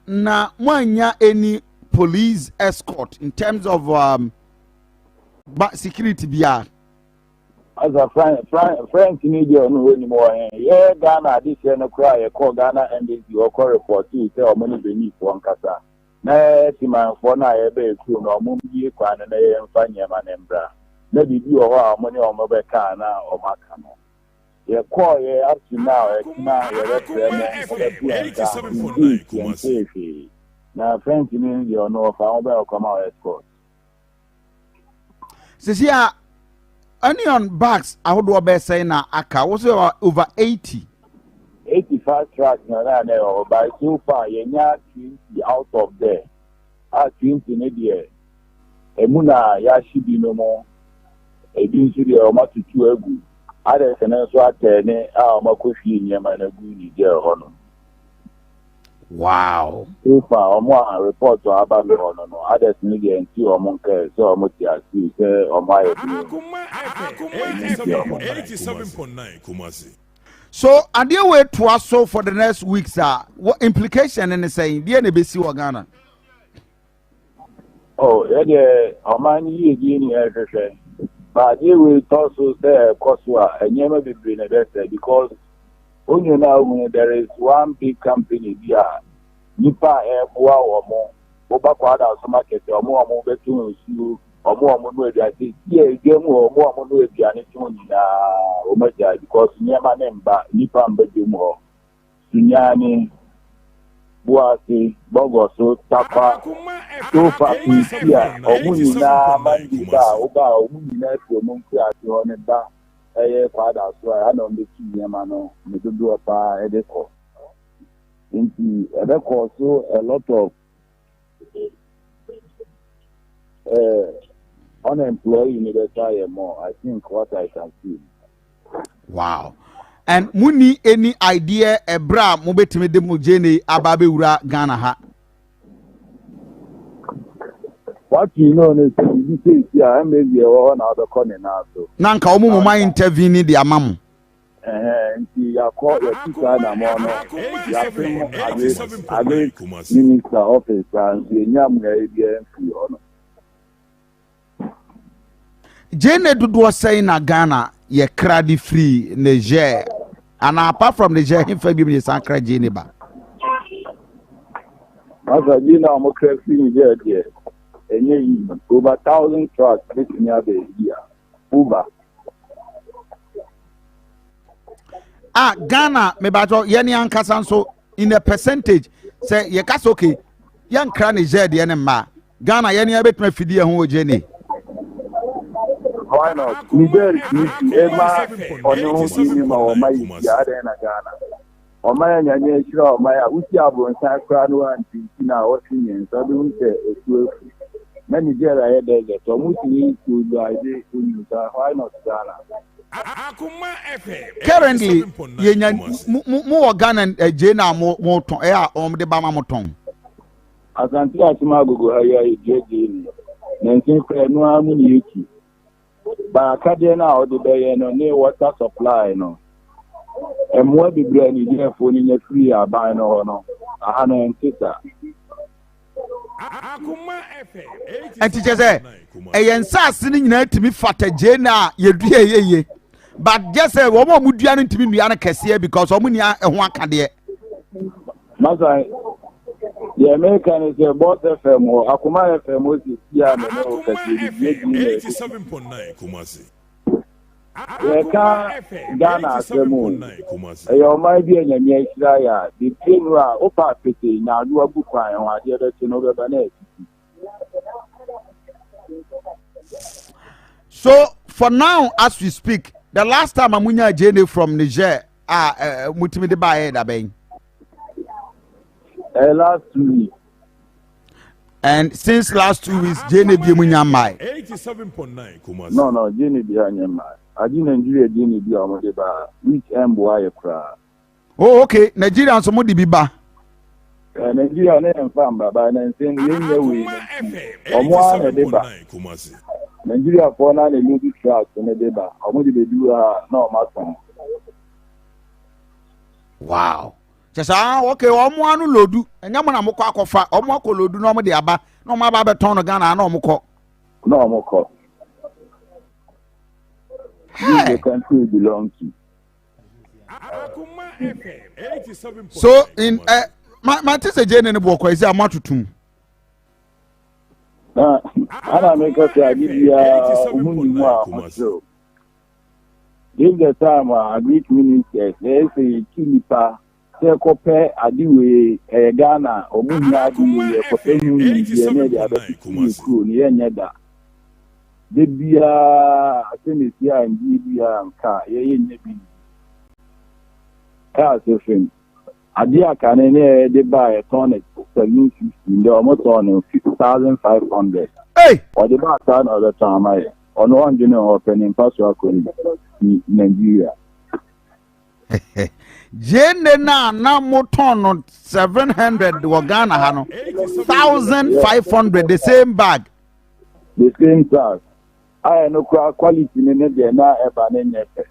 na mwanya any police escort in terms of security bia as a friend Canadian no anymore. Yeah, Ghana this year no cry call Ghana embassy or call report to say money beneath one kasa. Na ti man for na e be ku no mo bi kwa na e mfa nyema na mbra. Na bibi o ho money o mo be ka na o maka no. Ye call ye up to now e na ye represent na friend Canadian no fa o be o come out escort. Sisia onion bags ahodo be say na aka wo say over 85 tracks na na by so far you nya 20 out of there. 20 ne there. Emuna ya shibi no mo. Ebi nso de o matutu egu. Ade sene so atene o makofi nyema na gu ni je ho no. Wow. So far o mo report to aba me ho no. Ade sene de nti o mo nke so o mo ti asi se o mo aye. Akoma 87.9 Kumasi. So, and you wait to us so for the next weeks, what implication in the saying, the NBC or Ghana? Oh, yeah, Omani again, but you will also say, Koswa, and never be bring a better because only now there is one big company here, Nipa Air or more, Obakwada market or more between you. Or more I think game or more if you are not because Yama Nemba, Nipam Bedumo, Sunyani, Boasi, Bogoso, Tapa, Sofa, Pia, or Munina, Mandika, Oba, Munina, Munkia, on a bar, a father, so I had on the Yamano, Medu Apa, Edeco. Into a record, so a lot of unemployed universal more. I think what I can see. Wow. And muni any idea ebra mo betime de mo jene ababe wura Ghana ha. What you know is you say yeah, maybe one other corner now so. Na nka omo mo ma intervene di amam. Nti ya call your teacher na mo no. Ya minister office and nyam na e bia mfi ono. Jene dodo say na Ghana ye crowd free Niger and apart from Niger him fa bi me sankra jene ba. Asa jina mo crowd free Niger there. Enye over 1,000 trucks this near the year. Uber. Ghana me ba to ye ne ankasa so in a percentage say ye kasa okay yan kra Niger de ne ma Ghana ye ne abetuma fidie ho jene. Why not? Niger is Emma on Hima or my Yada and Ghana. Or my Yanya, my Utiabo and Sacrano and Tina or Sinian, so I don't say it's worth. Many Nigeria had that, so Muti to the idea to why not Ghana? Currently, more Ghana and Jena more air on the Bama Moton. Asante Atimago, I JJ, Nancy no Amuniki. But Acadiana or the Bay no near water supply no. And more be granny there for in a free by no. A Hannah and Tita. And teacher say, a yansa sitting there to me fatter Jena, ye dear ye. But just say, one more would you to me Yana Cassia because Omunia and one cadet. Masa, the American is a boss FM or Akoma FM was here. 87.9 Kumasi. Ghana Semo. You might be in a near Israel. The Kenra Opa Pity now do a book on the other to know the. So for now, as we speak, the last time Amunya Jene from Niger, Mutimide Bae Dabeng. Last 2 weeks. And since last 2 weeks, Jene Bimunya Mai. 87.9 Kumasi. No, Jene Bianya. I didn't Nigeria Jene Biamodeba, which Mboy cry. Oh, okay. Nigeria and somebody Biba. Nigeria name Famba by Nansen, we Omwa Deba. Nigeria for now, the movie tracks on the Deba. I want to do no matter. Wow. Chesa okay omo anu lodu enya mo na mo kwa akofa omo akọ lodu no mo de aba no mo aba beton no Ghana na omo kọ No more. The country belongs to. Akoma FM 87.9. So in my tese jene ne boko isi amatutum Ana make us give you a if the time Greek ministers they say kinipa say kope adiwe Ghana omunya adiwe kope hu ye na dey ku ni enyeda de bia asenisia ndi bia nka ye nyebi ka se film adi aka ne de buy ton it 750 the almost on 5500 hey or the back turn of the time I on one junior opening pass in Nigeria. jene na moton no 700 wo Ghana ha no 1500 the same bag The same size. I know quality in the na eba ne nyefe.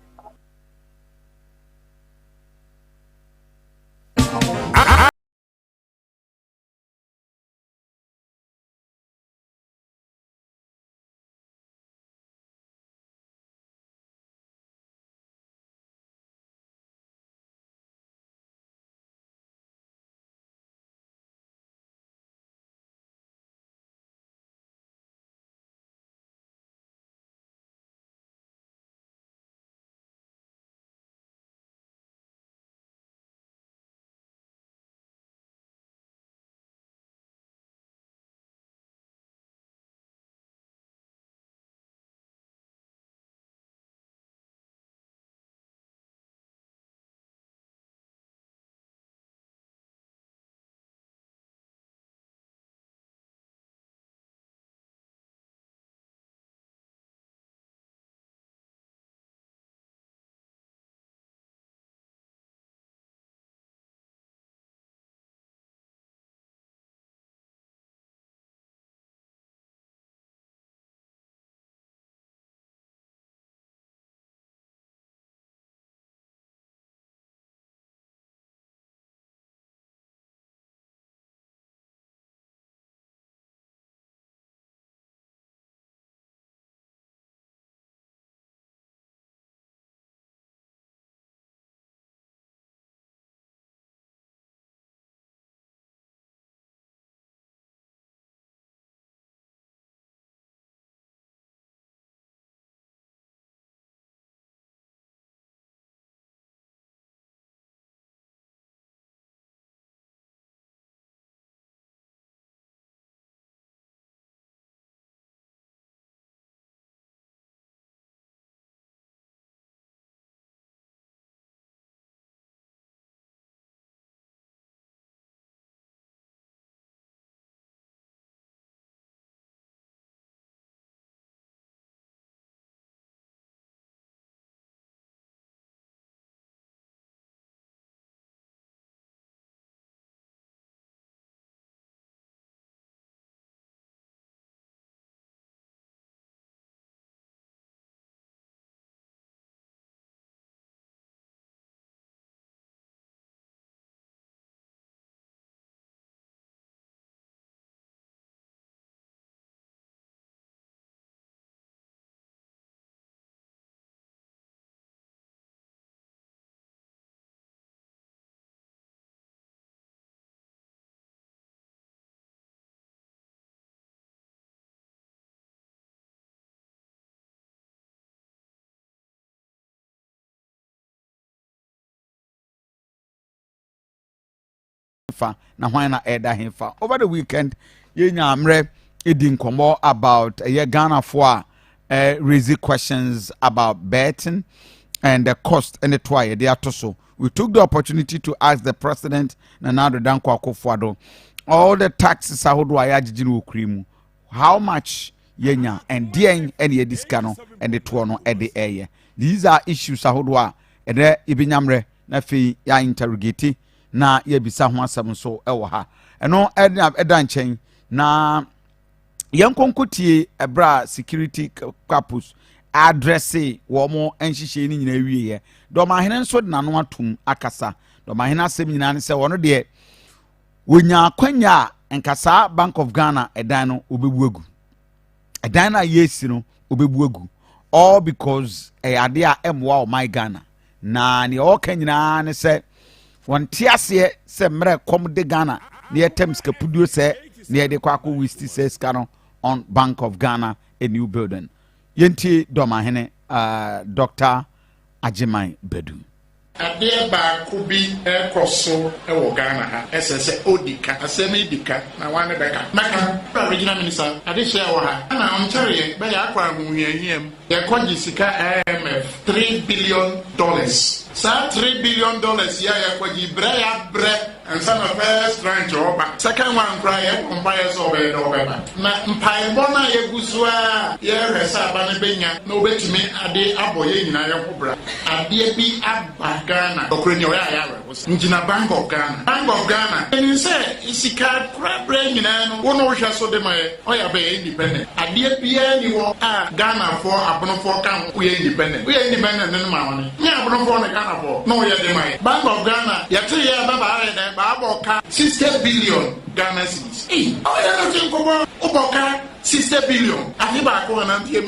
Na hwan na eda himfa over the weekend yenya amre edin komo about Ghana for raise questions about betting and the cost and the try they are so we took the opportunity to ask the president Nana Dankwa Akufo-Addo all the taxes ahodo ayagigi no okrimu how much yenya and dien and ye discano and the to no e de these are issues ahodo a ede ibinyamre na fe ya interrogate na ye bisa ho asem so ewo ha eno eda nchen na yenkonkotie ebra security capus address wo mo enhihye ni nyina wie ye do ma hene nso de nano atum akasa mahina sem nyina ne se wono de wonya kwanya enkasa Bank of Ghana edan no obebuagu edan na yesi no obebuagu all because ade a emwa o my Ghana na ne o kanyina ne se wonte ase se mre kom de Ghana ne etem ska puduo se ne de kwako wisti se ska no on Bank of Ghana a new building yenti domahene Dr. Ajimai Bedu. Adeɛ baako bi ɛkɔ ɛwɔ Ghana ha ɛsɛ sɛ odika asɛm edika na wane bɛka maka regional minister ade hyɛ wɔ ha na ɔnkyɛre bɛyɛ akɔ ahohiahiam yɛkɔgye sika IMF $3 billion saa $3 billion yɛ yɛkɔgye brɛ ya brɛ and some of first tranche over second one cry umpire so be do be na mpae bona yegusu a ye resa ba ne benya na obetumi ade aboye nyina ye kobra ade bi aba Ghana okroni o ya njina Bank of Ghana eni se isika krabra nyina no wo no hwa so de mai o ya be independent ade bia ni wo a Ghana for abonofo kan wo ye independent ne ma woni ni abonofo ne Ghana for no ye de mai Bank of Ghana ye te ye ba ba Aboka 60 billion Ghana cedis. Nothing come Oboka 60 billion. I ba ko na ntie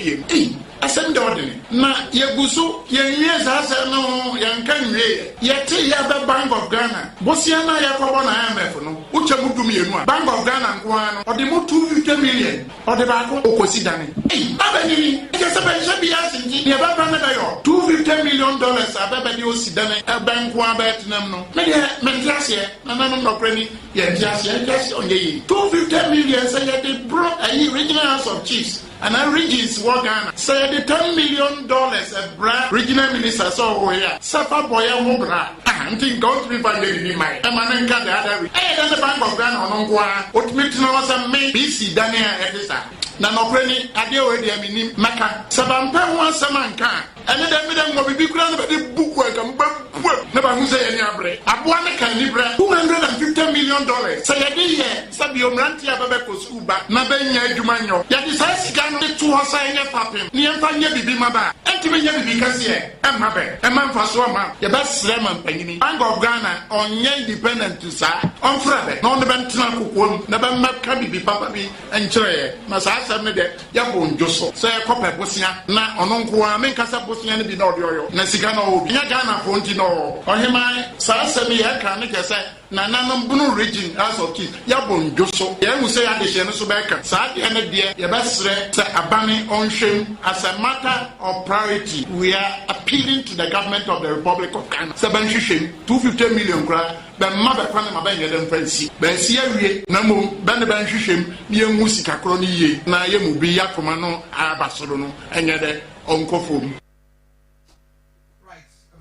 asem de ordinary na yegusu yenyes asa no yankan wie yete ya be Bank of Ghana bosia na yakobo na IMF no uche mudum yenu a Bank of Ghana nko ano ode mo 250 million ode ba ko okosi dane abani e se be je bia sinji ne ba ba na be yo $250 million ababa de osi dane bank wa Vietnam no me de mentrase na no preni ye ntiase onye yi $250 million say de bro ayi regional house of chiefs and our regions work Ghana. Say the $10 million a brand regional minister so here. Sapa boya mobra. I think God to be funded in my emanenka the other. Hey, then the Bank of Ghana on Gwa. What makes no was me BC Daniel Edisa. Na no preni ade we dia minim maka. Sabampa ho asamanka. Ene da mi da mo bibi kura na be book work am ba na ba hu say eni abre. Aboa ne kan libra $250 million. Say ye dey here. Sabi omranti ababa ko school ba na ba nya adwuma nyo. Ya di sai sika no to ho say nye papem. Ni emfa nye bibi maba. Entimi nye bibi kase emma be. Emma mfa so ma. Ye ba sre man panyini. Bank of Ghana onye independent to sa. Onfra be. Na on be ntena kokom. Na ba maka bibi papa bi enkyere. Na sa asem de ya bo njoso. Say kope bosia na ono nko a menkasa bosia ne bi na ode oyo. Na sika na obi. Nya Ghana for nti no. Ohema sa asem ye ka ne kese na nanom bunu region as of key ya bo njoso. Ye hu say ya de hye no so be ka. Sa de ne de ye be sre say abane onhwem as a matter of priority. We are appealing to the government of the Republic of Ghana. Seven hwehwem $250 million kra be ma be kwane ma be ye dem fancy. Be si awie na mo be ne be hwehwem ne ye hu sika kro ne ye na ye mu bi yakoma no abasoro no enye de onkofom.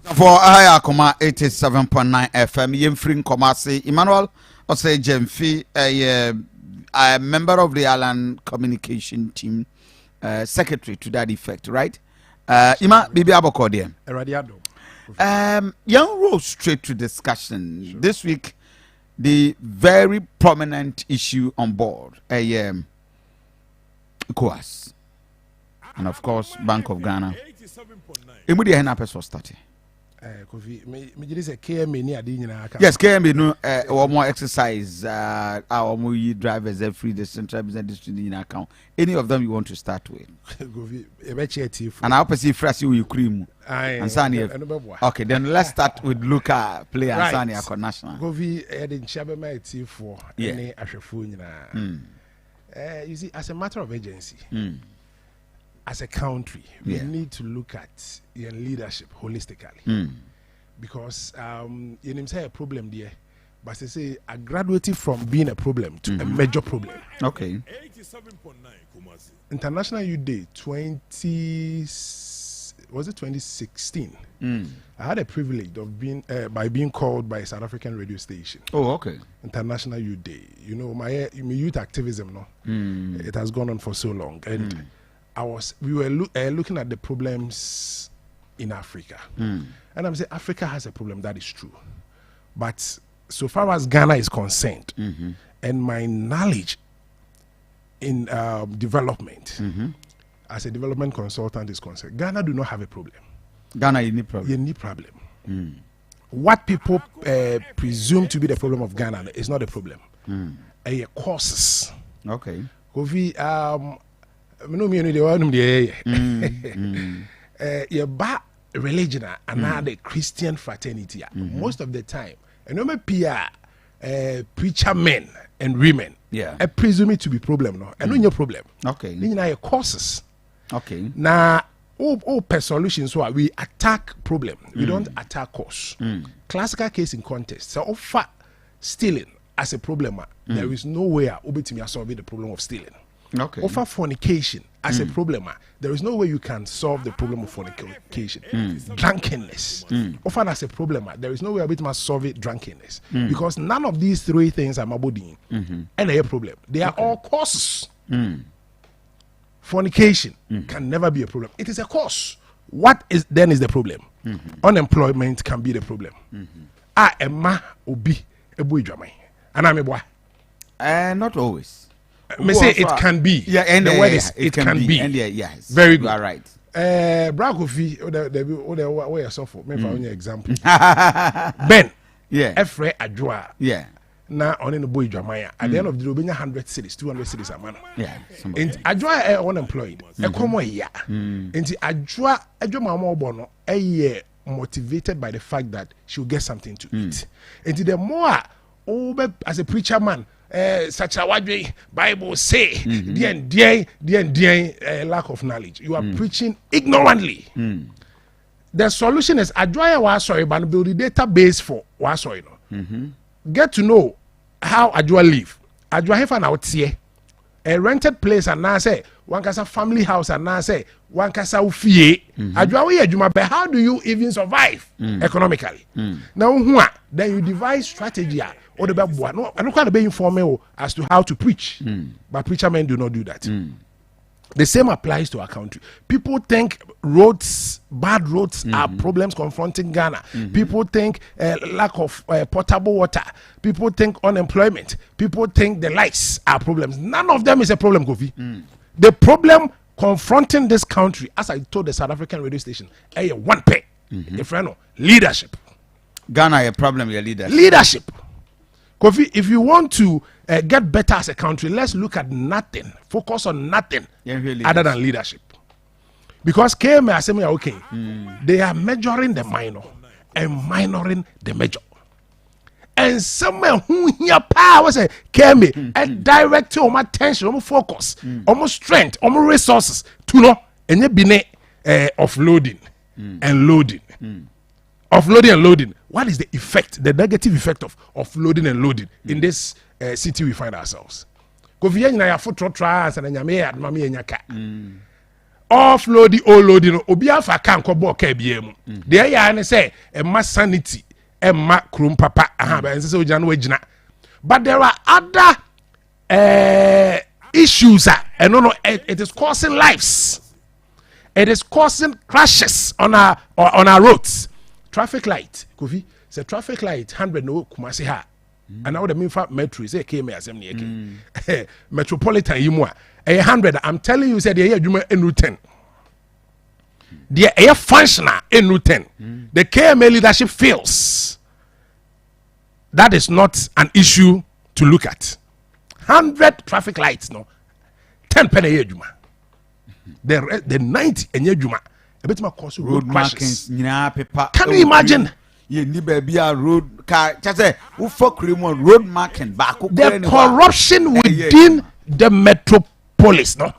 For Akoma 87.9 FM, Yemfrin Komasi, Emmanuel, or say Jemfi, a member of the Island Communication Team, secretary to that effect, right? Ima Bibi Abokodia. Young roll straight to discussion. Sure. This week, the very prominent issue on board, ECOWAS, and of course, Bank of Ghana. Imudi Hena Peso started. Kofi, me just say KMA ni adi nyina. Yes, KMA no or more exercise our more drivers every the central business district in account. Any of them you want to start with? Kofi, e be chief. And I'll perceive fresh you cream. And Sani. Okay, then let's start with Luca play and Sani Akon national. Kofi, e dey chabe my team for any ahwefo nyina. You see, as a matter of agency. As a country, we need to look at your leadership holistically. Because you know, say a problem there, but they say I graduated from being a problem to a major problem. Okay. 87.9 International Youth Day 2016. I had a privilege of being called by a South African radio station. Oh, okay. International Youth Day. You know, my youth activism, no, it has gone on for so long, and we were looking at the problems in Africa. And I'm saying Africa has a problem, that is true. But so far as Ghana is concerned, and my knowledge in development, as a development consultant is concerned, Ghana do not have a problem. Ghana, you need problem. You need problem. what people presume to be the problem of Ghana is not a problem. Causes. Okay. Kofi, religion and now the Christian fraternity. Most of the time, and preacher men and women, I presume it to be problem, no, and no problem. Okay. Then causes. Okay. Now, all per solutions, so we attack problem. We don't attack cause. Classical case in context. So, offer stealing as a problem. There is no way to solve the problem of stealing. Okay. Offer fornication as a problem. There is no way you can solve the problem of fornication. Drunkenness. Offer as a problem. There is no way to solve it. Drunkenness. Because none of these three things are mabodin. And a problem. They are all causes. Fornication can never be a problem. It is a cause. What is then is the problem? Unemployment can be the problem. Emma obi ebu idwamai. And I'm a boy. Not always. Me say it can be. Yeah, and the word is it can be. And yes, very good. You are right. Kofi, where you suffer. Me for an example. Ben. Yeah. Efre Adwa. Yeah. Na on in the boy Jamaya. At the end of the day, 100 cities, 200 cities a man. Yeah. And Adwa unemployed. Akoma ya. And Adwa mama bono a year motivated by the fact that she'll get something to eat. And the more as a preacher man. Such a wadwe Bible say lack of knowledge. You are preaching ignorantly. The solution is Adwaya was sorry, but build the database for was sorry. Get to know how Adwa live. Adwa have an out here. A rented place and now say one casa family house and now say one casa ufie. Adwa we adwuma, but how do you even survive economically? Now then you devise strategy. Or the bad boy. No, I don't quite be informal as to how to preach, but preacher men do not do that. The same applies to our country. People think bad roads are problems confronting Ghana. People think lack of potable water. People think unemployment. People think the lights are problems. None of them is a problem, Kofi. The problem confronting this country, as I told the South African radio station, one pay, a friend, leadership. Ghana a problem, your leadership. Leadership. Kofi, if you want to get better as a country, let's look at nothing. Focus on nothing other than leadership. Because KMA are saying, okay, they are measuring the minor and minoring the major. And someone who here power say KMA and direct your attention, focus, almost strength, almost resources to know and you be offloading and loading. Offloading and loading. What is the effect, the negative effect of offloading and loading in this city we find ourselves? Offloading, loading, obiafa can ko bo ka biam. There ya say a mass sanity, a macrum papa, but there are other issues, and no, it is causing lives. It is causing crashes on our roads. Traffic light, Kofi, say traffic light 100 no Kumasi ha. And now the mean fact metro say came as metropolitan yimwa. 100, I'm telling you, said the year Juma in route 10. The air functional in route 10. The KMA leadership fails. That is not an issue to look at. 100 traffic lights, no. 10 penny a year Juma. The 90 a year Juma. A bit more cost road markings. Can you imagine? You need be a road car. Just say, road marking back. The corruption within the metropolis, no?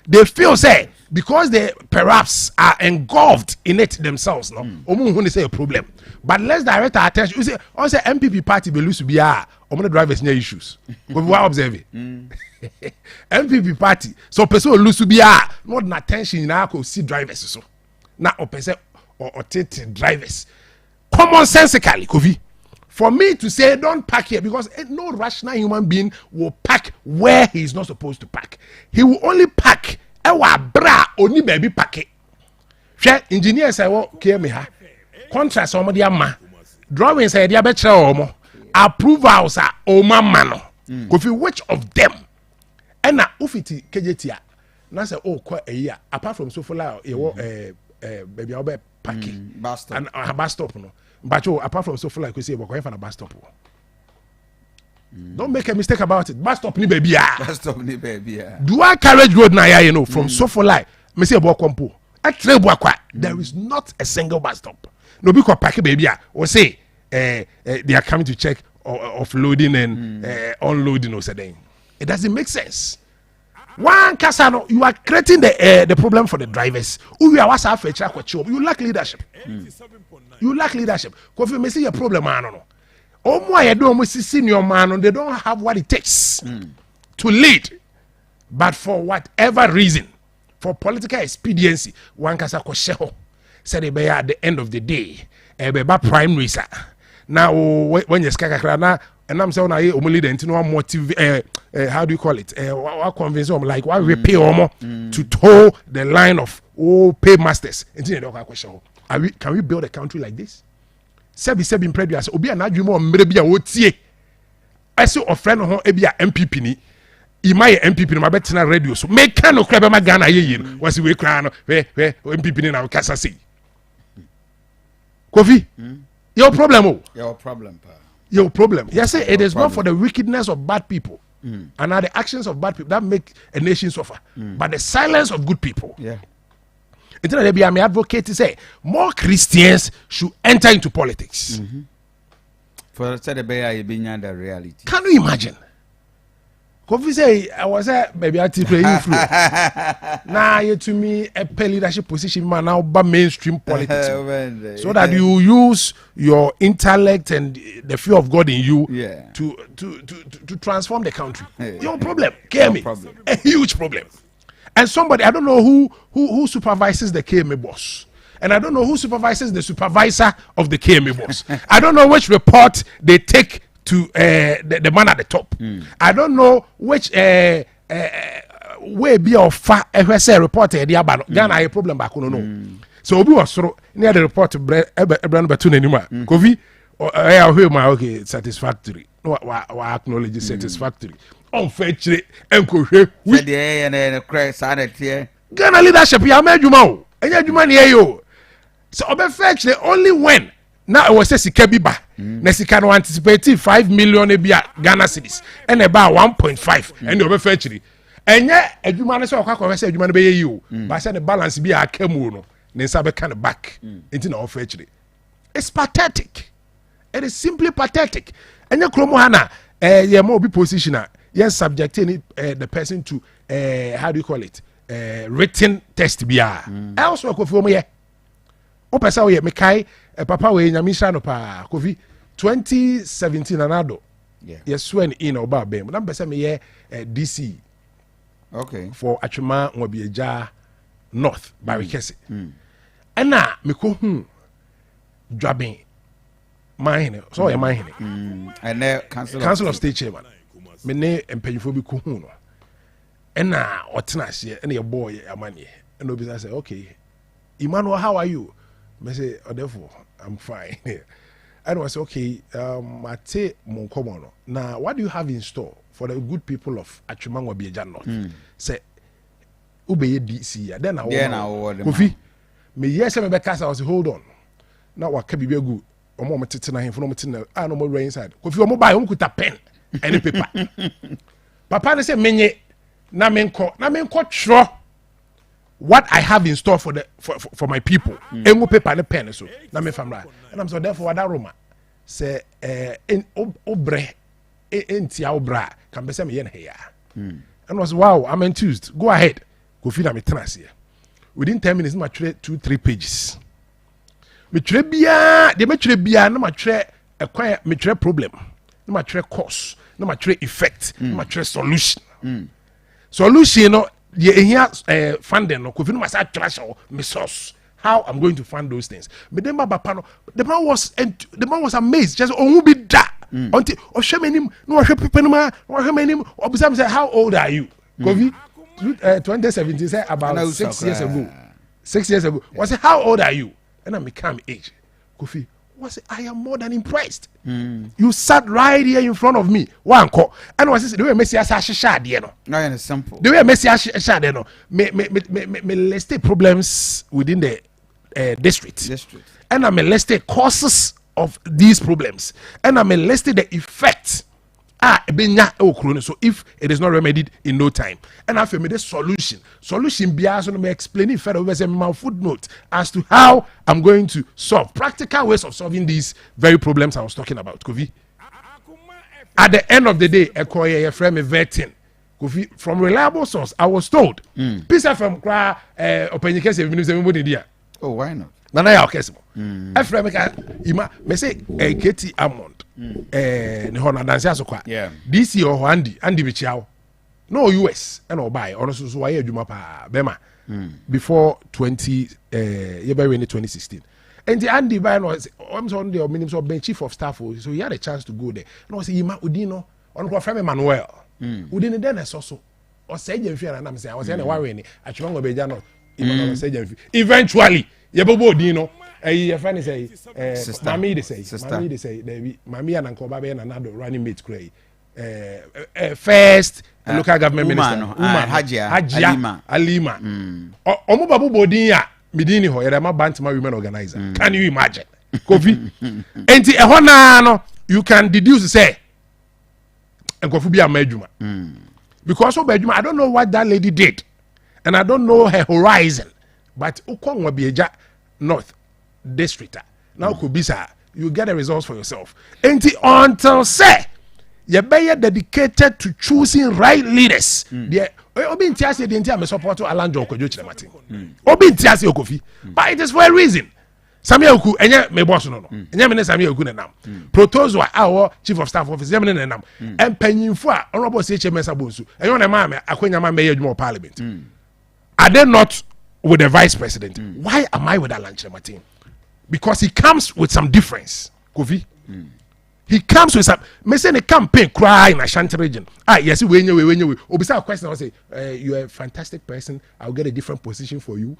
They feel say because they perhaps are engulfed in it themselves, no? When they say a problem, but let's direct our attention. You say, also MPP party be lose to be the drivers near issues. We are observing. MPP party, so person lose to be not an attention in our see drivers so. Now, or take drivers. Commonsensically, Kofi. For me to say don't park here because no rational human being will park where he is not supposed to park. He will only park only baby park it. Engineer say what came here. Contract somebody ama. Drawing say dia betre omo. Approvals are oma mano. Kofi, which of them? And na ufiti KJT. Na say oh kwa a year apart from so far baby parking bus stop. and bus stop no but you apart from so far like we say we find a bus stop. Don't make a mistake about it. Bus stop ni baby Bus stop ni baby Dual carriage road na you know from so far like me say about Kompo there is not a single bus stop. No because park baby or say they are coming to check offloading and unloading or something. It doesn't make sense. One Casano, you are creating the problem for the drivers. Who are what's after you lack leadership. You lack leadership. Kofi, me see a problem, man. I don't almost senior man. They don't have what it takes to lead. But for whatever reason, for political expediency, one Casako Sheho said they at the end of the day, a prime minister. Now, when you skakakra and I'm saying I only the no motive how do you call it? What convince them like why we pay to toe the line of pay masters. Can we build a country like this? Sebi in previous obi anadwuma o mre bia wotie. Ese ofrɛ no ho e bia MPP ni. Ima ye MPP no mabetena radio so. Make no kra be ma Ghana ye no. Wasi we kra no. MPP ni na kasa sei. Kofi. Your problem Your problem pa. Your problem. Yes, say it is not for the wickedness of bad people and are the actions of bad people that make a nation suffer, but the silence of good people. Yeah. I'm advocate to say more Christians should enter into politics. For the the reality. Can you imagine? Kofi say I was maybe I teach you through. Now you to me a leadership position man now but mainstream politics. So that you use your intellect and the fear of God in you to transform the country. Your problem, a huge problem. And somebody I don't know who supervises the KMA boss. And I don't know who supervises the supervisor of the KMA boss. I don't know which report they take to the man at the top. I don't know which way be of far say report the abano. Ghana a problem back no. So obi was near the report Brand Batun anymore. Kofi okay satisfactory. No acknowledge satisfactory. Unfair encourage Ghana leadership ya medjuma o. Enya djuma ne yo. So obefair only when now it was a sika biba. Nesika no anticipate 5 million ebia Ghana cedis. And about 1.5 and obefair chiri. Enya adwuma ne so okwa say adwuma no be yi o. But say the balance bi akamu no. Ne nsa be kan back. Enti na obefair chiri. It's pathetic. It is simply pathetic. Enya kromo hana ye ma obi position yes subjecting the person to how do you call it? Written test bia. Else we Kofi omo ye. O pesa we me kai papa we nyamisha no pa Kofi 2017 anado. Yes when in oba bem. Na pesa me ye DC. Okay. For Atwema Nwabieja North Barikese. Ena me ko hu dwaben mine so ye mine. And Council of State chairman. Me ne empanyifo bi ko hu no. Ena otena hye ena ye boy amane. Ena obi say okay. Emmanuel, how are you? I say, oh, therefore, I'm fine. And I say, okay, I say, Monkomono. Now, what do you have in store for the good people of Atwema Nwabieja North? Say, Ubeye DC. Then I want Kofi. Me yes, me back I was hold on. Now what can be good? Omo metete na him for no metete na no more rain inside. Kofi omo buy omo kuta pen and paper. Papa they say menye na menko tro what I have in store for the for my people. Emu paper and pen so. Na me famra. And I'm so therefore that Roma say in obre enti obra can be say me yen here. And was wow, I'm enthused. Go ahead. Kofi na me trans here. Within 10 minutes ma try 2-3 pages. Me try bia, de me try bia na ma try me try problem. Na ma try cause, na ma try effect, na ma try solution. Solution no ye here funding no Kofi no ma say trash me source. How I'm going to fund those things. But then Baba no, the man was amazed. Just who be that until Oshemenim no Oshepepenuma Oshemenim observe say how old are you? Kofi 2017 say about 6 years ago. 6 years ago. Was say how old are you? And I become age. Kofi was I am more than impressed. You sat right here in front of me. One call. And was the way Messi asha there no. No, it's simple. The way Messi asha there no. Me list problems within the district. And I'm listed causes of these problems. And I'm listed the effects. So if it is not remedied in no time, and I've made a solution bias me explaining further with my footnote as to how I'm going to solve practical ways of solving these very problems I was talking about. Kofi, at the end of the day, a courier frame a vetting. Kofi, from reliable source, I was told. Peace FM cry open case if oh, why not? Nana ya okesimo. Efrem ka ima me say Katie Amond ne ho na dance aso kwa. This year ho Andy Bichiao. No US and or buy ono so why adwuma pa bema. Before 2016. And the Andy buy no I'm so on the minimum so ben chief of staff so he had a chance to go there. No say ima Udino on ko frame Emmanuel. Udino den so o say jemfi na nam say I was say na worry ni atwa ngo beja no Emmanuel say jemfi. Eventually Yebobo Dino, a friend is a Mammy, they say, Mammy and Uncle Baby and another running mate cray. First, local government minister, Hajia Alima. Omobabu Bodia, Medini, or Rama Bantama women organizer. Can you imagine? Kofi. And a honano, you can deduce, say, and Kofi be a Medjuma. Because of Medjuma, I don't know what that lady did, and I don't know her horizon. But Ukong will be a North District. Now could be sir, you get the results for yourself. Until say you be dedicated to choosing right leaders. Obi ntiase de ntia me support Alan Joko Jochire Martin. Obi ntiase Kofi. But it is for a reason. Samuel Oku enye me boss no. Enye me Samuel Oku nenam. Protozo our chief of staff office enye me nenam. Empanyinfo a honorable CHMS abonsu. Enye na ma me akwanya ma me adwuma parliament. Are they not with the vice president? Why am I with Alan Martin? Because he comes with some difference, Kofi. He comes with some. Me say the campaign cry in Asante region. Yes, when you. Obisa question, I say, you're a fantastic person. I'll get a different position for you.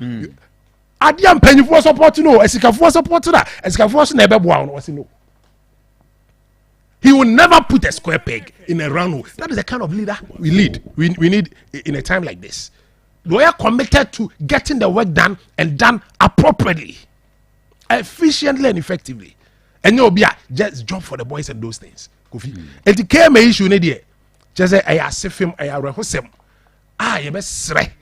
Adiam penny for support to know. Esika for support to that. Esika for never no. He will never put a square peg in a round hole. That is the kind of leader we lead. We need in a time like this. We are committed to getting the work done and done appropriately, efficiently and effectively. And you'll be just job for the boys and those things. Kofi. And the came issue there. Just say I ask him, I rehosem. You best say.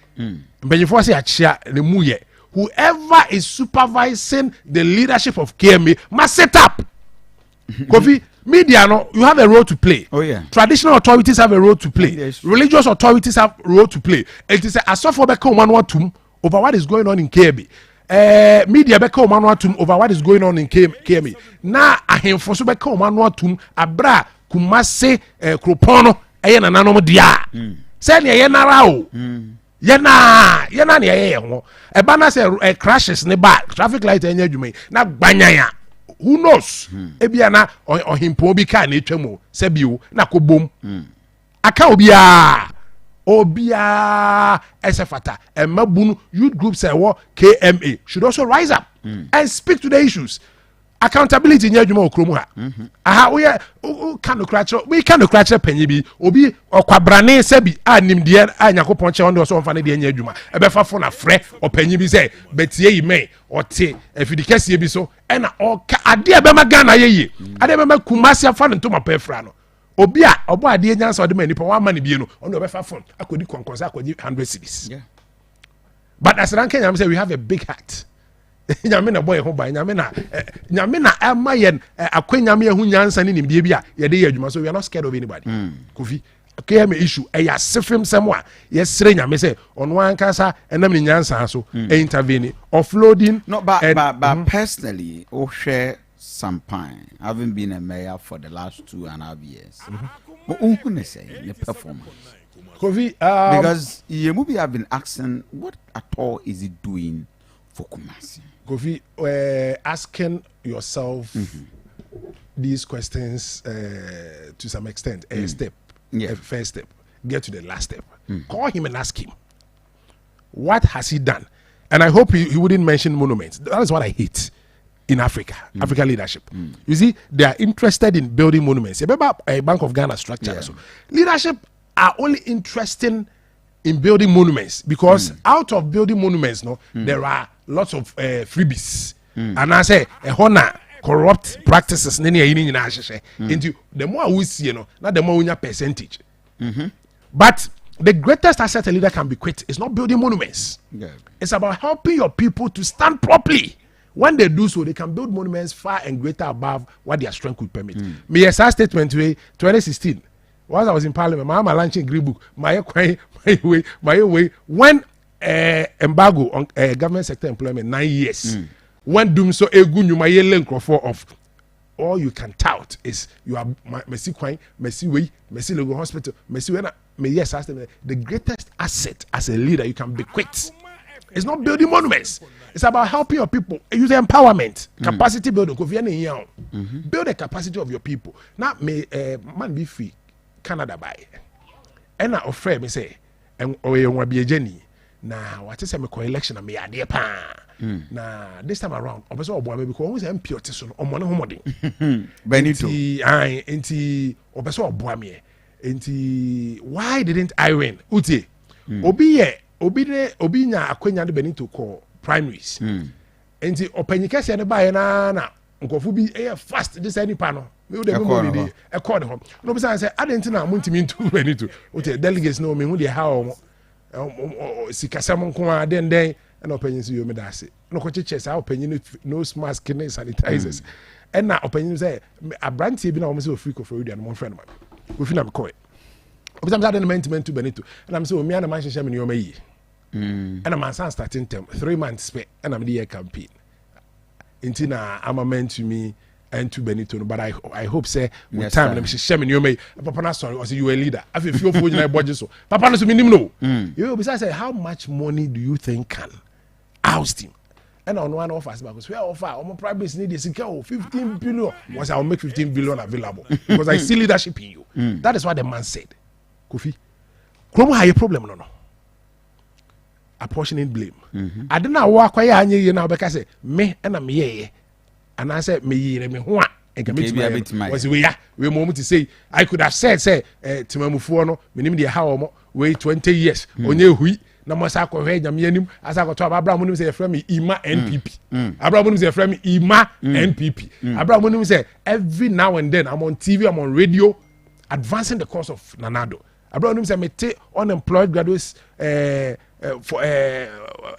But you force a chair the muye. Whoever is supervising the leadership of KMA must set up. Kofi. Media, no, you have a role to play. Oh yeah. Traditional authorities have a role to play. Yes. Religious authorities have a role to play. It is a soft become one over what is going on in KB. Media become one over what is going on in KB. Now I have for so become one abra kumase kropono ayen anano dia. Send ye na rao. Yena ni ye ho. E bana say crashes ne ba traffic light enya dwuma na gbanyaya. Who knows? Ebiana or him pobi ka na etwamo sebio na kobom. Aka obia esefata emabunu youth groups KMA should also rise up and speak to the issues. Accountability in adwuma okromu ha. We can crash penny bi obi okwabrane sebi animdie anyakopon che onde so mfa ne de anya adwuma ebefa fo na frɛ opanyi bi sɛ betie yi me ɔte afidikɛsie bi so ɛna ɔka ade ebema Ghana yeye ade ebema kumasi afa ne ntoma pa afra no obi a ɔbɔ ade nyansa ɔde ma nipa wa ma ne bie no ɔno obefa fo akodi konkonsa akodi 100 cedis. But as Ran Kenya say we have a big heart. Nyame boy ho ba nyame na ama yen akwanyame ehu nyansa ni nimdie bi a ye de adwuma so we are not scared of anybody. Kofi KM issue ya sefem semo a ye sere nyame say ono ankasa enam ni nyansa so intervene offloading. No, but personally o share some pine having been a mayor for the last 2.5 years. But who say the performance Kofi because you movie have been asking what at all is it doing for Kumasi? Kofi, asking yourself these questions to some extent, a step, a first step, get to the last step. Call him and ask him, what has he done? And I hope he wouldn't mention monuments. That is what I hate in Africa, African leadership. You see, they are interested in building monuments. Remember a Bank of Ghana structure. So leadership are only interested in building monuments because out of building monuments, there are lots of freebies. And I say a honor corrupt practices into the more we see, not the more we have percentage. But the greatest asset a leader can bequeath is not building monuments. It's about helping your people to stand properly. When they do so, they can build monuments far and greater above what their strength could permit. Me a statement way 2016. While I was in Parliament, my mama launching green book. My way. When embargo on government sector employment 9 years. When doom so a good you my yelling for of all you can tout is you are Messi Quine, Messi Way, Messi Logo Hospital, Messi Wena. Yes, the greatest asset as a leader you can bequeath. It's not building monuments. It's about helping your people. Use empowerment, capacity building. Build the capacity of your people. Now, may man be free. Canada by. And I offer me say, and you want to be a Jenny. Now, what is a election? I may idea pa. Now, this time around, I was all boy because always MP or money homody. Benito, I anti or person boy me. Why didn't I win? Uti, Obi nya akwenya de Benito call primaries. Enti openyika se ne bae na nkofu bi fast this any panel. Me dey me e call them. No be say adenti na muntimi ntu Benito. Uti delegates no me hu dey how sikasam nko a den na openyin si yo me da ase. No ko cheche say openyin no mask ne sanitizers. And na openyin say abrantie bi na o me say free ko for you and my friend man. We feel am call it. Because I'm starting to to Benito, and I'm so me and my share me your and I'm starting term 3 months spent, and I'm the year campaign. Until I'm a man to me and to Benito, but I hope say with time I'm share me your Papa na sorry, was you a leader? I feel for you budget so. Papa no me no. You besides say how much money do you think can oust him? And on one of us, because we are offer our private business need is 15 billion. Was I'll make 15 billion available because I see leadership in you. That is what the man said. Kofi, Chrome have a problem no. Apportioning blame. I don't know what I you now because say me and I'm ye, and I said me who and can was we moment to say I could have said Timamufuano, minimum how wait 20 years on your hui. Na masa ko hwe nyame anim asa ko to Abraham nim say frame Ima NPP. Abraham nim say frame Ima NPP. Abraham nim say every now and then I'm on TV, I'm on radio advancing the cause of Nanado. Abraham nim say me take unemployed graduates for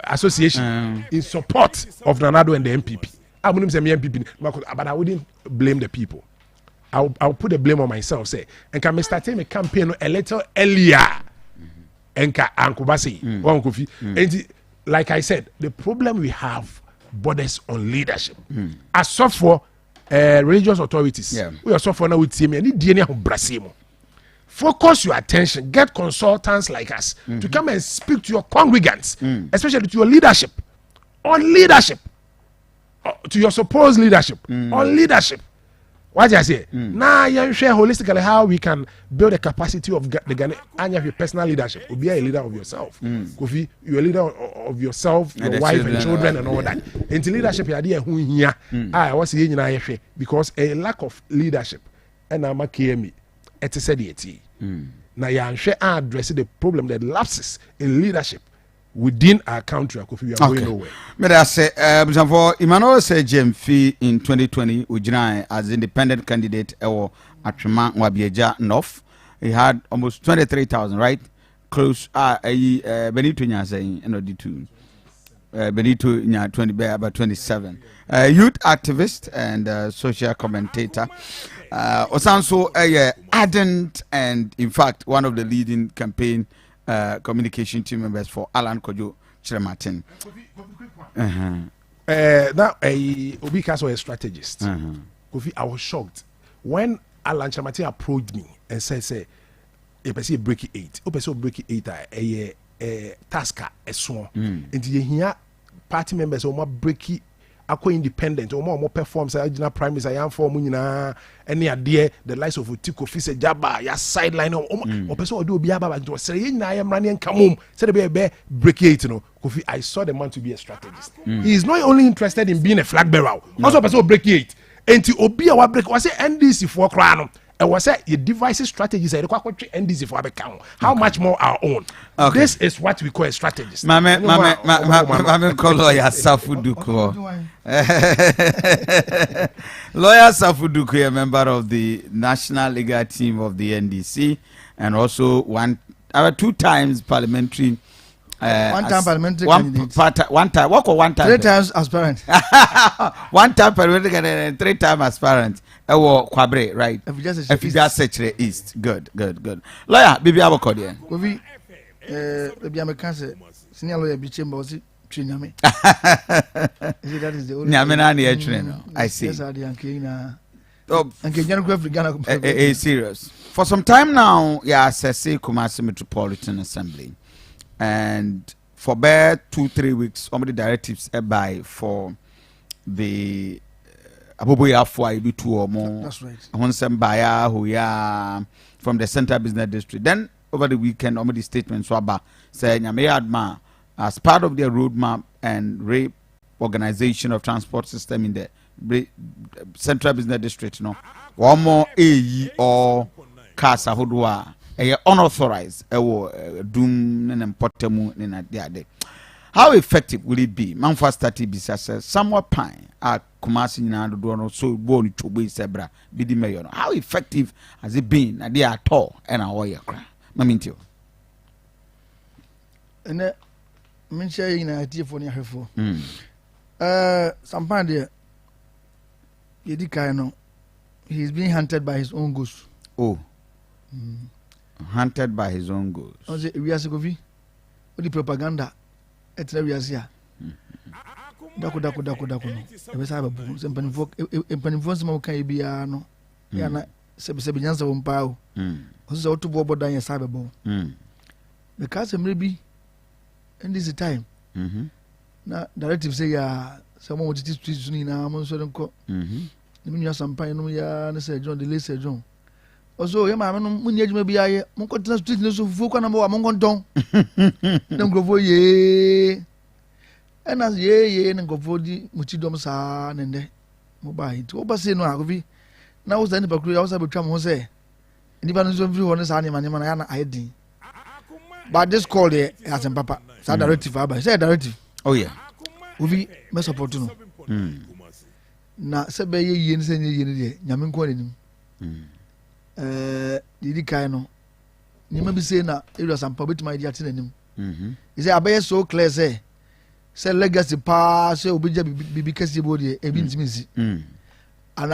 association in support of Nanado and the MPP. Abraham nim say me MPP but I wouldn't blame the people. I'll put the blame on myself say and can me start a campaign a little earlier. Enka Ankubasi, Kofi. And like I said, the problem we have borders on leadership. As so for religious authorities, we are so for now with team and DNA of Brasimo. Focus your attention, get consultants like us to come and speak to your congregants, especially to your leadership, on leadership, to your supposed leadership, on leadership. What I say? Now you share holistically how we can build the capacity of the Ghana and your personal leadership. Be a leader of yourself. Kofi, you're a leader of yourself, your wife and children and all that. Into leadership, you are who here. I was saying because a lack of leadership and I'm a KME. It is said now you share address the problem that lapses in leadership within our country. We are going nowhere. May I say, for Emmanuel said JMF in 2020, Ujinai as independent candidate or Atrema Wabieja North. He had almost 23,000, right? Close. Benito Nya saying, D2. Benito Nya 20, about 27. Youth activist and social commentator. Osanso ardent and in fact one of the leading campaign communication team members for Alan Kojo Chirematin. Now Obi Kaso a strategist. Kofi, I was shocked when Alan Chirematin approached me and said, "Say, if I see breaking 8, if I see breaking 8, a tasker a swan, and you hear party members or more breaking." Akwa independent or more performs original primaries I am for munina any idea the likes of Utiko Fise Jaba ya sideline or person do be about to say I am running come home said be break it Kofi. I saw the man to be a strategist. He is not only interested in being a flag bearer, also person break it and to obi our break was say NDC for crown I was say your devices strategies are NDC for account. How much more our own? Okay. This is what we call a strategist. Mame call lawyer Safuduko. Lawyer Safuduko, a member of the national legal team of the NDC, and also 2 times parliamentary. One time parliamentary one time. What or 1 time? 3 times aspirant. 1 time parliamentary and 3 times aspirant. Kwabre, right? If you just search East. Good. Lawyer, baby, I will call you. Kofi, baby, I'm a cancer. Senior lawyer, be chamber was it? Triname. That is the only. I see. Yes, I did. Oh, serious. For some time now, yeah, Sese Kumasi Metropolitan Assembly. And for about 2-3 weeks, all the directives by for the Aboboya for IB 2 or more. That's right. Nsem Baya who ya from the Central Business District. Then over the weekend, all the statements were about saying Adma as part of their roadmap and rape organization of transport system in the Central Business District. No, one more AE or Casa Hodua. Unauthorized doom and potemu in the how effective will it be? Manfa started business somewhat pine at Kumasi and Aduanaba so born to be Sebra Bidi Mayor. How effective has it been at the at all and our warrior cry? Mamintio. And mention in a idea for near for some part there. Yedikano, he's being hunted by his own goose. Oh. Hunted by his own goals. We are Kofi. The propaganda. It's a reason. Dako. Ebe sa babu. Empanifo nsema ukan bia no. Ya na sebi nyansa wo mpa o. Oso otu bo bodan ya sa babu. Because maybe in this time. Na directive say ya someone want to street ni na mo so nko. Ni nyu asampan no ya na say John the late John. Also, your mamma, when you may be a Moncotina street, no so full number of Monconton. Don't go for ye. And as ye, and go for the Muchidom San and the mobile to Obasin no Agovi. Now was any Bakri also become Jose. And even of you on this animal, I did. But this call there as a papa, said directive, I said directive. Oh, yeah. We must support you. Now, Sabe ye and send ye, Yamin calling him. Didi Kaino. You may be saying that it was some public my dear him. Is it a so clear say legacy pass because you body a bit missy. And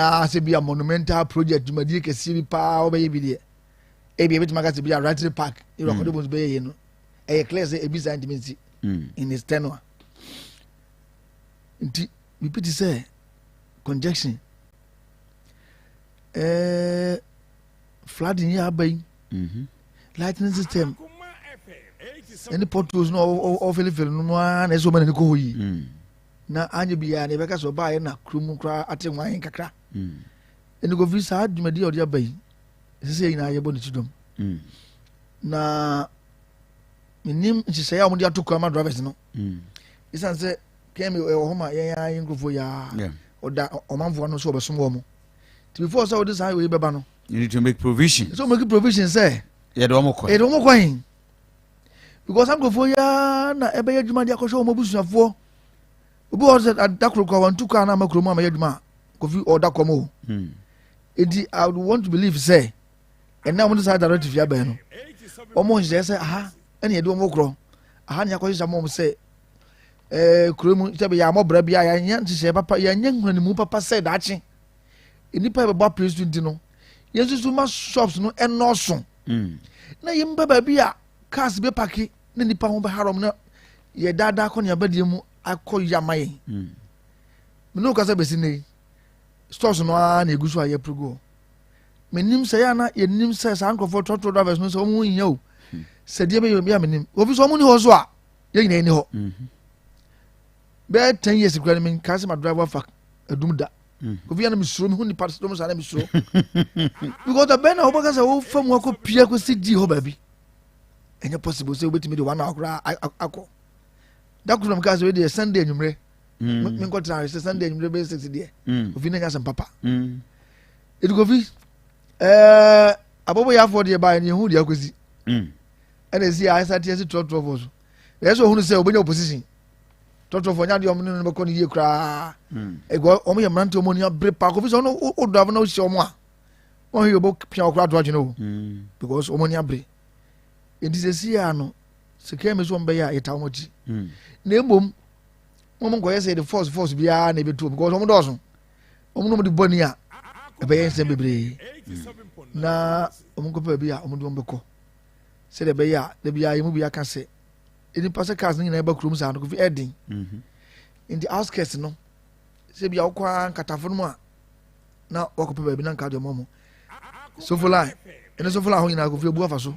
I say be a monumental project to my dear Cassidy power baby there. A bit magazine be a right park. You are going to be in a clear say a bit intimacy in his tenor. We pity say conjunction. Flooding ya bay, lightning system. Any potholes no awfully feel no one as so many go ye. Now, Angie be a never so buy and a crew cry at a wine cacra. And you go visit you, my dear, your bay. Saying I abode to them. Now, my name she say, I want you to come and drive no. It's answer came you home, I go for ya or that or man for no so some woman. Before so this highway, Babano. You need to make provision. So make provision, say. Yeah, don't more coin. Because I'm going for ya na ebe ya juma dia ko show mo busu afo. Obi was at dakro kwa wan tuka na makro ma ya juma. Kofi order komo. I would want to believe say. And now when this directive ya be no. Omo nje say aha, ene ye do mo kro. Aha nya ko mo say kromu tebe ya mo bra bia ya nya nse papa ya nya nhunu mu papa say dachi. Enipa be ba president no. Yesu ma shops no enoso. Na yimba ba bia cars be paki na nipa ho be harom na ye dada ko ne abadie mu akoyamaye. Me no kasa be sine. Stores no na egusu aye prego. Me nim say na ye nim say san crofo trotro drivers no so mu nya o. Sadie be yomia me nim. Obi so mu ni ho so a ye nyina ni ho. Be 10 years kura me kasa ma driver fa adumda. Kofi ana misuro me hu ni part do mo sana misuro. Because the ben ho baka say wo fam wo ko pia ko sidi ho ba bi. Enye possible say obetimi de 1 hour kura akọ. That could because we dey Sunday anwumre. Me nko try say Sunday anwumre be 6 there. Kofi na nya sam papa. It Kofi abobo ya for the buy ni hu dia kwesi ene si a Asante si trotro for so yeso hu no say obenya opposition trotro for nya de omo no beko ni ye kra ego omo ye mrante omo ni abre pa Kofi so no odo ava na o si omo a o he obo pia okra do agye no because omo ni abre enti se si ya no se keme so mbe ya eta omo ti na embom omo ngo ye say the force bia na betu because omo do so omo no de boni a ebe ye Nsem bebre na omo ko pa bia omo do mbeko se de be ya de bia yemu bia ka se eni pase cars ni na eba krom sa no Kofi edin in the outskirts no se bia okwa nkatafo no a na wakopa ba bi na nka de momo so for line ene so for line ho nyina Kofi obu afa so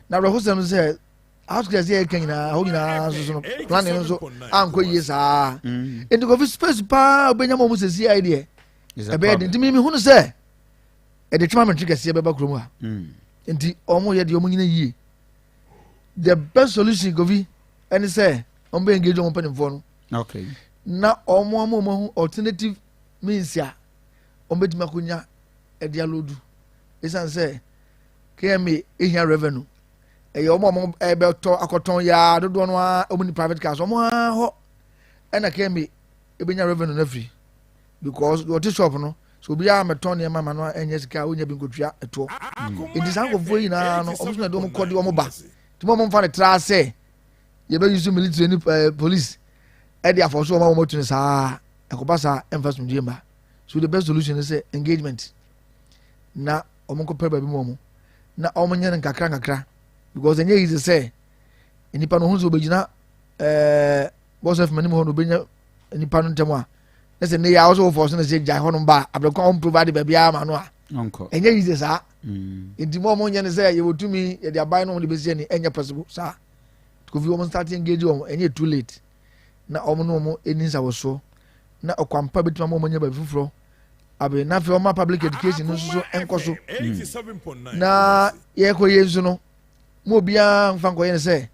na bro ho se no se outskirts ye kan nyina ho nyina so no plan no so anko yie sa enti Kofi space pa obenya momo se si idea ebe edin timi mi hu no se e de twama mentrika se be ba krom a enti omo ye de omo nyina yie the best solution Kofi ene se ombe engage omo penifo no okay na omo alternative means ya ombetuma kunya e dia lodu esan se kemi ehia revenue e ye omo e be to akoton ya dodo no a omo private cars omo ho e na kemi e benya revenue na free because what shop no so bi a meton ya mama no enye sika onya bi nkotwa eto enti san go foi na no omo na do omo kodi omo ba timo omo fa ne tra se ye be use military ni police e dia for so omo tun sa ekobasa investment die ma so the best solution is engagement na omo ko peba bi mo na omo nyane nkakra because enye is say enipa no hu so begina boss of mani mo no benya enipa no ntemo a na se ne ya also for so na se jai hono ba abrekwa on provide ba bia ma no a onko enye is sa enti mo nyane say ye wotumi ye dia buy no mo de besi ni enye possible sa Kofi omo start engage omo enye too late na omo no mo eninsa wo so na okwampa betuma mo nya ba fufuro abe na fe omo public education no so enkoso na ye ko yenzu no mo bia mfa nko ye ne se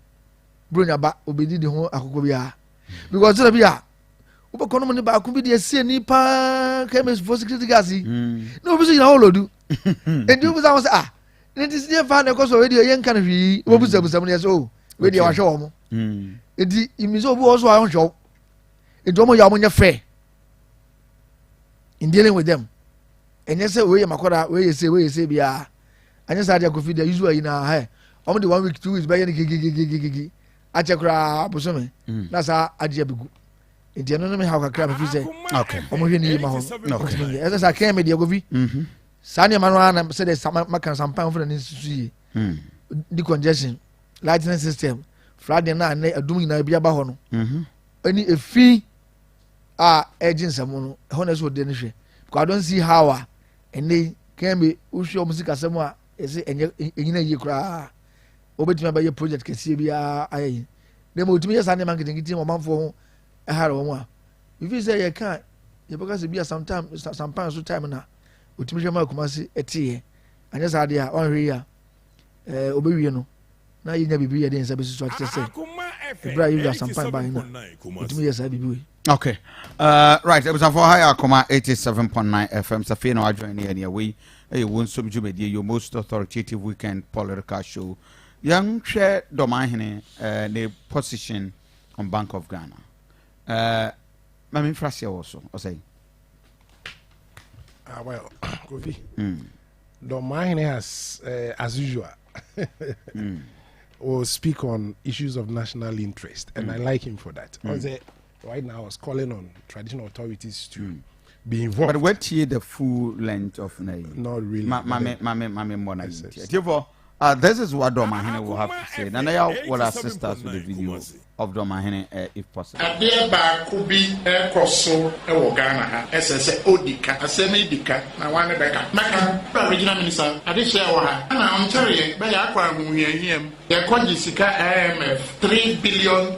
bronya ba obedi de ho akoko bia because there bia obo kono mo ne ba ku bi de sie ni pa kemis for security gas no obi so ina holodu endi obi sa say ne ti sie fa na koso radio ye nka na hwi obi busa mo ne so radio wa hwe omo edi imizo obi also ahun hwe edi omo ya omo nya fair in dealing with them and you say we makoda we say bia anya say dia Kofi dey usually na he omo the 1 week 2 weeks buy gigi achekra bosome na sa adia begu enti no me how kakra me fi say okay omo hwe ni ma ho okay esa sa kan me dia Kofi sa ne ma no na say the makan sampan for the susu the congestion lighting system Friday na adum nyina bia ba ho no ani efi agent Nsem honestly de nhwe because I don't see how and can be usho music asem a ese enyina yi kura obetuma ba ye project kese bia ayi dem otumi yes and marketing team o manfo ehare wo a if you say you can you because bia sometimes so time na otumi hwe ma kuma se etie anya sa de a onhwe ya obewie no na yinya bibi ye de nsa besu so akese Ibra you got some time by now. Okay. Right. It was for higher Akoma 87.9 FM. Safino I join here we won't subjugate your most authoritative weekend political show. Young share domain the position on Bank of Ghana. Mami Frasia also, I say. Well, Kofi. Domain has as usual. Will speak on issues of national interest, and I like him for that. Right now, I was calling on traditional authorities to be involved. But what here the full length of name? Not really. This is what Domahene will have to say. And I will assist us with the video of Domahene if possible. Adeɛ baako bi ɛkɔ so ɛwɔ Ghana ha ɛsɛ sɛ odika asɛm edika na wane bɛka mɛka regional minister adehyɛ wɔ ha ɛna ɔnkyɛreɛ bɛyɛ akɔ ahohiahiam yɛkɔgye sika IMF $3 billion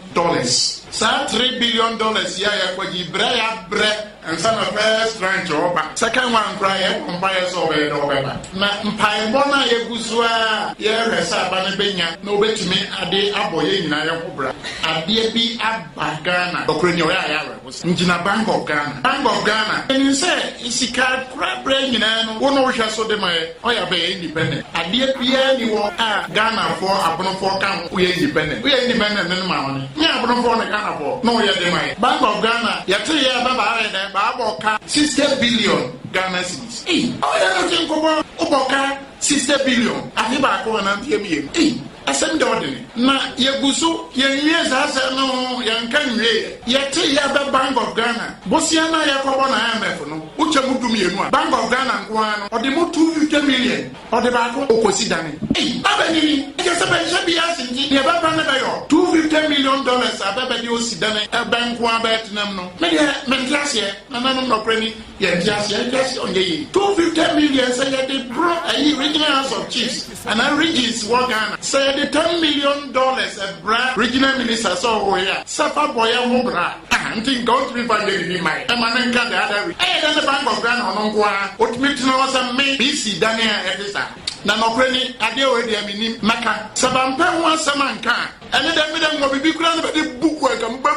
saa $3 billion yɛ yɛkɔgye brɛ ya brɛ and some of first ranch over. Second one cry, umpires over November. Mpaibona Yagusua, Yeresa Banabenya, no bet to me a day aboy in Nayabra. adeɛ bi aba Ghana ɔkura ni ɔyɛ ayɛ awɛ ngyina Bank of Ghana ɛni sɛ sika kurabere nyinaa no wɔn a wɔhwɛ so de ma yɛ ɔyɛ abɛyɛ independent adeɛ biara ni wɔ a Ghanafoɔ abonofoɔ ka ho wɔyɛ independent ne ma wɔn nyɛ abonofoɔ ne Ghanafoɔ na wɔyɛ de ma yɛ Bank of Ghana yɛte yɛ bɛba ayɛ dɛ baabɔ ka 60 billion Ghana cedis ɔyɛ no ti nkɔbɔ ɔbɔ ka 60 billion afi baako wɔn nan tiɛ mi yɛ asɛm de ɔde na yɛgu so yɛnwie saa sɛ no yɛnka nwie yɛte yɛbɛ Bank of Ghana bosia na yɛkɔbɔ na IMF no wokyɛ mu du mmienu a Bank of Ghana nkoa no ɔde mu 250 million ɔde baako ɔkɔsi dane abɛnini ɛkyɛ sɛ bɛnhyɛ bi ase nti deɛ bɛba ne bɛyɛ $250 million a bɛbɛde ɔsi dane ɛbɛ nkoa bɛɛtenam no medeɛ mente aseɛ nananom nɔkorɛ ni yɛnte aseɛ ɔnyɛ yi 250 million sɛ yɛde bro ayi regional house of chiefs anaa regions wɔ Ghana sɛ the $10 million a brand regional minister so here suffer boy and bra and think don't be find the my man can the other the Bank of Ghana on what means no was a me BC Daniel Edisa na no preni ade o de amini maka sabampa ho asamanka ene da me da ngo bibi kura na be book work am ba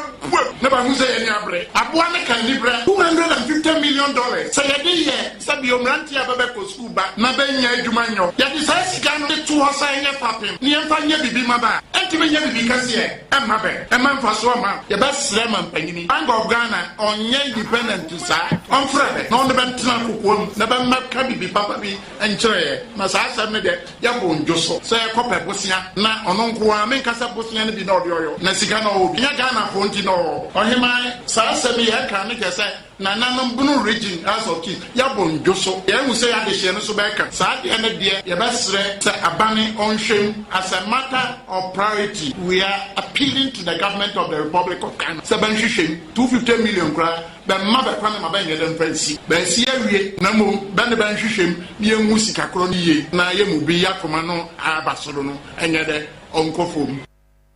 na ba hu say any abre aboa ne kan libra $250 million say ye ye sabi omranti ababa ko school ba na ba nya adwuma nyo ya di sai sika no to ho sai nya papem ne emfa nya bibi ma ba enti me nya bibi kase e emma be emma mfa so ma ye ba sre ma mpanyini Bank of Ghana onye independent to sa on frebe no ne ben tena kokom na ba maka bibi papa bi enkyere na sa asem de ya bo njoso say kope bosia na ono nko a men kasa bosia ne bi na odoyo na sika na obi nya Ghana fonti no ohima sa asem ye ka ne kese na nanom bunu region as of key ya bo njoso ye hu say ya de hye no so be ka sa de ne de ye ba sre say abane onhwem as a matter of priority we are appealing to the government of the Republic of Ghana say ban hwehwem 250 million kra ba ma ba kwa na ma ba nye dem fancy ba si awie na mo ba ne ban hwehwem ye hu sika kro ni ye na ye mu bi ya koma no abasoro no enye de onkofom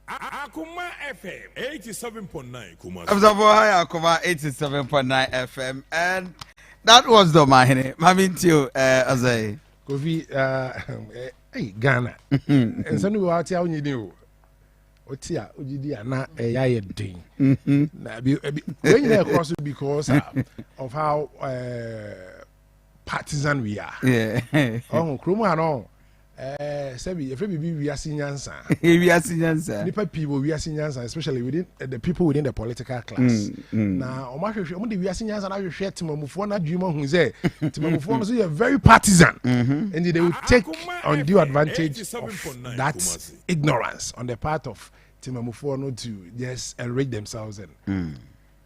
Akoma FM 87.9 Kumasi. Akoma 87.9 FM, and that was the mahine. Mamintio, as I Kofi, hey Ghana, and some people out here, you know, Otia, Ujidia, na a yaya ding. When you across it because of how partisan we are. yeah. Oh, Kruma, no. Sebi, if we are seniors, nipa people we are seniors, especially within the people within the political class. Now, we are seniors, and I will share Timomufona Juma who say Timomufona is very partisan, and they will take undue advantage of that ignorance on the part of Timomufona to just enrich themselves and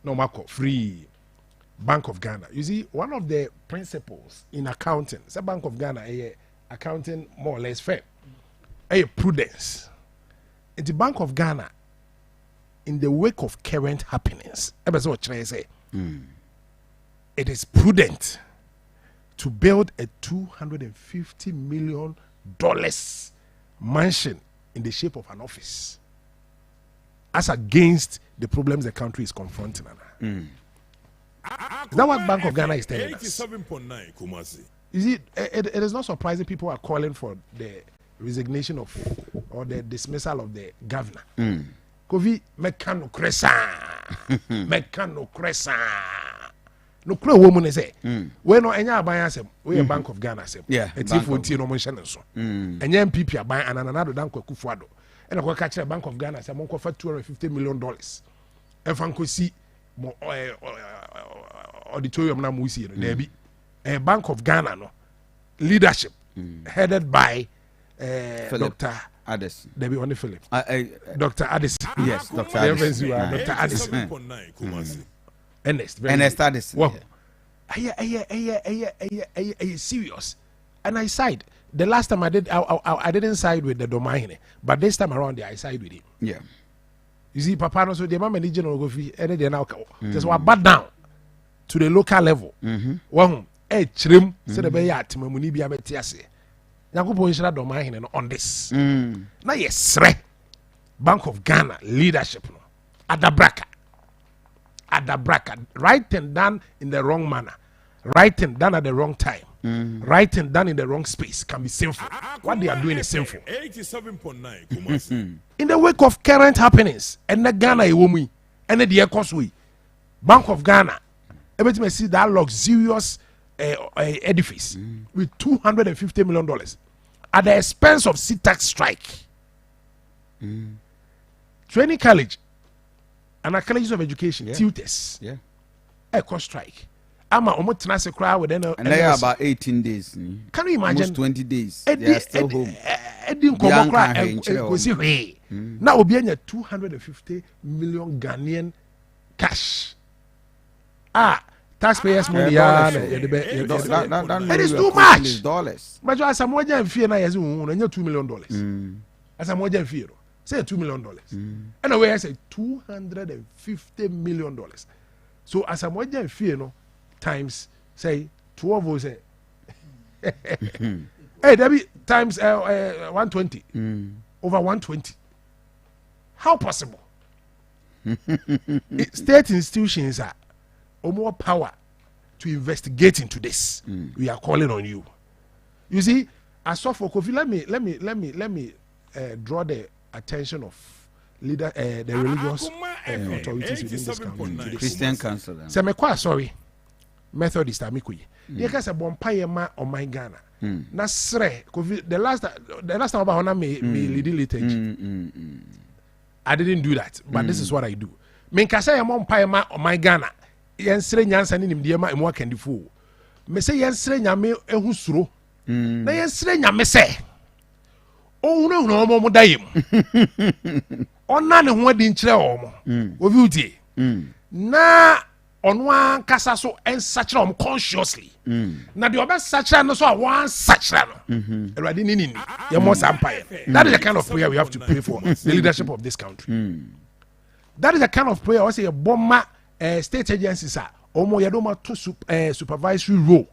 no marco free Bank of Ghana. You see, one of the principles in accounting, the Bank of Ghana, accounting more or less fair, a prudence. In the Bank of Ghana, in the wake of current happenings, it is prudent to build a $250 million mansion in the shape of an office, as against the problems the country is confronting. Is that what Bank of Ghana is telling us? 87.9 Kumasi. You see, it is not surprising people are calling for the resignation of or the dismissal of the governor. Kofi mekano kresa, mekano kresa. No kure woman say, we no enya aban asem, we Bank of Ghana asem. Yeah, eti for tie no mo hye so. Enya MPP aban ananado dan kwakufu ado. E na kwa ka kire Bank of Ghana asem mo kofa $250 million. E fa nkosi mo auditorium na mo usi no na bi. A Bank of Ghana no leadership headed by Dr. Addison. Debbie only Philip. Dr. Addison. Yes, Dr. Addison. Dr. Addison. Ernest Addison. Well, I serious. And I side. The last time I didn't side with the domain, but this time around I side with him. Yeah. You see, Papa no so the mama region go fi they now just what back down to the local level. One chrim said the bay at Mamuni be abetiase. Yakupo Ishra domain on this. Now yes, Bank of Ghana leadership no. Adabraka, writing done in the wrong manner, writing done at the wrong time, writing done in the wrong space can be sinful. What they are doing is sinful. 87.9 Kumasi. in the wake of current happenings, and the Ghana Iwomi, and the Ekosui, Bank of Ghana, everything see that luxurious edifice with $250 million at the expense of CTAC strike. Training college and a colleges of education, tutors, Eco strike. I'm almost tenase crowd with and they are about 18 days. Can you imagine? Almost 20 days. They are still home. Now we'll be in 250 million Ghanaian cash. Taxpayers money. It is too much. But as I'm watching fear now, as $2 million. As I'm watching fear, say $2 million. And away I say $250 million. So as I'm watching fear, no. Times say 12 or say hey that be times 120 over 120. How possible? State institutions are more power to investigate into this. We are calling on you. You see, as for Kofi, let me draw the attention of leader the religious authorities within this country. Christian council. Say me quite sorry. Methodist amikuyi. Ye ka se bompaye ma o my Ghana. Na sre the last time about hona me leading liturgy. I didn't do that, but this is what I do. Me ka say bompaye ma o my Ghana. Yen sre nyansa ni nimde ma emu akandifo. Me say yen sre nyame ehu suro. Na yen sre nyame se ohunu no mo dayem. Ona ne ho adi nkyere omo. Obi utie. Na on kasa so and such consciously. Now the other such no so one such that is the kind of prayer we have to pray for the leadership of this country. That is the kind of prayer I say a bomber state agencies are almost to supervisory role.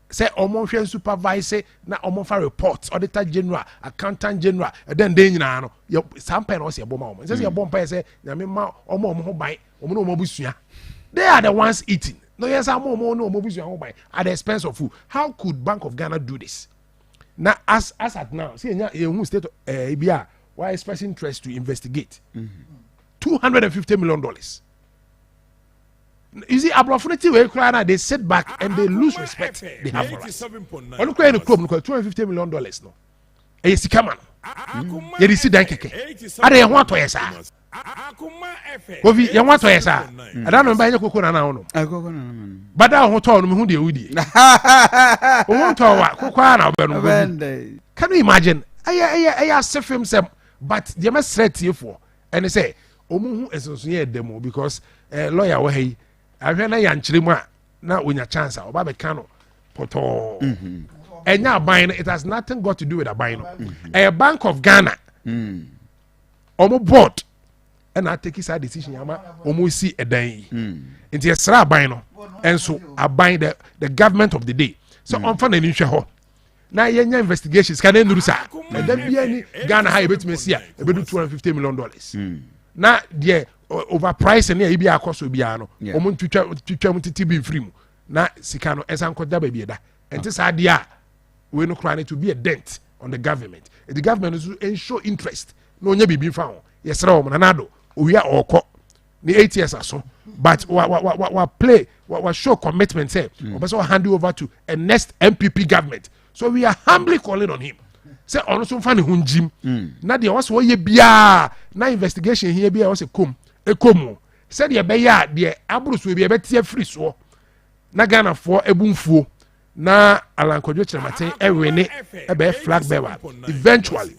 Say almost supervise na almost reports, auditor general, accountant general, and then they some pen or say a bomber. Say a bomber say Yamima or buy or they are the ones eating. No, yes, I'm more no movies at the expense of food. How could Bank of Ghana do this? Now, as at now, see, you state ABR, why express interest to investigate $250 million. You see, opportunity where they sit back and they lose respect. They have for us. Only crying the club, $250 million. No, yes, come on. You see, thank you. I don't want to answer. Kofi, you want to answer? I don't know by your coconut now. But I won't tell them who they would. Won't tell what can you imagine? I asked him, but they must threat you for. And they say, Omu associate demo because lawyer way. I ran a young chilima now when your chance or Baba Cano Poto. And now buying it has nothing got to do with a buying. A Bank of Ghana. Omo board. And I take his decision, almost see a day. It's a sra bino, and so I bind the government of the day. So I'm finding an issue. Now, your investigations can do that. And then be any Ghana high bit Messia, about $250 million. Now, the overpriced and the ABR cost will be ano, Omun to TB free. Now, Sicano, as Uncle Baby, and this idea we're not trying to be a dent on the government. The government is to ensure interest. No, never be found. Yes, Rome, Nanado. We are all the 8 years or so, but what play, what show commitment say, also hand you over to a next MPP government. So we are humbly calling on him. Say on some funny hunjim. Now there was one year bia. Now investigation here bia was a come. Said ye beya the Abrus will be a better free so. Na Ghana for a boom fu. Na Alankojo Chramate a be flag bearer. Eventually.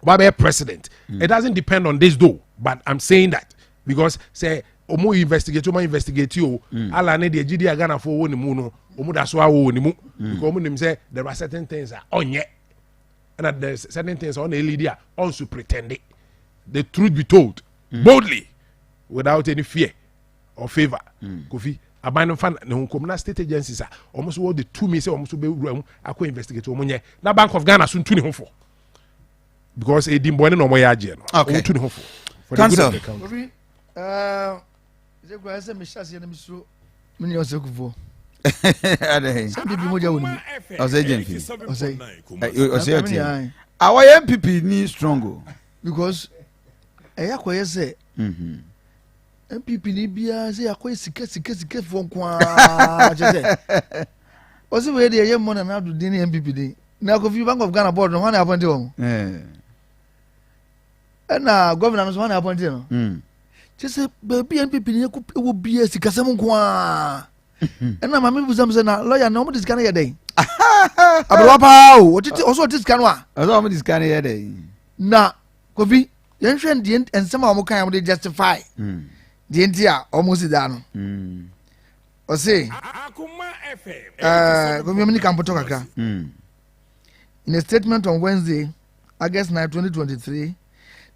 Why president? It doesn't depend on this though, but I'm saying that because say omo investigate you ala ne de gidi Ghana for woni mu no omo da so awo woni mu because omo nim say there are certain things that onye and that there's certain things on a leader also pretend the truth be told boldly without any fear or favor. Kofi abandon fan ne hukom state agencies are almost what the 2 me say almost be room akọ investigate omo nye na Bank of Ghana so ntuni ho fo. Because a dimbo no more yaje no. Okay. Cancel. Our MPP need strong because ɛyɛ akɔyɛ sɛ MPP ni bia sɛ akɔyɛ sika fo nko a kyɛ sɛ ɔsɛ wei deɛ ɛyɛ mmɔ na nado din ne MPP din na Kofi Bank of Ghana board no hɔ na apɔnte wɔn ɛna governor no so hɔ na apɔnte no kyɛ sɛ baabi MPP ni ɛwɔ bia sikasɛm nko a ɛna maame busam sɛ na lawyer na ɔmo de sika no yɛ dɛn abrewa paa o ɔsɛ ɔte sika no a ɔsɛ ɔmo de sika no yɛ dɛn na Kofi yɛnhwɛ deɛ nsɛm a ɔmo kan ɔmo de justify deɛ nti a ɔmo si da no ɔse Kofi ɔmo ni kampoto kakra in a statement on Wednesday August 9 2023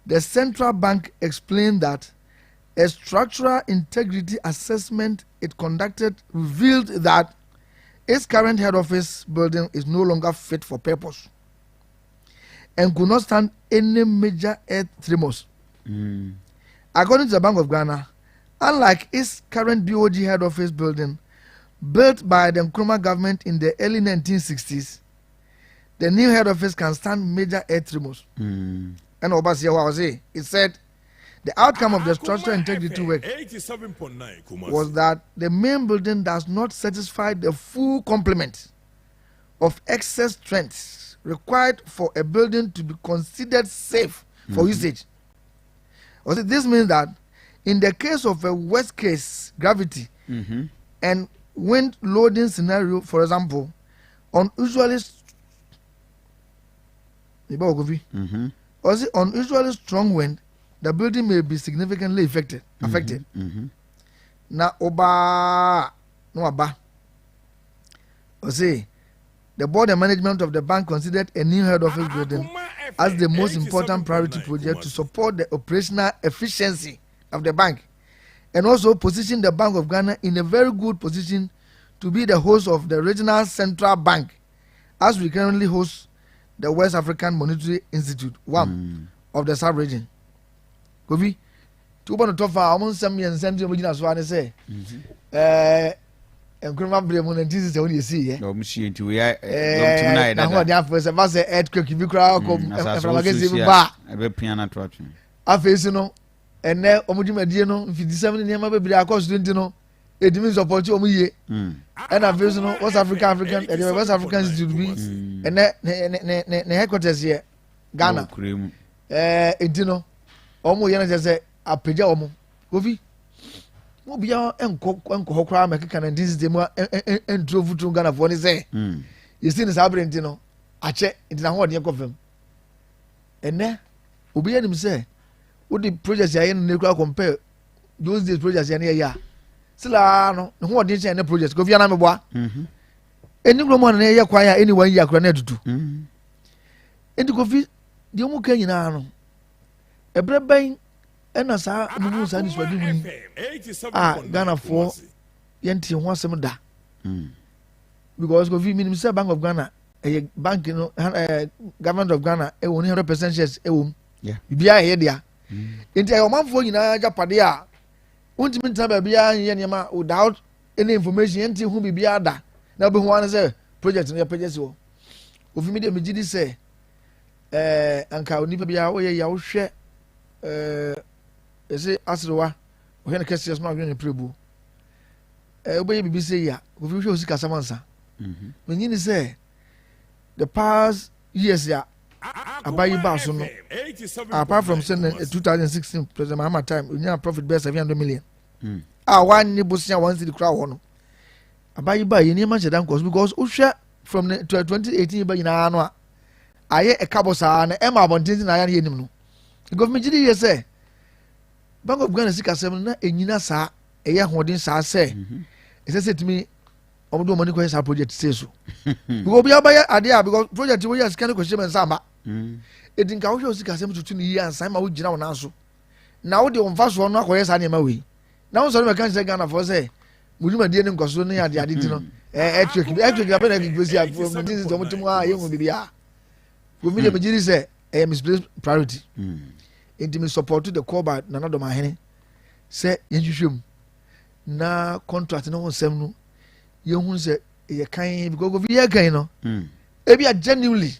the central bank explained that a structural integrity assessment it conducted revealed that its current head office building is no longer fit for purpose and could not stand any major earth tremors. According to the Bank of Ghana, unlike its current BOG head office building, built by the Nkrumah government in the early 1960s, the new head office can stand major earth tremors. And Obasi, it said, the outcome of the structural integrity work was that the main building does not satisfy the full complement of excess strength required for a building to be considered safe for usage. This means that in the case of a worst case gravity and wind loading scenario, for example, unusually strong wind, the building may be significantly affected. Na oba no aba. The board and management of the bank considered a new head office building as the most important priority project to support the operational efficiency of the bank and also position the Bank of Ghana in a very good position to be the host of the regional central bank as we currently host the West African Monetary Institute, one of the sub-region. Kofi, tu bɔ no tɔfa ɔmo nsɛm yɛ nsɛm tí ɔmo gyina so ani sɛ nkuruma bere mu na nti sɛ ɔmo yɛ si yɛ ɔmo si nti wei ɔmo na yɛ dada na ho ɔdi afɔ sɛ ba sɛ earthquake bi kura ɔkɔ ɛframagɛsi bi ba ɛbɛ pia na to atwe afei si no ɛnɛ ɔmo dwumadie no mfidisɛm ne nneɛma bebree akɔ so nti no edimi nsɔpɔtɔ ɔmo yie ɛna afei si no West African Institute bi ɛnɛ ne headquarters yɛ Ghana eti no ɔmo yɛ no kyɛ sɛ apagya ɔmo Kofi mo bia nkɔ hɔ koraa mɛkeka 1960 mu nturo futuro Ghanafoɔ ne sɛ yɛsi ne saa bere nti no akyɛ nti na ho ɔdeɛ kɔ fam ɛnɛ obi yɛ nim sɛ wode project yɛayɛ no ne kura compare those days project yɛ ne yɛyɛ a sila no ne ho ɔdeɛ kyɛn ne project Kofi ana meboa ɛni kuro mu a ne yɛ kwan a ɛni 1 year kora na atutu enti Kofi deɛ ɔmo ka nyinaa no ɛbrɛ bɛn ɛna saa mumu saa niswadi mu ni a Ghanafoɔ yɛnte ho asɛm da because Kofi minim sɛ Bank of Ghana ɛyɛ bank no government of Ghana ɛwɔ ne 100% shares ɛwɔ mu biribiara ɛyɛ dea nti ɛyɛ ɔmanfoɔ nyinaa gyapade a wontumi ntena baabiara nyɛ nneɛma without any information yɛnte ho biribiara da na wobɛhu ane sɛ project no yɛpɛgye si hɔ Kofi mi deɛ megye di sɛ anka onipa biara woyɛ yɛ wohwɛ ɛsɛ aserewa ɔhwɛ no kɛseɛ so na ɔhwɛ no prɛbu wobɛyɛ biribi sɛ yi a Kofi wohwɛ wo sika sama nsa menyini sɛ the past years a abayi baa so no apart from sɛ 2016 President Mahama time ɔnya profit bɛɛ 700 million a wanye bosia 1 cedi koraa wɔ no abayi baa yɛ nneɛma hyɛ da nkɔ so because wohwɛ from 2018 ba nyinaa no a ayɛ ɛkabɔ saa na ɛma abɔntenten na ayɛ no yɛnim no government gidi yɛ sɛ Bank of Ghana sika sɛm na enyina saa ɛyɛ hoɔden saa sɛ ɛsɛ sɛ tumi ɔmo do ɔmo ni kɔyɛ saa project sɛ so because obi abɛyɛ adeɛ a because project wo yɛ sika ne kɔhyɛ mɛ nsa ama edi nka wohwɛ sika sɛm tutu ne yie ansa ma wo gyina wo nan so na wo de wo mfa soɔ no akɔyɛ saa nneɛma wei na wo sɔrɔ mɛ kan kyerɛ Ghanafoɔ sɛ mo dwumadie ne nkɔso ne ade ti no earthquake abɛ na kikosi a mo ti sɛ ɔmo ti mu a yɛ hu biribiara Kofi deɛ megye di sɛ ɛyɛ misplaced priority nti me support the call by Nana Domahene sɛ yɛnhwehwɛ mu na contract no ho nsɛm no yɛhu sɛ ɛyɛ kan because Kofi yɛ kan no ebi a genuinely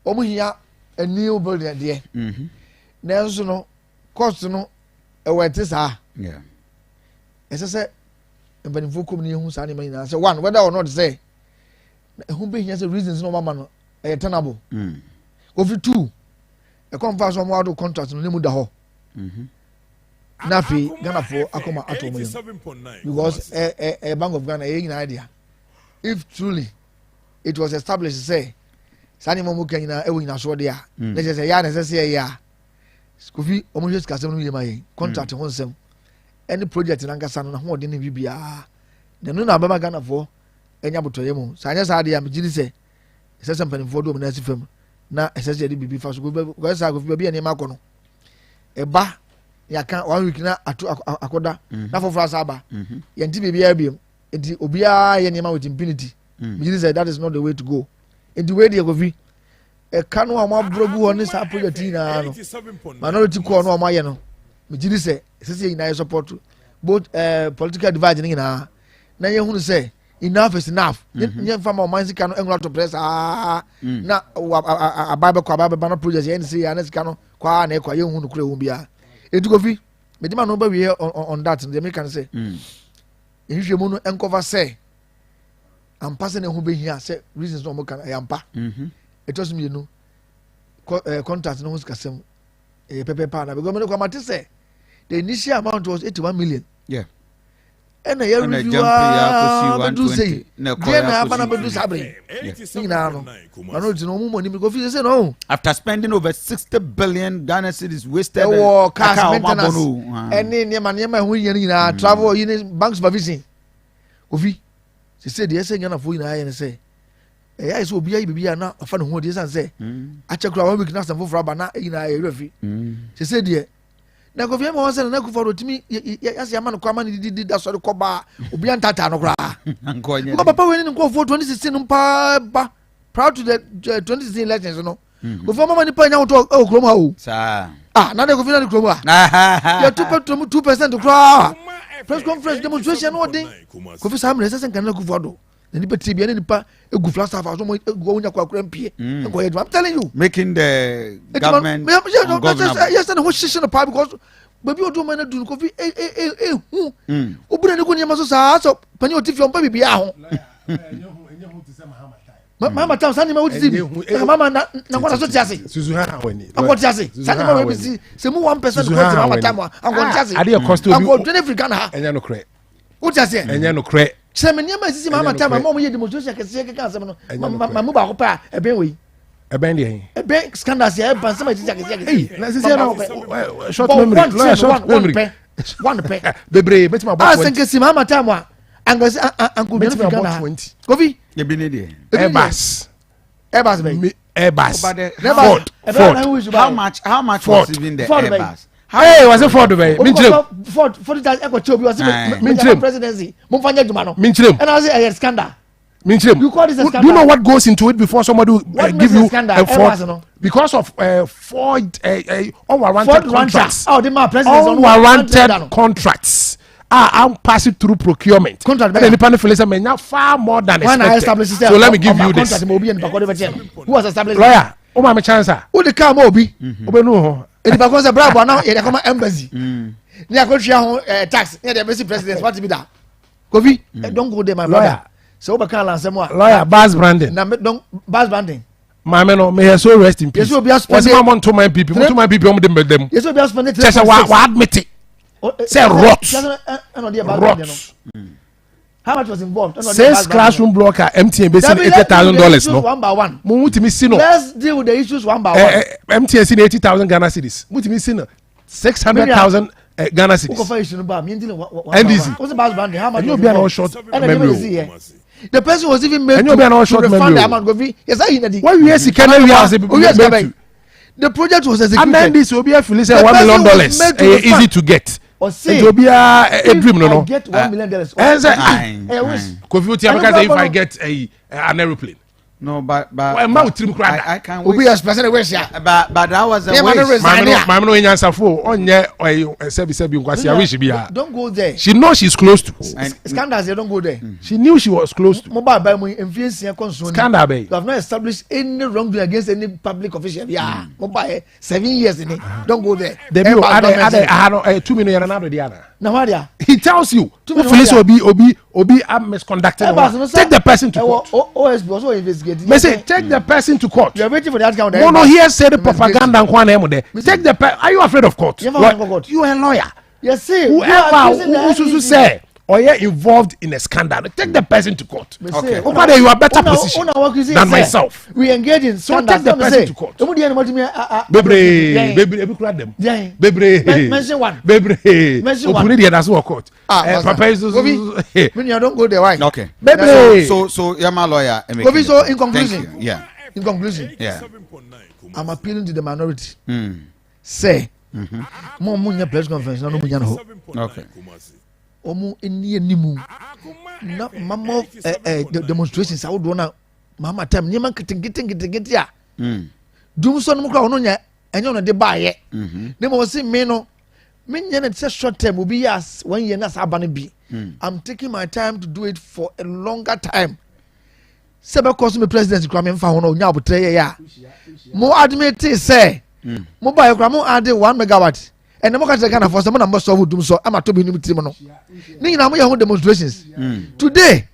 ɔmo hia a new building deɛ nanso no cost no went this yeah as I said when vokum ni hu sa ni man say one whether or not say who be here say reasons no mama no e tenable Kofi 2 e come pass some out contract no nemu da ho na fi Ghana for Akoma atomo because a Bank of Ghana any idea if truly it was established say sani mo mu kanyina e wo nyina so de a na say ya na say ya Kofi omo just kasem no yema yen contract ho nsem any project na nkasa no na ho de ne bibia na no na baba Ghana for enya botoye mu sanya sa de ya mjiri say sesem panin for do mo na sifam na esese de bibi fa so go sa Kofi bia ne ma kono e ba ya kan 1 week na akoda na fofora sa ba ye nti bibia biem enti obia ye ne ma with impunity mjiri say that is not the way to go enti we de Kofi e kanu ama brogu oni sa project na no minority ko no ama ye no mjiri say sese ina support both political divide ni na ye hunu say enough is enough nye fama o man sika no enwla to press na ababe kwa ababe bana project ye nsi ya na sika no kwa na kwa ye hunu kure hu bia etu Kofi medima no ba we on that the American say ehwe mu no encover say ampa se na hu be hia say reasons no mo kan ampa it was me no contract no sika sem pepe pa na because me kwa mate say the initial amount was 81 million yeah and a year review do say na bana do sabre na no no mo money because say no after spending over 60 billion Ghana cedis wasted cash maintenance any man hu yen na travel in bank supervision Kofi say the say Ghana for ina say ya is obi ayi bibia na afa no hu de san say achekura 1 week na san for aba na ina ya refi say the na Kofi ma won say na Kufa rotimi yase ama no kwa ma ni di da sori koba obi antata no kra ankonya ko papa we ni ko for 2016 no pa ba proud to the 2016 elections no Kofi mama ni pa nya to o krom ha o sa na de Kofi na krom ha ya 2% kra press conference demonstration no dey Kofi sa amre sesen kan na Kufa do ni pa tibia ni pa egu flash staff aso mo egu onya kwa mpie ko ye I'm telling you making the government yes and what session part because baby o do man do Kofi hu obure ni ko ni maso sa so pani o tifi on pa bibia ho mama tam sani ma wo tifi mama na kwa so tiase suzu ha wani akwa tiase sani ma we bi se mu 1% ko mama tam akwa tiase ade cost obi akwa 20 African ha enya no kre wo tiase enya no kre se me niam asisi mama time mama ye demonstration kese keke asem no mamu ba ko pa eben we eben de eben scandals ya ban sama asisi kese na asisi no short memory one pe bebre betima about 20 asenke si mama time a angasi anku be no about 20 Kofi ye bi ne de Airbus be Airbus Ford how much was even the Ford Airbus hey was it Ford be minchirem Ford 40,000 echo chobi was minchirem presidency mo fanya juma no minchirem and I say scandal minchirem you call this a scandal do you know what goes into it before somebody give you a Ford because of Ford unwarranted contracts oh the man president unwarranted contracts I'm passing through procurement contract and the panel for listen menya far more than expected so let me give you this who was established lawyer o ma me chance who the car mo obi obenu ho it because the brabo now e come embassy ni akohwia ho tax ni the embassy president what be that Kofi don't go there my brother so we can answer more lawyer Bas Brandon na don't Bas Brandon mama no may so rest in peace was my man to my people om dem yes we be spend it just wa admit it say rot how much was involved 6 classroom blocker MTN basing $80,000 no one by one mo mutimi si no let's deal with the issues one by one MTN si 80,000 Ghana cedis mutimi si no 600,000 Ghana cedis ko fa issue no ba me ndile NDC what's the Bas Brandon how much you be an short memory the person was even made to refund the amount Kofi yes I hear why we see can we have the project was executed and then this will be a feel say $1 million easy to get it will be a dream no I get $1 million Kofi Uti if I get an aeroplane No, but I can't Obi express the way here. But that was a Yeah, man, waste. Mama no nyansafo onye sebi nkwasi a wish bia. Don't go there. She knows she's close to. Scandals, they don't go there. She knew she was close to. Mobile by my influence here concern. Scandal bay. You have not established any wrongdoing against any public official. Yeah, mobile 7 years in it. Don't go there. The bill I 2 million another Diana. Now what? He tells you. Police obi am misconducting. Take the person to court. OSB also investigating. Me say take the person to court. You are waiting for that count. No, here say the propaganda and kwan emo there. Take the are you afraid of court? You are a lawyer. Yes, see. Whoever who say or you're involved in a scandal, take the person to court. Okay. Okay, you are better position than myself. We engage in so take the person to court. Bebre. Mention one. Bebre. Mention one. Opuni that's what court. Papa is when you don't go there, why? Okay. Bebre. So you're my lawyer. Kofi, so in conclusion. Yeah. In conclusion. Yeah. I'm appealing to the minority. Say. Mo munya press conference na no munya no. Okay. Omo eni enimu na mama demonstrations I would wanna mama time nyema kitingiti ya dum so no kra ono nya enyo no de baaye ne mo se me no me nya na say short term obi yes 1 year na sa aba no bi I'm taking my time to do it for a longer time sebe cause me president kra me mfa ho no nya obotre ye ya mo admit say mo baaye kra mo ade 1 megawatt and the market Ghana for some number of doom so I'm a to be new team. No, demonstrations today.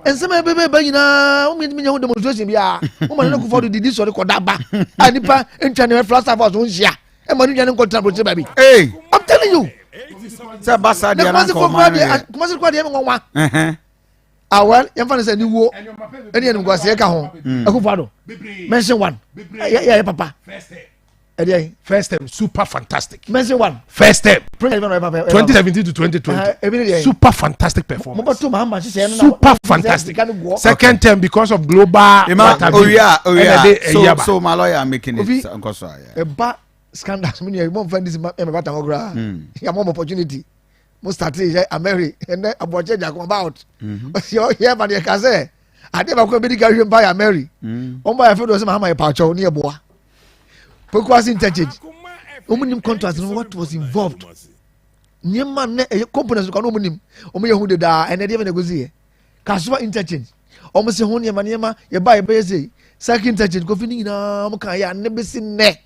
And some baby, demonstration. Yeah, woman look for the this or the Kodaba. And Nipa internal flash of us won't share. And money and control baby. Hey, I'm telling you. It's a bastard. Well, your father said you wo. Any of us here home. A good mention one. Yeah, papa. First term, super fantastic. Mention one. First term, 2017 to 2020. Super fantastic performance. Super fantastic. Second term, because of global. So my lawyer making it. A bad scandals. You won't find this in my You have opportunity. Most start America and then about about. Here, but you can say, I never could be carried by America. Oh, my friend was my pacho near Boa. Because interchange. Omunim contract what was involved. Nyema ne components ko no omunim. Omo yehu de da ene de na gozie. Kasuwa interchange. Omo se ho nyema ye ba ye be say. Second interchange Kofi ni na omo kan ya ne be si ne.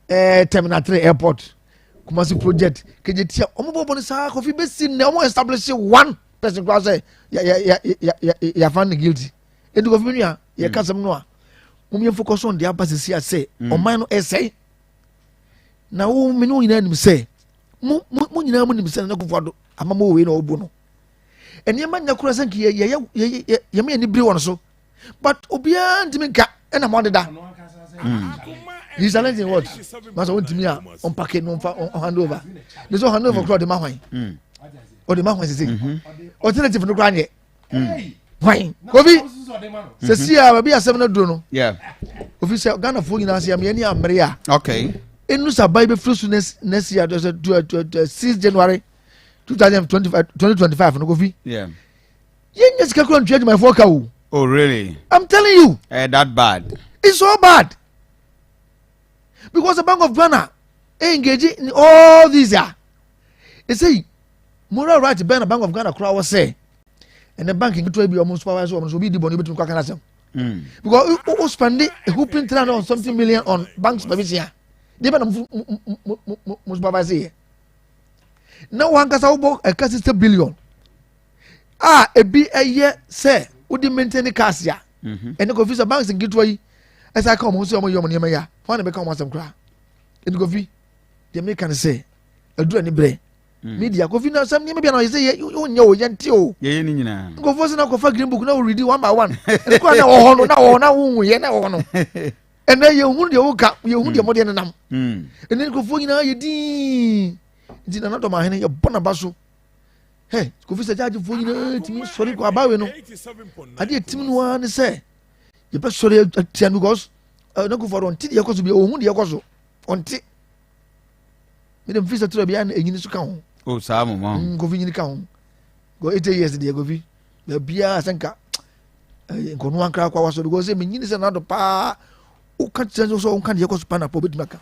Terminal 3 airport. Kumasi project kejetia omo bobo ni sa Kofi be si ne omo establish one person ko say ya found guilty. Edu Kofi ni ya ye kasam no a we focus on the opposite here say o man no essay na wo me no nyina nim say mo nyina mo nim say na kofado amamo we na obu no ene ma nya kura san ki ye me ani biri won so but obia ntimi nka na mo deda he's challenging what mas o ntimi a on packet no on hand over this on hand over kura de ma hwan o de ma hwan say alternative no kura nye why Kofi Sesia baby asem na duro no yeah official Ghana for nyina se am ye ni amre a okay enu sa bible fruit next year 6 January 2025 no Kofi yeah ye nyes ka kro ntwe my foka o oh really I'm telling you that bad it's so bad because the Bank of Ghana engage in all these they say moral right ban the Bank of Ghana crowd was say and the banking to be almost supervisor almost be the bonus between Kwakanasem. Because who spend a hooping 300 or something million on banks by this year. They must supervise. Now one can say a cash is a billion. A be a year, say, would you maintain the cash ya? And the officer banks and get away as I come home, so your money, ya. Find a become some cry. And go fee. The American say, I'll do any bread. Media Kofi na some maybe no say you know yantio ye ni nyina go force na ko fa green book na read one by one and ko na ho no na hu ye na ho no and then you hu de wo ka you hu de mo de nam and then ko fo nyina ye din din na to ma hene ye bona baso hey Kofi say judge fo nyina timi sorry ko abawe no ade timi no an say ye be sorry atian because na ko for on ti de ko so bi o hu de ko so on ti me dem fi say tro bia na enyini so ka ho oh Sam mom Kofi nyini ka ho go 8 years de Kofi na bia asanka nkono ankra kwa waso because me nyini se na do pa o ka tse so o ka de ko so pa na po be dimaka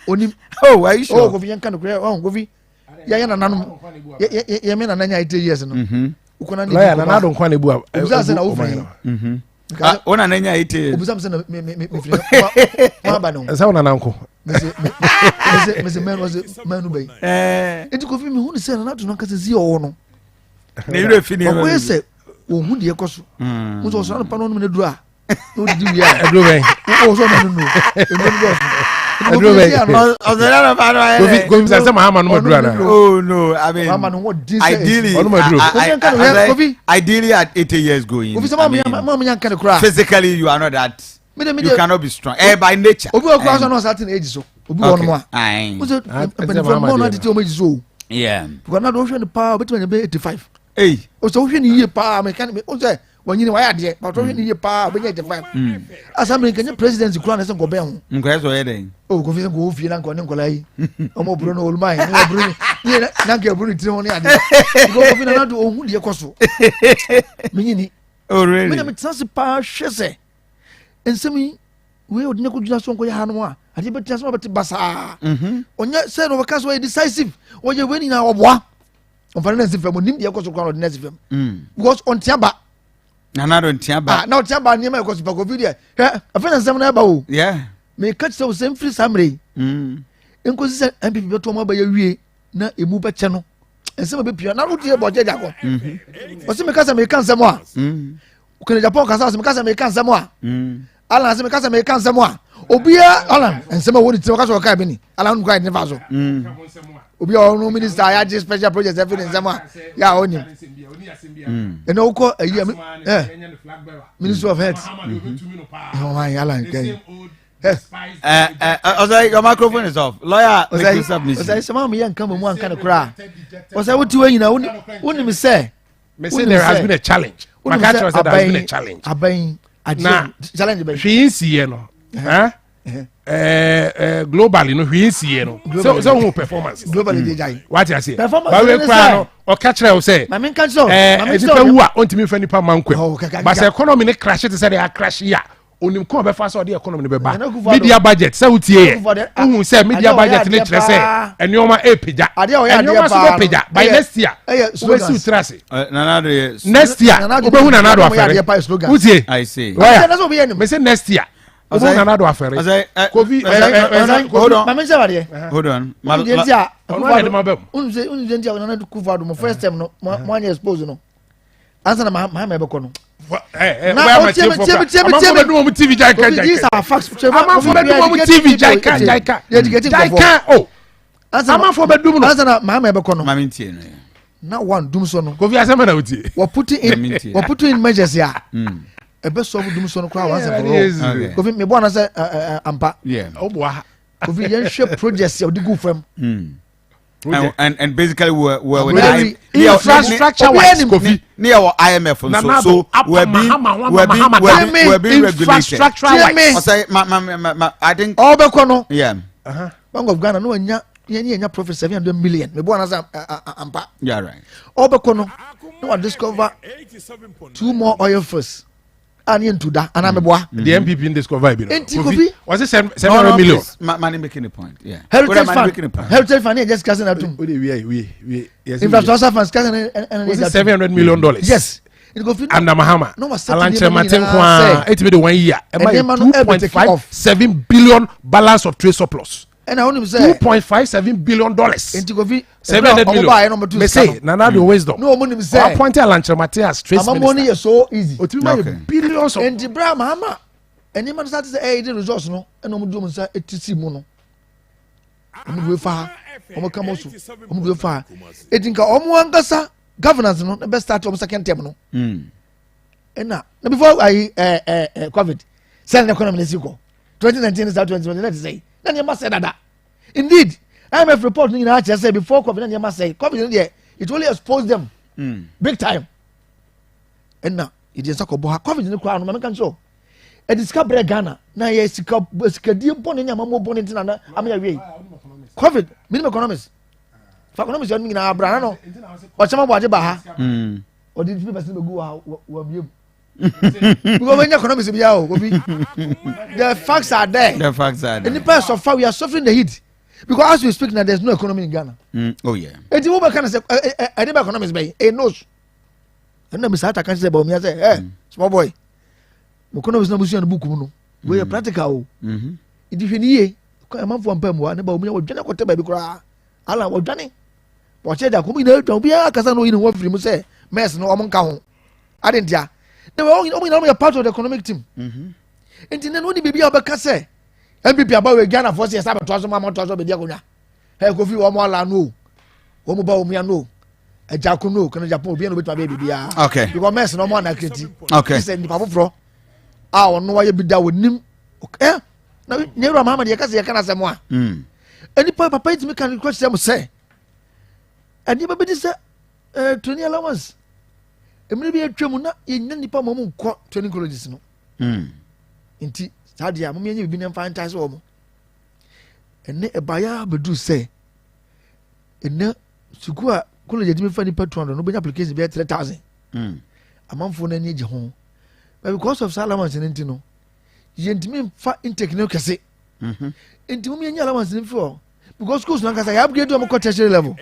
onim why you sure Kofi yan kan ko Kofi ya na nanum ya me na nanya 8 years no ukona ni lawyer na do nkwa na bu obusa se na wo fi ona nanya 8 years obusa se na me fi ma ba no sa ona nanko mese menu bay enti Kofi me hu ni se na do no ka se zi o no na yure fi ni ko ese wo hu de ko so mo so so na pa no me duru a no di wi a edro ben o so na no edro ben Kofi say Mahama no madura na oh no I mean Mahama no what ideally at 80 years going Kofi say mama yan kan kura physically you are not that you cannot be strong by nature obi o kura so no certain age so obi won mo a o say mo na tete o meji so yeah because na do hwe ni pa obetime be 85 eh o so hwe ni ye pa me kan o say wanyini wa yade but hwe ni ye pa be 85 asam kan president kura na se go be ho nkwa so yeden o Kofi se go fi na nko ne nkola yi omo bro no olmai ne bro ni na nke bro ni tire ho ne ade go Kofi na do ohun de koso menyini oh really me na me tsanse pa hwese ensemi we odine ko djuna so nko ya hanu a ade be tsanse be basa onya se no ka so decisive oye we ni na oboa onfane na sifem nim de koso kwa no de sifem because on tiaba na do tiaba na tiaba ni ma koso pa Kofi de afena nsem na ba wo yeah me catch so sem free samre enko se MPP beto ma ba ya wie na emu be che no ensem be pia na ro die bo jeja ko o se me ka nsem a ukene Japan ka se me ka nsem a ala se me ka nsem a obia ala ensem a woni ti ka so ka bi ni ala nu ka ni fa so obia no minister ya je special project every nsem a ya oni eno ko ayi minister of health oh my ala nke your microphone is off. Lawyer, make submission. Say some me yan come mu an kan kura. O say what you nyina woni me say. Me say there has been a challenge. My catcher said there has been a challenge. Aban challenge be. Hwe nsiye no. Globally no hwe nsiye no. So who performance. Globally dey jai. What you say? Ba we kura no. O catch o say. Ma men kan so. Nipa wu a ontimi fa nipa mankwem. But economy ne crash it say dey crash ya. Onim ko be fa so the economy ne be ba media budget say utie ohun say media budget ne kire say enioma epeja enioma so be peja by next year we see utrase next year obehu na nado afere utie I see me say next year obehu na nado afere Kofi hold on unu dia na nado kufa do first time no mo anya expose no ansa na ma be ko no TV Jaika. These are facts. I'm for bedroom TV Jaika. Oh, I'm for bedroom. Azana mama ebe kono. Mama ntie no. Na one dum so no. Kofi asema na utie. We put in measures here. Ebe so dum so no kwa once for all. Kofi me bo na say ampa. Yeah. Oboa. Kofi yen share projects you dey go from. And basically we're infrastructure wise Kofi near our IMF so we're being infrastructure wise I think all be kono yeah Bank of Ghana no nya profit 700 million me bo na say ampa yeah right all be kono no I discover 2 more oil first and into that and I'm boa the MPP in discover bi Kofi was it 700 million money making a point yeah heritage fund just casting atum we yes infrastructure funds casting and $700 million yes it go fit and Mahama no Alanche Martin kwa it be the 1 year $2.57 billion balance of trade surplus and I only say $2.57 billion into Kofi 700 million me say nana the wisdom no money say appointed Alanche Martin as trade minister money is so easy otimi billions of and the bra Mahama any man start say the resource no and no do say etisi mu no omo do fa omo come so omo do fa etinka omo angasa governance no best start omo second term no and na before I COVID sell the economy let's go 2019 is that 2020 let's say na nyama say that indeed IMF report ni na say before COVID na nyama say COVID there it only exposed them big time and now it isako bo ha COVID ni kwa no man kan so e discover Ghana na ye sikadie bone nyama mo bone ntina na amya wie COVID minimum economics for economics you na abra no o chama bo aje ba ha or did people say go because when economics be out, the facts are there. The facts are there. In the past of far, we are suffering the heat because as we speak now, there's no economy in Ghana. Oh yeah. And the woman can say, "I never economics by a nose." And then Mr. can say about me, I say, "Hey, small boy, economics no museum book no. We are practical. It is here. A man from Pemwa, and about me, what Jenna got to be cry. Allah was Johnny. Watch it, I come in there, don't be a casano in what you say. Mess no among count. I didn't ya. They were only a part of the economic team. And then only be a bacasse. MPP about Ghana for the Sabbath was a mamma to be Diagona. Hey, Kofi, one more no. One about me, no. A Jacuno, can a Japan be with my baby? Okay. You got mess no more than Kitty. Okay. Said the Papa Fro. I don't know why you be down with him. Okay. Now, near Mamma, you can say, I can say more. Any papa paid me can request them say. And you be say 20 allowance. And maybe a tremuna in any pamon court training colleges. No. Inti Sadia, Mummy, you've been in fine ties home. And a buyer but do say. And now, Sukua college me funny per 200, no be application be 3,000. A month for any home. But because of Salomon and Intino, you intimate fat in technical say. Into me and allowance in for. Because schools now I upgrade to a tertiary level.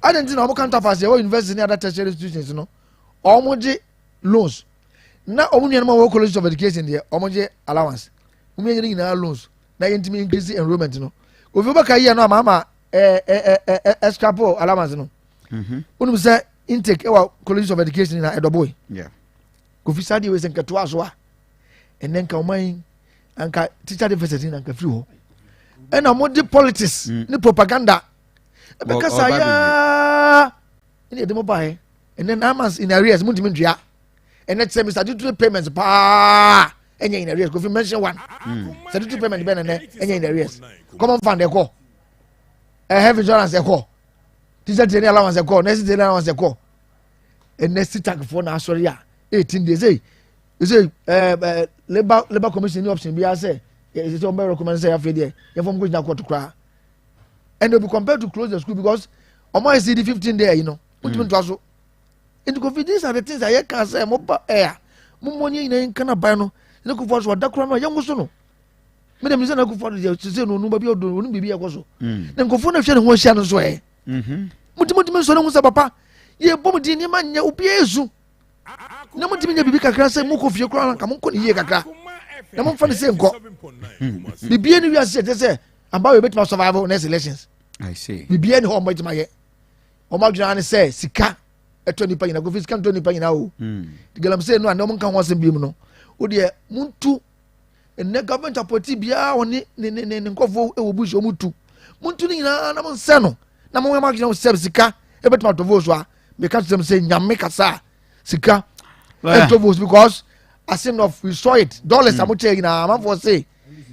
I didn't know how counterpass your university in other tertiary institutions, you know. Almost loans. Now, only a more college of education there, almost allowance. We are getting our loans. Now, intimate increase enrollment, you know. If you back a year, no, mamma, escapo allowance, you know. When we say intake our college of education in a boy. Yeah. Kofi Sadi was in Katuazwa. And then come mine and teacher university and Kafu. And I'm on the politics, the propaganda. Because I in the mobile, and then I'm in arrears, Muntimindia, and let's say Mr. Statutory payments, and in arrears. If you mention one, statutory payment, Ben and in arrears. Come on, find a call. I have insurance a call. Teacher daily allowance a call, next day allowance a call. And next tag for Nasoria, 18 days. You say, Labor Commission option, be I say. It's a very recommend say after there. You're from going to cry. And they'll be compared to close the school because on my CD 15 there, you know. Into Kofi, these are the things I can't say. Mopa air. Money in Canada, no. Look for what that crime, young Musono. Madam is not good for the Chisel, nobody will be a gozo. Then go for the channel one channel's way. Multiple was a papa. Ye bombardini man, you piezu. No one to be a big crack, say Moko for your crown, come on, Yaka. I'm on for the same call. The BNU said, they say, about a bit more survival next elections. I see. The BN home by my head. Omagran says, Sika, a 20 pay in a coffee can 20 pay now. The girl I'm saying, no, no one can want to be no. Oh, dear, Muntu, and the government of Potibia on it, Nkovo, Bush, or Mutu. Muntu, and I'm on Sano. Number one margin of Sika, a bit more to Voswa, because them saying, Yameka, Sika, and to Vos because. As in of we saw it dollars I'm saying na for say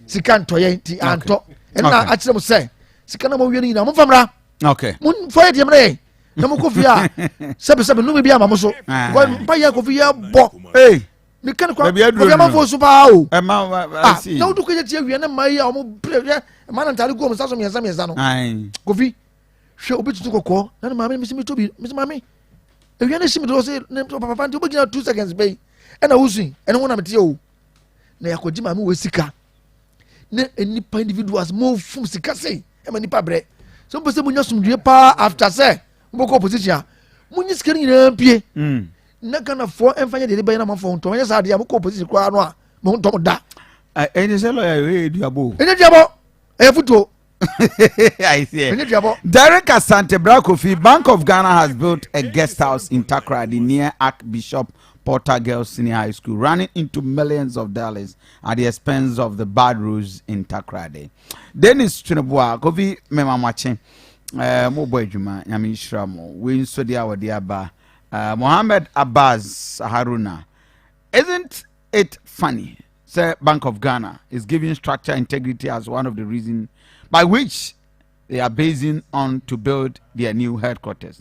sikan toye ti anto and na achire mo say sikan mo wieni na mo famra okay mun for it yemre na mo kofia sebe no be bia ma mo so go pa ya kofia bo me kan kwa kofia ma fo so pa o e ma see na udu ko tie wie na mai ya mo ma na ntare go mo saso miensa no kofi hwe obi tutu kokko na ma me mi tobi mi ma me e wie na shimi do say papa nti obigina 2 seconds bay and I was and I want to tell you, Nakojima was sika. Any individuals move from Sika say, and many pabre. Some person when you some pa after say, Boko position. Munis can in P. Not gonna for and find the Libana phone to any side, Yamako position, Mount da. Any seller, I read your book. Any jabo, a photo. I see. Derek Asante Kofi, Bank of Ghana has built a guest house in Takoradi near Archbishop Porter Girls Senior High School, running into millions of dollars at the expense of the bad roads in Takoradi. Dennis Chinabua, Kofi Memamache, Moboy Juma, Yami Shramo, Win Sodia Wadiaba, Mohammed Abbas Haruna. Isn't it funny? Say Bank of Ghana is giving structure integrity as one of the reasons by which they are basing on to build their new headquarters.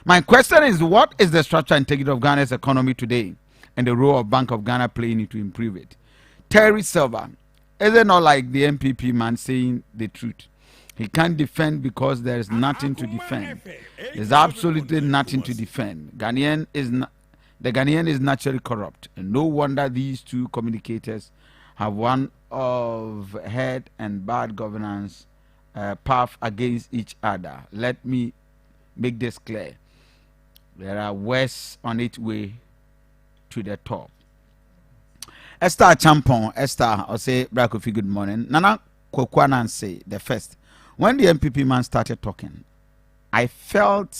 My question is, what is the structural integrity of Ghana's economy today and the role of Bank of Ghana playing to improve it? Terry Silva, is it not like the MPP man saying the truth? He can't defend because there is nothing to defend. There's absolutely nothing to defend. Ghanaian is not, The Ghanaian is naturally corrupt, and no wonder these two communicators have one of head and bad governance path against each other. Let me make this clear. There are worse on its way to the top. Esther Champon, Esther, I'll say, Kofi, good morning. Nana Kwakwanan say, the first, when the MPP man started talking, I felt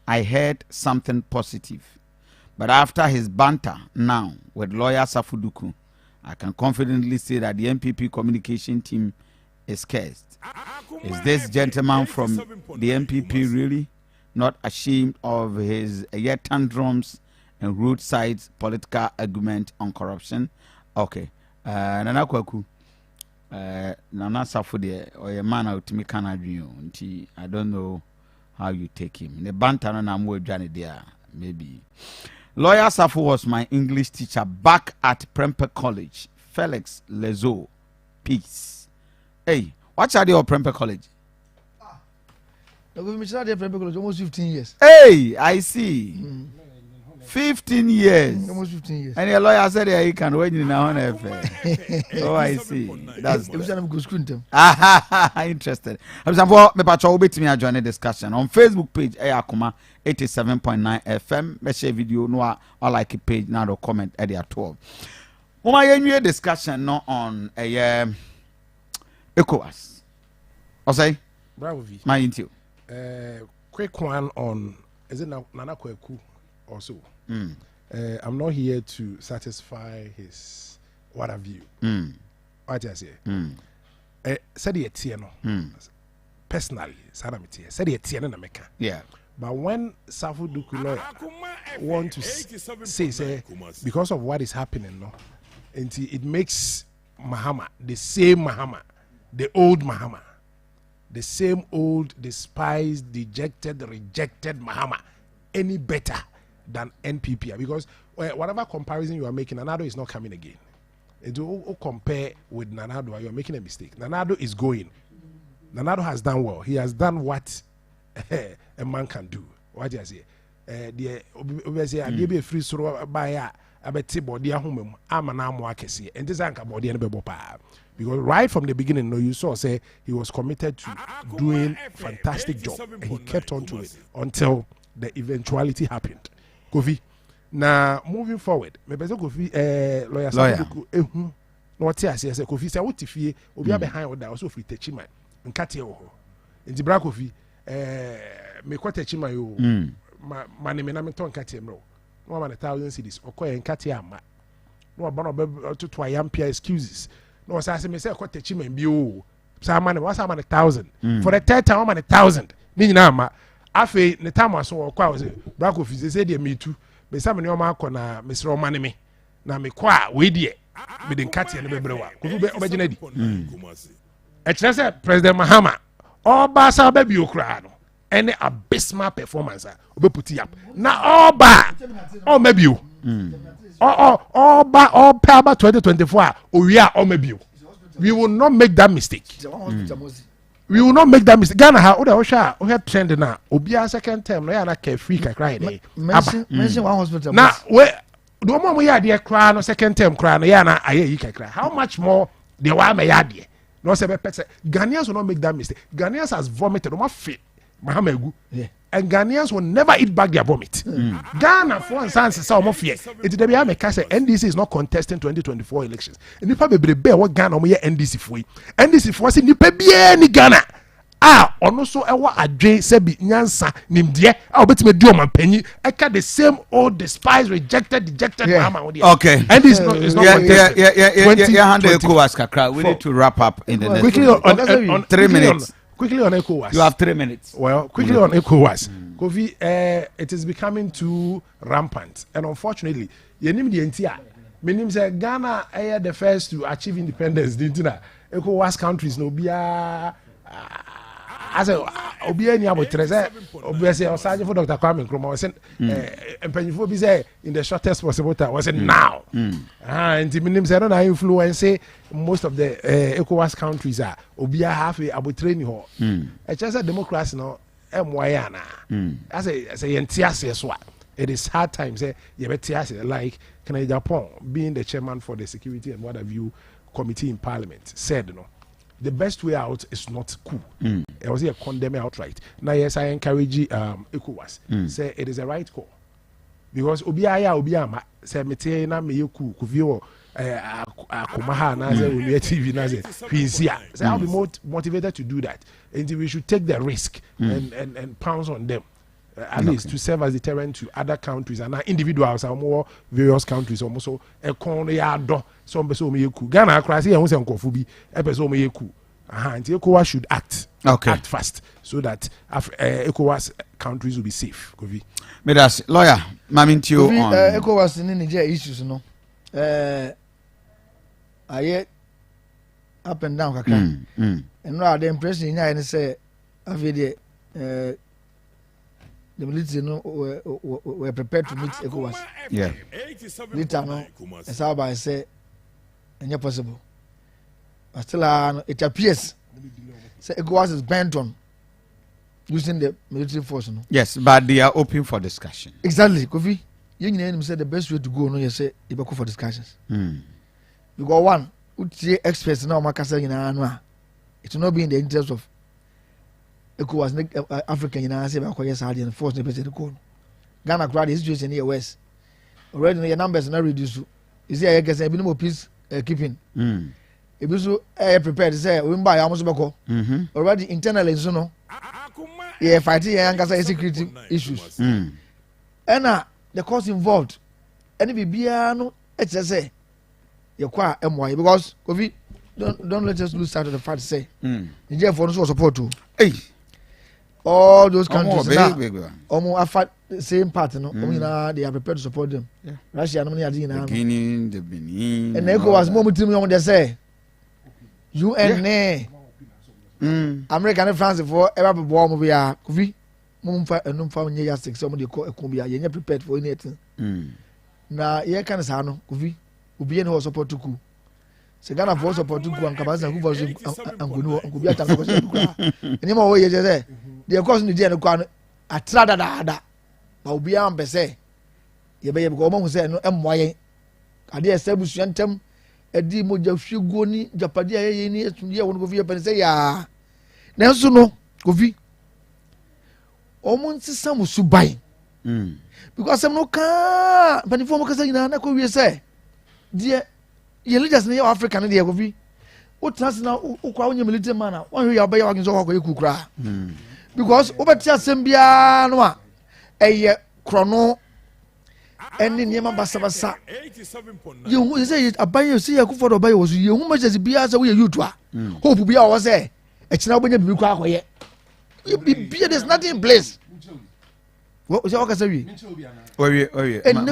I heard something positive. But after his banter now with lawyer Safuduku, I can confidently say that the MPP communication team is cursed. Is this gentleman from the MPP really not ashamed of his tantrums and roadside political argument on corruption? Okay. Nana Kwaku. Nana Safude or a man out to me can agree. I don't know how you take him. The banter and I'm with Johnny there, maybe. Lawyer Safu was my English teacher back at Prempeh College. Felix Lezo. Peace. Hey, what are they of Prempeh College? Almost 15 years. Hey, I see. 15 years. Almost 15 years. And your lawyer said he can wait in our Oh, I see. That's interested. I'm join the discussion on Facebook page. Akoma 87.9 FM. Let's share video. No, I like a page now. The comment at the 12. My discussion no on a ECOWAS. I say, Bravo V. My into. Quick one on is it Nana Kweku also? I'm not here to satisfy his what have you. What I say? Said he tieno. Personally, said he tieno na meka. Yeah. But when Safuduku lawyer want to say because of what is happening, no, and it makes Mahama the same Mahama, the old Mahama, the same old, despised, dejected, rejected Mahama, any better than NPP? Because whatever comparison you are making, Nanado is not coming again. And to compare with Nanado, you are making a mistake. Nanado is going. Nanado has done well. He has done what a man can do. What do you say? The I give a free soro by a beti body home. I'm an arm wakesi. And this anchor body and bebopa. Because right from the beginning, you saw say he was committed to doing fantastic job, and he kept on to it until the eventuality happened. Kofi. Now moving forward, maybe Kofi lawyer. No what I say Kofi say what if you obi behind that also free techima nkate ho. Nti bra Kofi me kwata techima yo ma ne me na me ton nkate mro. No man 1,000 cedis okoye nkate ama. No abono to yampia excuses. No say me say kwata techima bi o. Sa man was 1,000. For the third time 1,000. Ni nyina ma afi ne time aso okwa say bra Kofi say dey me too. Be some no ma na mesro mane me na me kwa we die me den kate ne bebrewa Kofi be obagina di e kire say President Mahama oba sa ba bi okra no any abysmal performance obeputi up na oba o mabio oba oba 2024 owia o mabio. We will not make that mistake. We will not make that mistake. Ghana ha oda osha o head trend na obia second term no ya na care free kakra dey. Mention one hospital. Na we do mo ya dey kra no second term kra no ya na aye yi kakra. How much more the wa me ya dey? No say be pese. Ghanaians will not make that mistake. Ghanaians has vomited. No fit. Mahama egu. And Ghanaians will never eat back their vomit. Ghana for instance say omo fear. It dey be make say NDC is not contesting 2024 elections. Nipa bebrebe what Ghana omo ye NDC for. NDC for say nipa bia ni Ghana. Ono so ewa adwen se bi nyansa nimde obetime di omanpanyi eka the same old despised rejected dejected Mahama. Okay. And it's not contested. We need to wrap up in the next quickly on 3 minutes. Quickly on ECOWAS. You have 3 minutes. Well, quickly on ECOWAS. Kofi, it is becoming too rampant. And unfortunately, yenim the entire. Meaning say Ghana are the first to achieve independence. ECOWAS countries no be as a obia ni abotreze obia say osaje for Dr. Kwame Nkrumah was empanifo bi say in the shortest possible time was now. And the meaning say no influence most of the ECOWAS countries are obia have a abotreni ho. E just a democracy no emwaye ana. As a yentiase so a it is hard times. Like Canada Japan being the chairman for the security and what have you committee in parliament said, the best way out is not coup. I was here condemn outright. Now yes, I encourage ECOWAS. Say it is a right call. Because Obiama say mete na me coup Kofi Akoma ha na say we TV na say Quincy. So I'll be more motivated to do that. And we should take the risk and pounce on them. At least to serve as deterrent to other countries and individuals and more various countries almost so a corner yard some person me ku Ghana crazy and say Kofi bi e person me ku and ECOWAS should act fast so that ECOWAS countries will be safe. Kofi Medas lawyer Mamintio on ECOWAS in Nigeria issues no aye up and down kakra and no the impression in say avide the military were prepared to meet ECOWAS. Yeah. Later no, as how I say, and possible. But still, it appears say ECOWAS is bent on using the military force. No? Yes, but they are open for discussion. Exactly, Kofi. You said the best way to go. No, you say you go for discussions. Because one, experts now, it will not be in the interest of ECOWAS African say and force the president Ghana crowd the situation here west. Already the numbers are not reduced. You see, I guess a bit more peace keeping. If you prepared to say we buy almost already internally so no. Yeah, fighting and security issues. And the cost involved. And if be no say you quite MY because Kofi don't let us lose sight of the fact say Nigeria for no support too. Hey. All those countries almost the same part, they are prepared to support them. Yeah. Russia, no money the Guinea, the Benin, and ECOWAS more team they say UN, American and France for ever bomb we are Kofi, Mumfa and Numfa near 6. Somebody call a Cumbia, you're prepared for anything. Now, here can say no Kofi, will be any support to coup. Ghana for support to coup and Kabasa who was and could be at any more way there. The course in the general quan a trada da but be on say ye be go mo say no MY ade establish yantem e di mo jafego ni japade aye ni etunye won go fi pen say ya nanso no Kofi omo nsisa mo subai because some no ka panifo mo kasa nyina na ko wie say die ye leaders na Africa na die Kofi o trans na o kwa onye military man na won hwe ya obey wa ginso kwa ekukura because over tia sembia no a eye krono eni niema basabasa you say abaye see yakufo do abaye wosu ye hu message bia say we youth a hope bia wo say e kina obonya bibi kwa akoye bia there's nothing in place what say okay say we and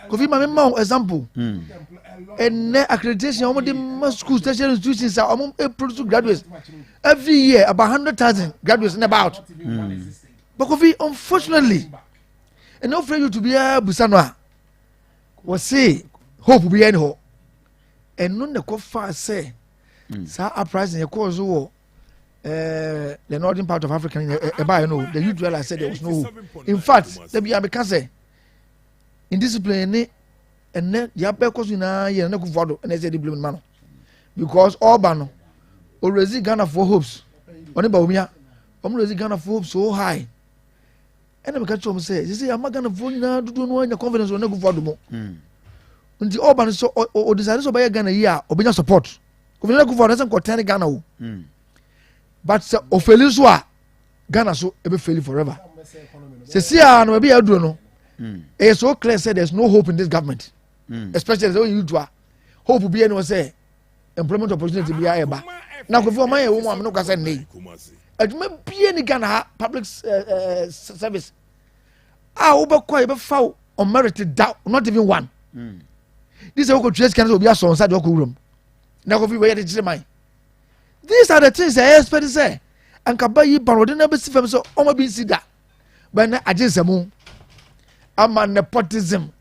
Kofi ma example and accreditation almost the school station institutions are almost produce graduates every year about 100,000 graduates and about but Kofi unfortunately and no for you to be a busanoa was say hope be any ho and none the Kofa say sir uprising a cause the northern part of Africa the youth realize said there was no hope. In fact there be a say indiscipline and then the upper cause na ye na kufodo and say the blame man because Orban already Ghana for hopes oni ba omia already Ghana for hopes so high and them catch say you see am Ghana for na do no anya confidence on na kufodo mo nti Orban so o decide so ba Ghana here obenya support confidence kufodo say ko ten Ghana o but ofeli so a Ghana so e be fail forever se sia no be aduro no it's so clear said there's no hope in this government especially when you do hope be anyone say employment opportunity be eba now go for my woman am no ka say nei aduma be any Ghana public service wo be kwa be foul on merit down not even one this is go trace can be so inside the room now go fi where the mine these are the things I expect to say and ka ba yi parody na be sifam so o ma bi sida but na ajesemu ama nepotism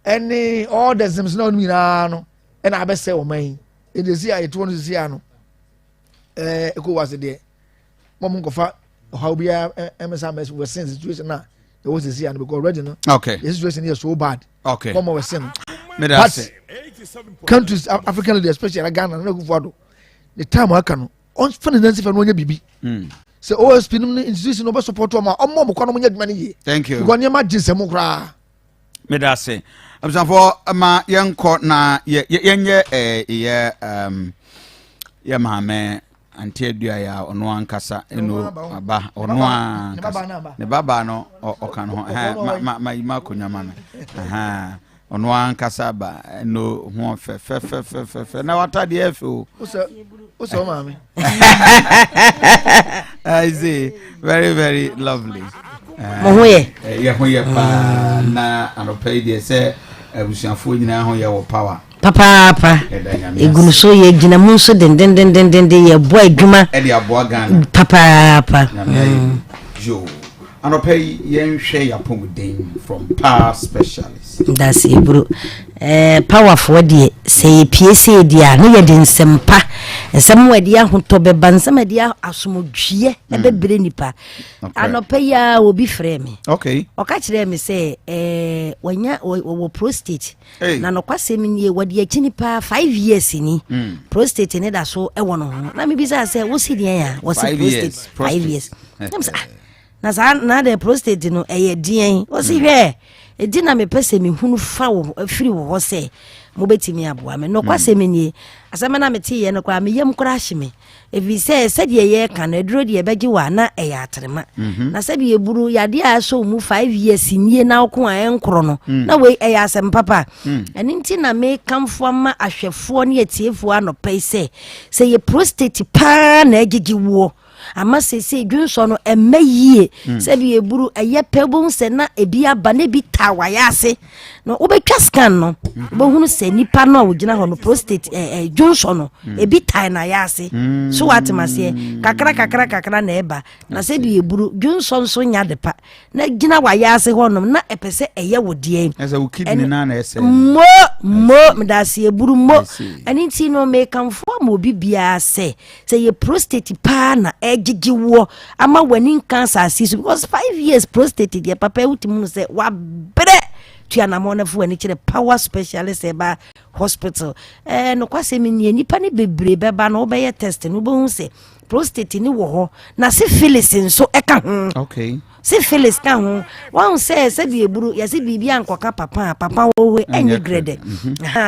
any all the sims no no and I be say o man e dey see it won see ano ECOWAS there mom go fa how be emesa mess we sense situation na it was this year because already no. Okay. The situation here is so bad. Okay. Come on, saying. But Countries, African leaders, especially Ghana, no go forward. The time I can on finance if I know your BB. So OSP institution over support to my mom money. Thank you. Because you might just say me da say I'm for ma yenko na yenye ye mahame anti adua ya ono ankasa eno aba ono ne baba no oka no ma konyama no aha ono ankasa ba no ho fe na watade efe o mama. I see, very lovely. Mohoye pa na anopai de se abusuafo nyina ho ye wo power papa egunu so ye gina mu so den ye bo adwuma e de aboa Ghana papa jo anopai ye nhwe yapomden from power specialist. That's it bro. Powerful de say PSA dia no ye de nsempa nsem wadi ahoto beba nsem adi asomodwie ebebre nipa anopai ya obi frɛ me Okay. Oka kire me say wanya wo prostate na no kwasem nie wadi akini pa 5 years ni prostate ne da so ewo no ho na me bi say wo si den ya wo si prostate 5 years na sa na the prostate no den wo si hwe edi na me pese me hunu fa wo afiri wo ho se mo betimi aboa me no kwasem nie asema na meti ye no kwa me yem kura hye evi se de ye kan aduro de beji wa na eya atrema na se bi eburu yade a so mu 5 years nie na ko a enkro no na we eya asem papa eni nti na me kamfo ma ahwefo ne etiefo anopai se ye prostate pa na egigi wo ama se dwunso no emaye se bi eburu eye pebun se na ebi aba na bi tawaya ase no obetwa scan no bo hunu se nipa no ogina ho no prostate dwunso no ebi tai na ya ase so watemase kakra na eba na se bi eburu dwunso nso nya depa na gina wa ya ase ho no na epese eye wodie ese wo kidney na na ese mo mdase eburu mo ani ti no me kamfo ma obi bia se ye prostate pa na gigiwo ama wani cancer asisu because 5 years prostate dia papa utimu se wa bre tuana mona fu ani kire power specialist eba hospital no kwase me nipa ne bebre beba no be test no bo hu se prostate ni wo ho na syphilis nso eka ho okay syphilis ka ho wan se bi eburu ya se bibia nkoka papa wo enye grade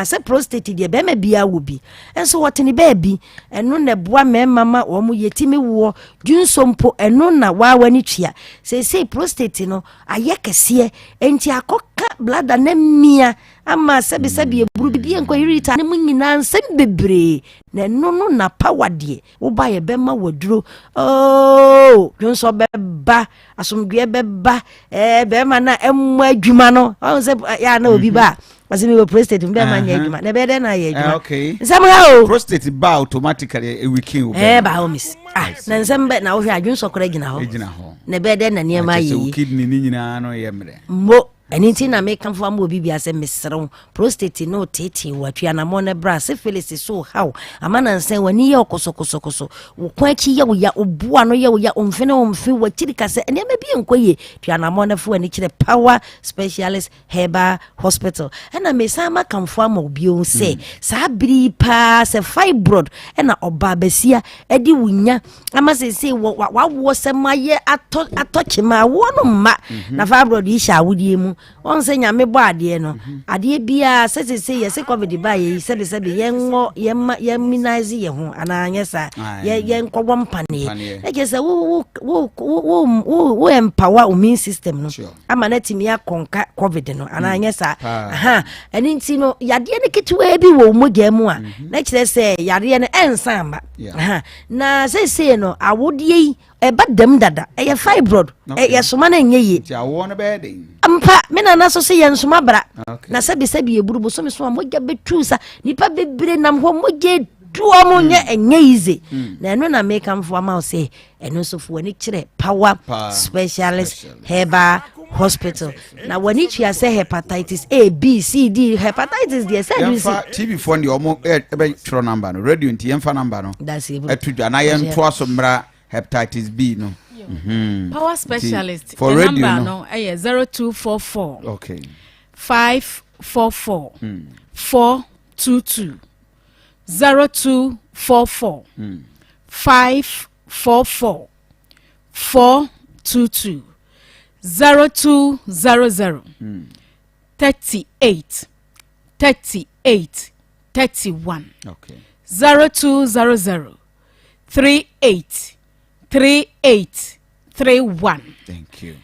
se prostate de be ma bia wo bi enso wotene ba bi eno na boa mama wo mu yetimi wo dwunsompo eno na wa wani twia se prostate no aye kese enti akoka blood na mia ama sebi eburu bibia nko irita ne munyina nsem bebre na no na power de wo ba ye be ma waduro dwunso beba asomdwe beba be ma na emu adwuma no on se ya na obi ba asemi we prostate mbe ma nya adwuma na be de na ye adwuma okay nsem prostate ba automatically a weekend ba o miss na nsem be na wo hwe adwunso kora gina ho na be de na niema yi kidney ni nyina no ye mre mo anything na make come from obi bia say mesrew prostate no tete watwa na mo na bra syphilis so how amana nsen wani ye okoso wo kwanki ye wo ya obua no ye wo ya omfene omfi watiri kase ene ma bi enkoye twa na mo na fu ani kire power specialist heba hospital ena me sama come from obi o say sa bri pa se fibroid ena oba basia edi wunya ama se wo semaye atochima wo no ma na fibroid yi sha wudie mu on se nyame bo ade no ade bia se ye covid ba ye se yenwo immunize ye ho ananye sa ye nkwo mpane e je se wo empower immune system no ama na timi akonka covid no ananye sa eni nti no yade ne kitwe bi wo mogya mu a na kire se yade ne ensamba na se no awodie eba dem dada ye fibroid ye soma na nyeye ja wo no be den ampa me na so se ye nsoma bra na sebi eburu bo so me so mogya betrusa nipa bebre nam ho mogya duo mo nye enye ize na eno na make am for ma say eno so fu ani kire power specialist heba hospital na wani twa say hepatitis A B C D hepatitis dey say you see TV phone the omo ebe tro number no radio nti yemfa number no that's it etu na yen to asomra hepatitis B no Power specialist. For the radio, number no? 0244. Okay. 544 422 0244 544 422 0200 38 38 31. Okay. 0200 38 38 31. Thank you.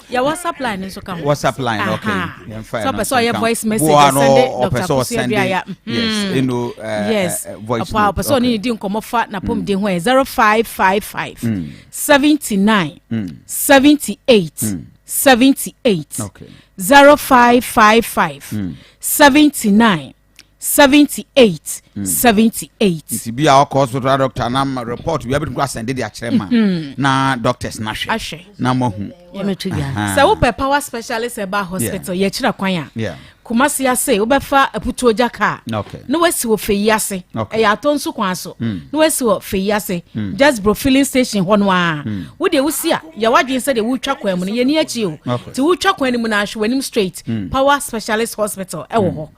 Yeah, WhatsApp line is okay. WhatsApp line, okay. Yeah, so person your voice message send it Dr. Kusiadria. Yes, you know, yes, voice note. Person need din komo fa na pom din ho 0555 79 78 78. Okay. 0555 79 78 78. Nti bi a hospital doctor na report we able to send the akyerema na doctors na hwe na mohu ya metuya so wo power specialist eba hospital ya kyerɛ kwan a Kumasi ase wo befa aputu jaka no wesi wo feyi ase e ya to nso kwan so no wesi wo feyi ase just bro filling station ho no a wo de wusi a ya wadwen se de wo twa kwan mu ye ni achi o ti wo twa kwan ni mu na ahwe wanim straight power specialist hospital e wo ho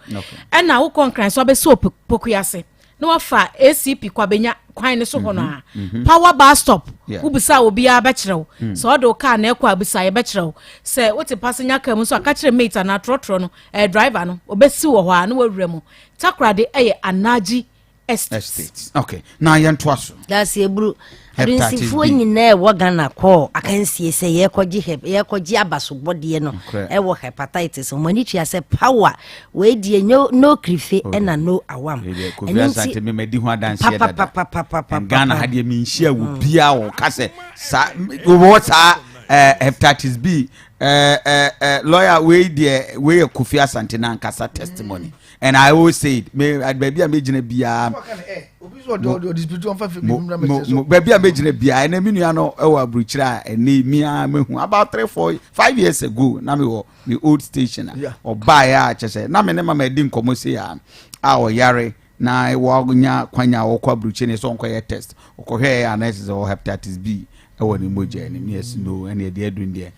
e na wo konkran so be so poku ase no wafa ACP kwabenya kwan ne so ho no a power bus stop wo bisa obi a be kyerɛw so odo car na ekwa bisa ye be kyerɛw se wo te passenger car mu so aka kyerɛ mate na trotro no driver no obesi wo ho a no wawura mu takrade eye anaji estate. Okay, now yento aso that's ebru Adwensifo nyina e wo Ghana call akansie se ye koji abasobode no e wo hepatitis mo ni tua se power we die no krife e na no awam Kofi Asante me medi ho adanse ye dada Ghana ha de me nhia wo bia wo ka se wo sa hepatitis B lawyer we die we Kofi Asante na nkasa testimony and I always say me baby am gina bia baby am gina bia na me nua no e wa bruchira eni mia mehu about 3-4-5 years ago na me wo me old station oba ya chese na me ne mama edi nkomo se ya a o yare na e wo nya kwanya wo kwa bruchi ne so nko ye test okohwe ya na se o hepatitis B e wo ni moja ni yes no ene de adun de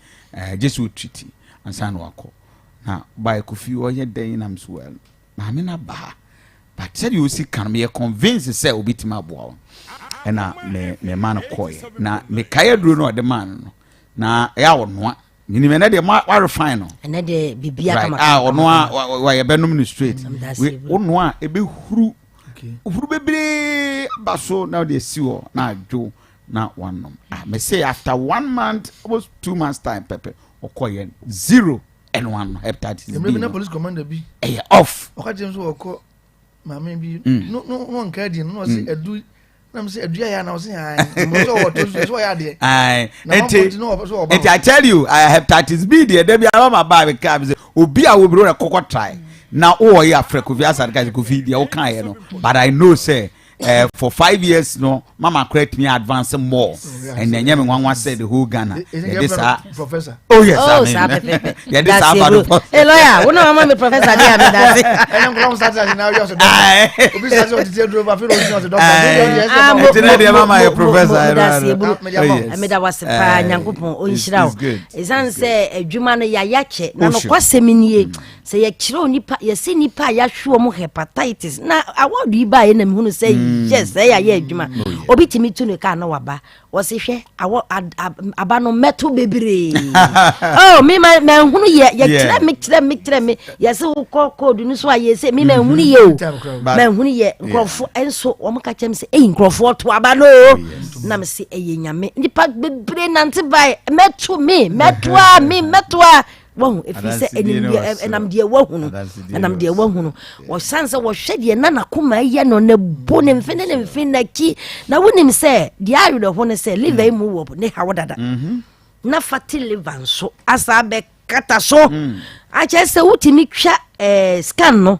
just we treat ansa no akọ na by Kofi o ye den nam so well na me na ba but said you see can me convince say obitima boa na me man koy na me kaya duro no de man no na ya wono ni me na de ma refine no na de bibia kama ono wa ye benum ni straight we ono a ebe huru huru bebre baso na de siwo na adwo na wanom me say after 1 month almost 2 months time pepe okoye 0 and 1 hepatitis B na police commander bi off oka James oko mama bi no nka di no say edu na me say edu ya na say mo so what so ya de it I tell you I hepatitis B there be am ba be ka say obi a wo biro na kokko try na o ya Kofi Asante ka Kofi there o kan ye no but I know say for 5 years no mama correct me advance more and then me wan say the whole Ghana this professor yes yeah this about hey lawyer we no mama me professor dey am that and go start now you also obi say o dey drive after o dey doctor yes mama your professor me da was pa nyankopon o nhirawo izan say adwuma no ya yache na no kwaseminie say ya kire onipa ya se nipa ya hwe mo hepatitis na award yi ba ye na me hunu say yes ya adwuma obi timi tu ne ka na waba o se hwe aba no meto bebre oh me hunu ye kire me yes ko code ni so aye say me hunu ye o me hunu ye nkrofo enso o mo ka chem say nkrofo to aba no na me se nyame nipa bebre nante bai meto won if you say enam de wahunu wo sanse wo hwede na nakoma ye no na bo ne mfe na ki na wonim say de ayo de ho ne say liver mu wo ne ha wodada na fati liver so asa be kata so a che se wutimi twa scan no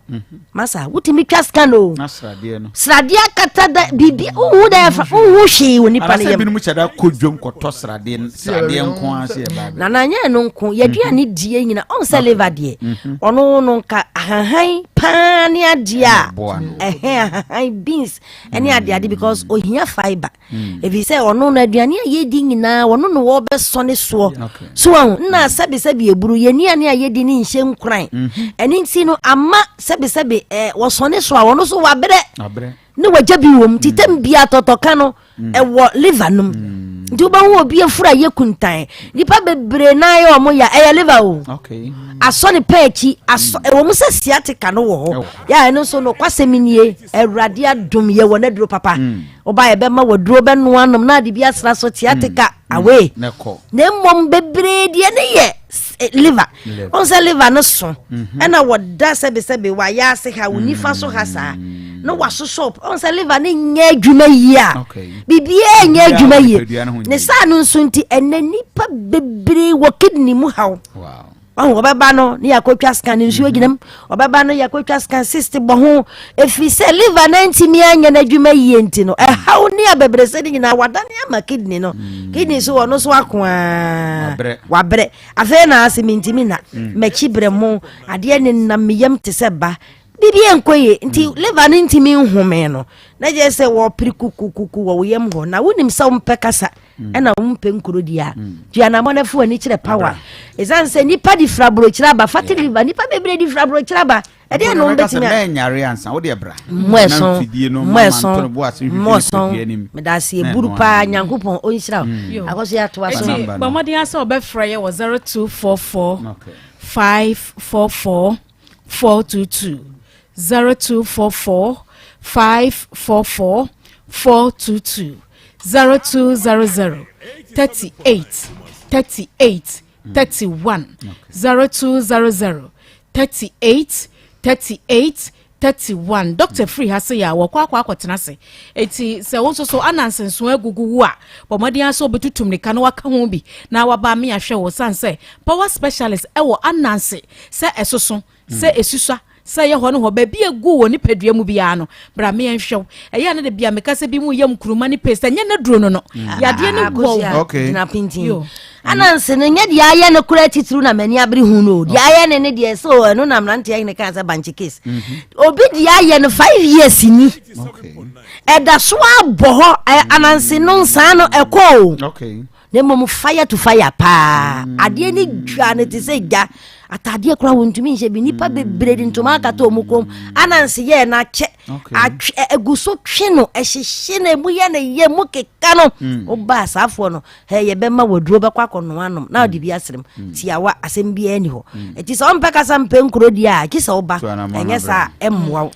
masa wotimi twa scan o na srade no srade akata da bibi wo da fa wo hwe woni pa ne yam bi no mu chada kodwom koto srade nko ase e ba na nya no nko yaduane die nyina on se liver de ono no nka ahan pa ne adia ahan beans any adia because ohia fiber if you say ono no aduane ayedi nyina ono no wo be so ne so so na sabi eburu yeni ane ayedi ni nhye nkran eni nti no ama sabi wo so ne so a ono so wabre ne wagya bi wom titem bia totoka no wo liver num nduba wo bi afura yekuntan nipa bebre na ye omo ya e liver o aso ne pechi aso wo mu se sciatica no wo ho ya eno so no kwaseminie awrade adom ye wo na duro papa oba ye be ma waduro be no anom na de bi asra so sciatica away na mom bebre de ne ye liver on se liver no so na woda sebe wa ya se ha woni fa so ha sa no waso shop on se liver ne nya adwuma yi a bibie nya adwuma yi ne sa no nso nti enani pa bebre wo kidney mu hawo obaba no ne yakotwa scan nsuo ginam obaba no yakotwa scan cyst bo ho efi se liver na ntimi anya na adwuma yi enti no hawo ne abebre se ni na wadane ama kidney no kidney so wono so akwa wabre afa na asemintimi na mechibre mo ade ne na meyam te se ba bibi enkoye nti liver ne ntimi nhome no na je se wo prikukukuku wo yem ho na wonim sa mpekasa ena umpe nkuro dia na mo na fu ani kire power ezan se nipa di frabro kire ba fati liver nipa bebre di frabro kire ba e de no mbetimi a nyare ansa wo de bra mweson medasi eburu pa nyankopon onhyira akoso ya to aso ba modi asa obefra ye wo 0244 544 422 0244 544 422 0200 38 38 31 0200 38 38 31 Dr. Free has say ya wakwa kwatena se eti se won so anansenso agugu a bomodi aso obetutum ne kan waka ho bi na waba me ahwe wo sanse power specialist e wo ananse se esoso se esusua se ye ho no ho ba bi egu wo ni padua mu bia no bra me enhwew eya na de bia me kase bi mu yam kuruma ni pesa nya na duro no yade ne go na pintin ananse ne nya dia ye ne kura titru na mani abri hu no dia ye ne dia so no na mrante ye ne kan sa banche case obi dia ye ne 5 years ni da so aboho ananse no nsa no eko ne mom fire to fire pa ade ni dwa ne te se gya atade kura wontumi nje bi nipa bebredi ntoma akata omukom ananse ye na che eguso twe no ehyehye na emu ye na ye mu keka no oba asafo no he ye be ma waduro be kwakono anom na odi bi asrem tiawa asem bi ani ho eti so mpeka sa mpe nkuro dia kisa oba enye sa emwa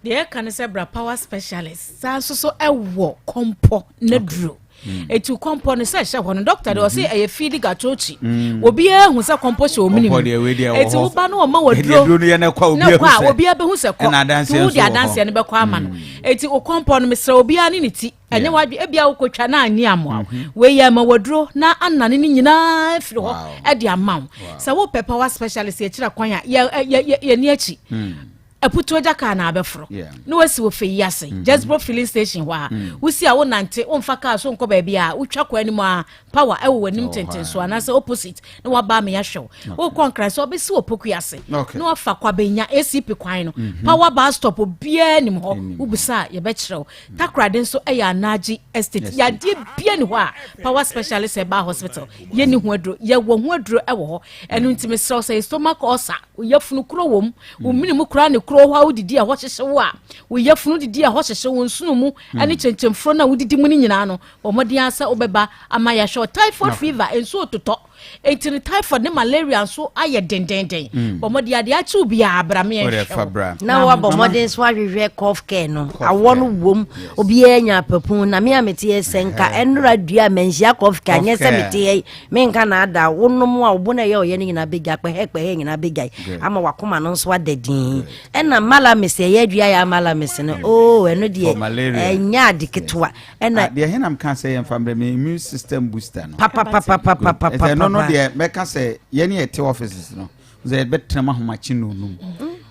de kan se bra power specialist sa so ewo kompo na duro etu compound se hye ho no doctor de o se e feed gachochi obi ehun se compost o minimum etu wo ba no ma waduro no ye na kwa obi abehu se ko tu di adanse ne be kwa ama no etu o compound mesra obi ani ne ti enye wadwe ebia wo kotwa na ani amo we ye ma waduro na anane ni nyina afiri ho e di amaw se wo power specialist ye kira kwan ye ni achi eputo jaka na abefro no wasi wo feyase just bro filling station wa wo si a wo nante wo mfa ka so nko ba bia wo twa kwa anim a power e wo wanim tenten so ana se opposite no wa ba me ya hwew wo konkra so obesi wo pokuase no wa fa kwa benya ACP kwan no power bus stop bia nim ho wo bisa ye be kirew takra den so e ya naji estate ya de bia ni ho a power specialist e ba hospital ye ni ho adro ye wo ho adro e wo ho enu ntime so say stomach ulcer wo yafunu kro wom wo minimu kra ne kro ha udidi a hohyehye wo a wo yafunu didi a hohyehye wo nsunu mu ani chenchemfro na udidi mu ni nyina no omodi asa obeba ama ya show typhoid fever enso toto etini typhoid ne malaria so aye dendenden bomodi ade a chu bia abrame na wa bomodi so ahwehwe cough care no awon wom obi anya papun na me amete esenka enra dua menhia cough care anya se mete me nka na ada wonom a obona ye oye nyina bega kpe nyina bega ama wakoma no so adedin ena mala mese ye dua ya mala mese no eno de enya adiketwa ena de henam kan say emfamre me immune system booster no papa no de meka say ye ne ete offices no ze betra ma homachi no num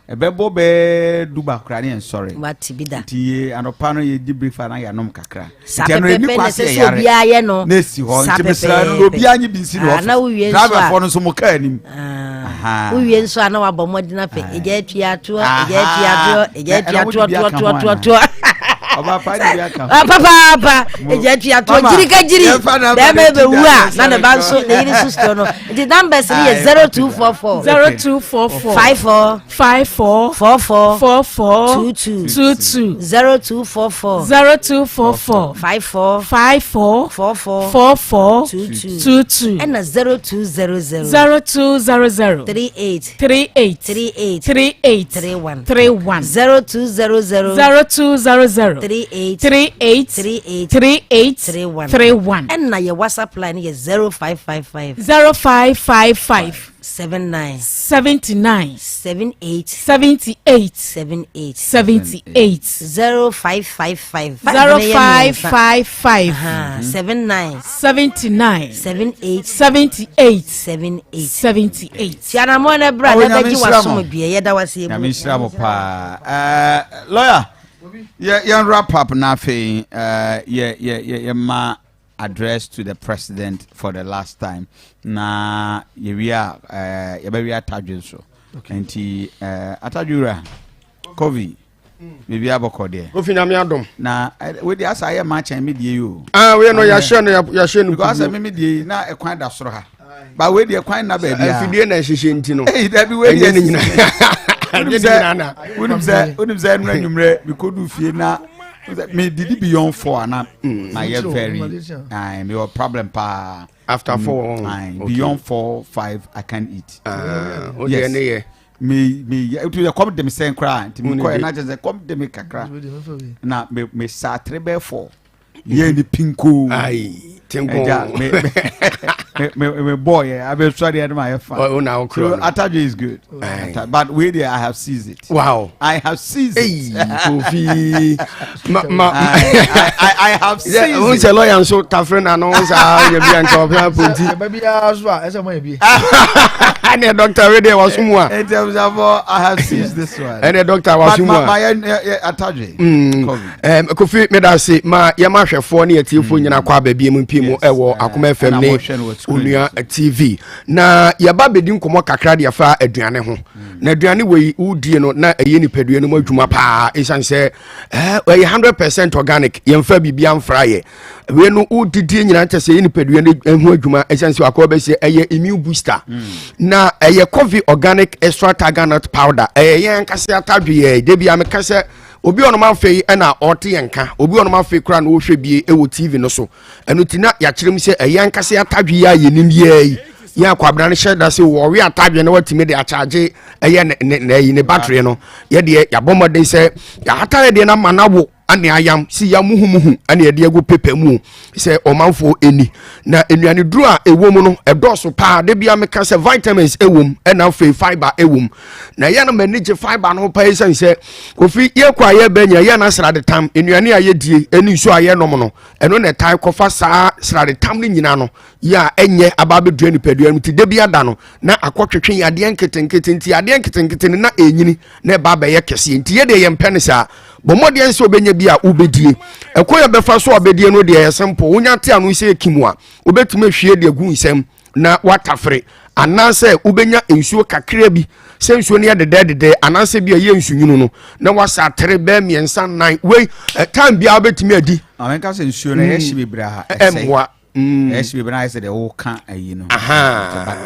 ebebo be duba kra ne sorry what be that tie anopa no ye di brief na ya nom kakra tie no ni kwase yare obi aye no na si ho nti besra no obi anyi bi si no driver for no so mo ka anim aha uwie nso ana wa bomodina pe eja atua to Oba pa di aka papa eja tua to jiri dem be wu a na ne ba nso ne yiri sister no the numbers ni 0244 54 22 0244 54 22 and 0200 38 31 0200 38 31 and na your WhatsApp line is 0555 79 78 78 78 0555 79 78 78 Tiana mo na bra na beji waso bia yeda wase ya mishra mo pa lawyer yeah wrap up na fe ma address to the president for the last time na ye be atadwe so enti atadwura Kofi Bibi aboko de Kofi na me adom na we dey asa ye ma chan me die yo we no ya share no because me die na ekwan da soro ha ba we dey ekwan na ba bia afidie na hihye enti no eh da bi we dey nyina unim say no nyumre bi kodu fie na me did it beyond 4 na my very I'm your problem pa after 4 beyond 4 5 I can't eat yes me to come dem say cry me ko na just come dem kakra na me sa 3 be 4 ye ni pinko ai tinko me boy I be sorry at my fa so Ataju is good but wait there I have seized it. Wow, I have seized it. Kofi I have seized it. Who's a lawyer so kafren announce you be anko ponti baby aso a ese mo e bi and the doctor we there was someone in terms of I have seized this one and the doctor was someone my Ataju Kofi me da say ma ye ma hwefo na yetifo nyina kwa baby mu pimo ewo Akoma FM ne Onua TV na yaba bedi nkomo kakra de afa aduane ho na aduane we udie no na eye nipadua no adwuma pa esan se 100% organic yemfa bibia mfraye we no udidie nyina ntese eye nipadua no ho adwuma esan se akwa be se eye immune booster na eye Kofi organic extra taganut powder eye nkase atadwe de bia mekase obi onoma fei na ote yenka obi onoma fei kra na wo hwe bie ewo TV no so eno tina ya kyerem se eyankase atadwe ya yenim ye ya kwabra ne hyeda se wo we atadwe na watime de acharge eye ne battery no ye de ya bomodin se ya atare de na manawo ane ayam si ya muhumuhu ane de ego pepe mu se omanfo eni na enuane duru a ewom no edoso pa de bia meka se vitamins ewom na fe fiber ewom na ya na manage fiber no pa esan se Kofi ye kwa ye benya ye na srade tam enuane a ye die eni nso a ye nom no eno na tai kofa saa srade tam ni nyina no ya enye ababedu ani padua mu ti de bia da no na akotwetwe ya de nketenkete nti ya de nketenkete na enyini na ba ba ye kese nti ye de ye mpene saa bomodien se obenye bia ubedie ekoya befa so obedie no de ye simple wonya te anu se ekimu a obetuma hwie de agu nsem na watafre ananse ubenya ensuo kakra bi se nsuo ne de ananse bia ye nsunyunu no na wasa tere be miensa nan we time bia obetumi adi amenka se nsuo na ye hye bibra ha emwa yes we been say the whole can you know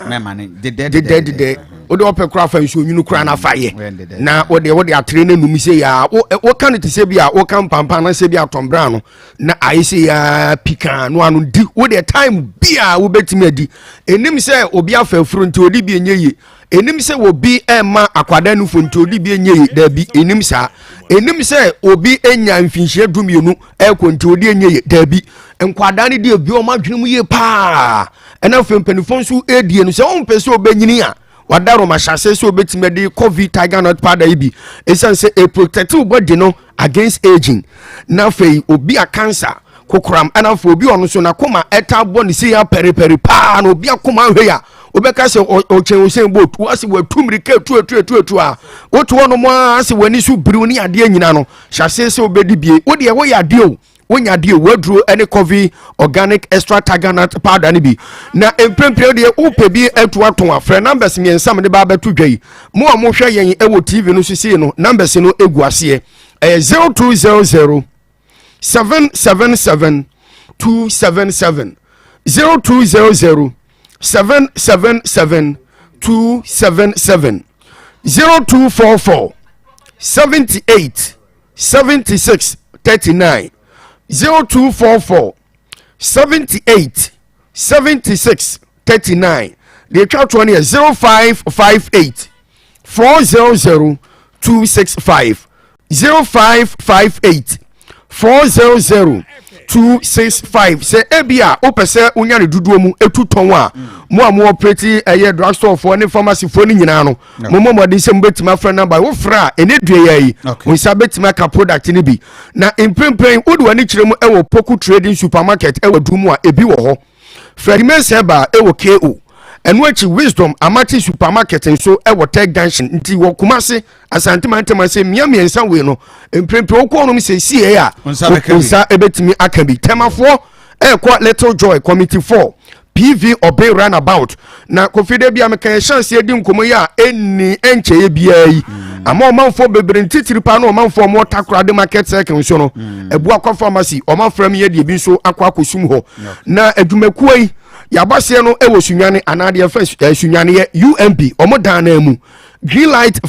me man de ode opekura fa nsuo nyunu kura na faye na ode atre na numi se ya wo kan te se bia wo kan pampa na se bia tombra no na ai se ya pika no anu di wo de time bia wo betimi adi enim se obi afa furu nti odi bi enye enim se obi ema akwada nu fo nti odi bi enye da bi enim se obi enya mfinhie dumienu nti odi enye da bi nkwada ne de obi o madwene mu ye pa ena fempanifo nso edie no se on pese obenyini a wadaro mashase so obetime de COVID tiger nut powder ibi esan se a protective body no against aging na fei obi a cancer kokoram ana fo obi ono so na koma eta boni se ya periperi pa na obi akoma hwe ya obeka se o chen Usain Bolt wase watumrika tu a woto no mo ase wani so biriw ni ade anyina no hyase se obedi bie wo de wo ya de o wonya de waduro ene Kofi organic extra tiger nut powder ni bi na emprempre de upe bi etu aton afre numbers mi ensam de ba betu dwai mo a mo hwe yen ewo TV no sisi no numbers no egu ase 0200 777 277 0200 777 277 0244 78 76 39 0244 78 76 39 the chart one is 0558 400 265 0558 400 265 say ebia opese unya ne duduo mu etuton a mo a mo operate eye drugstore for ne pharmacy for ni nyina no mo mo de se mbetima friend number wo fra ene due yayi mo sa betima ka product ni bi na impempen wodu ani kire mu ewo poku trading supermarket ewo dumu a ebi wo ho Freddy Menseba ewo KO enu achi wisdom amati supermarket nso ewo tech junction nti wo kumase asante mantema se miensa we no emprempe okwo no se sie a onsa ebetimi akabi temafo ekwa little joy committee 4 PV obey runabout na kofide bia meka chance edi nkomo ya enni enche ye bia yi ama omanfo bebre ntitiri pa na omanfo mo takra de market second nso no ebu akwa pharmacy omanfram ye de bi nso akwa akosum ho na adumakuo yi yabase no ewo sunwane anade fa sunwane ye UMP omodan na mu Green Light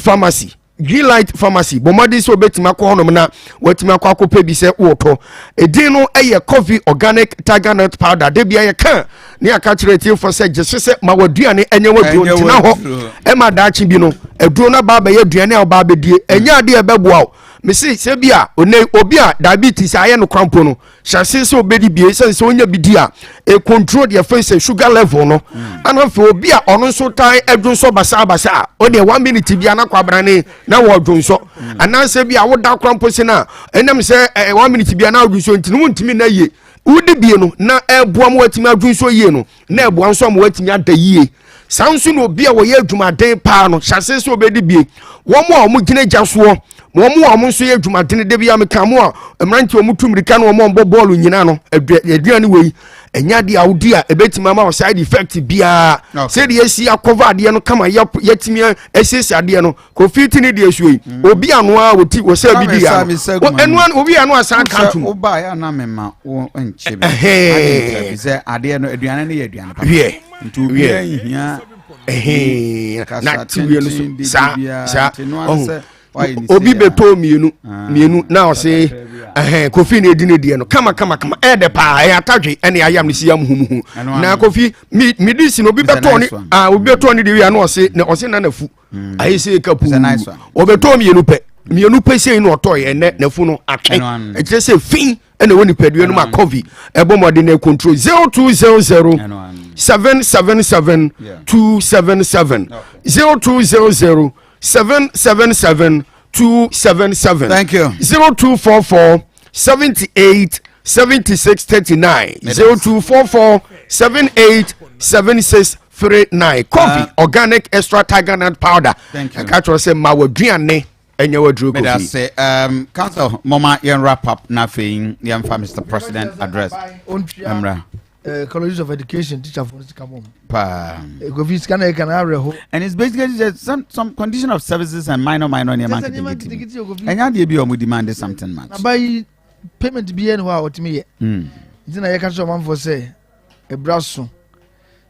Pharmacy bomadi so betima ko honom na watima kwa kope bi se woto edin no eye Kofi organic tiger nut powder de bia ye kan ne aka kire tie for se jesese ma waduane enye waduo ntina ho e ma daachi bi no eduo na ba ye aduane a ba bedie enya ade e beboa mesi se bia obi a diabetes aye no krampo no hyase se obedi bie se onya bidia e control the face sugar level no anafe obi a ono so tai edwonso basa o de 1 minute bia na kwabrane na wo dwonso ananse bia wo da krampo se na enem se 1 minute bia na dwonso ntinu ntimi na ye wudi bie no na eboa mo watimi adwonso ye no na eboa nso mo watimi ada yie sanso no obi a wo ye adwumaden pa no hyase se obedi bie wo mo a mo gine gyaso mo a mo nso ye adwumaden de bia meka mo a emranti o mutumrika no mo mbo ball nyina no aduane wei enya de awudi a ebetima ma side effect bia se de esi akova de no kama yatimi esesi ade no Kofi tini de esuyi obi anu a woti wo se bi dia enu an obi anu asan kantum oba ya na mema wo enchebe ade se ade no aduane ne ye aduane pa ntu obi ahia na tiwe no sa obi beto mienu na o se Kofi na edi ne die no kama de pa atadwe ene ayam ne siam humuhu na Kofi medicine obi beto ni obi beto ni de wi na o se na nafu ayi se kapu o beto mienu pe sei no otoye ne nafu no atwe e kire se fin ene woni padue no ma Kofi ebomode na control 0200 777 277 0200 777 277 thank you 0244 78 76 39 0244 78 76 39 Kofi organic extra tiger nut powder thank you catch us say ma waduane enye wadru Kofi me say council mama yen wrap up na fein yen fa Mr President address amra colleges of education teacher for come home Kofi scanner can reho and it's basically just some condition of services and minor near market and ya dey be o demand something much buy payment be anywhere what me ye na ye can show man for say e braso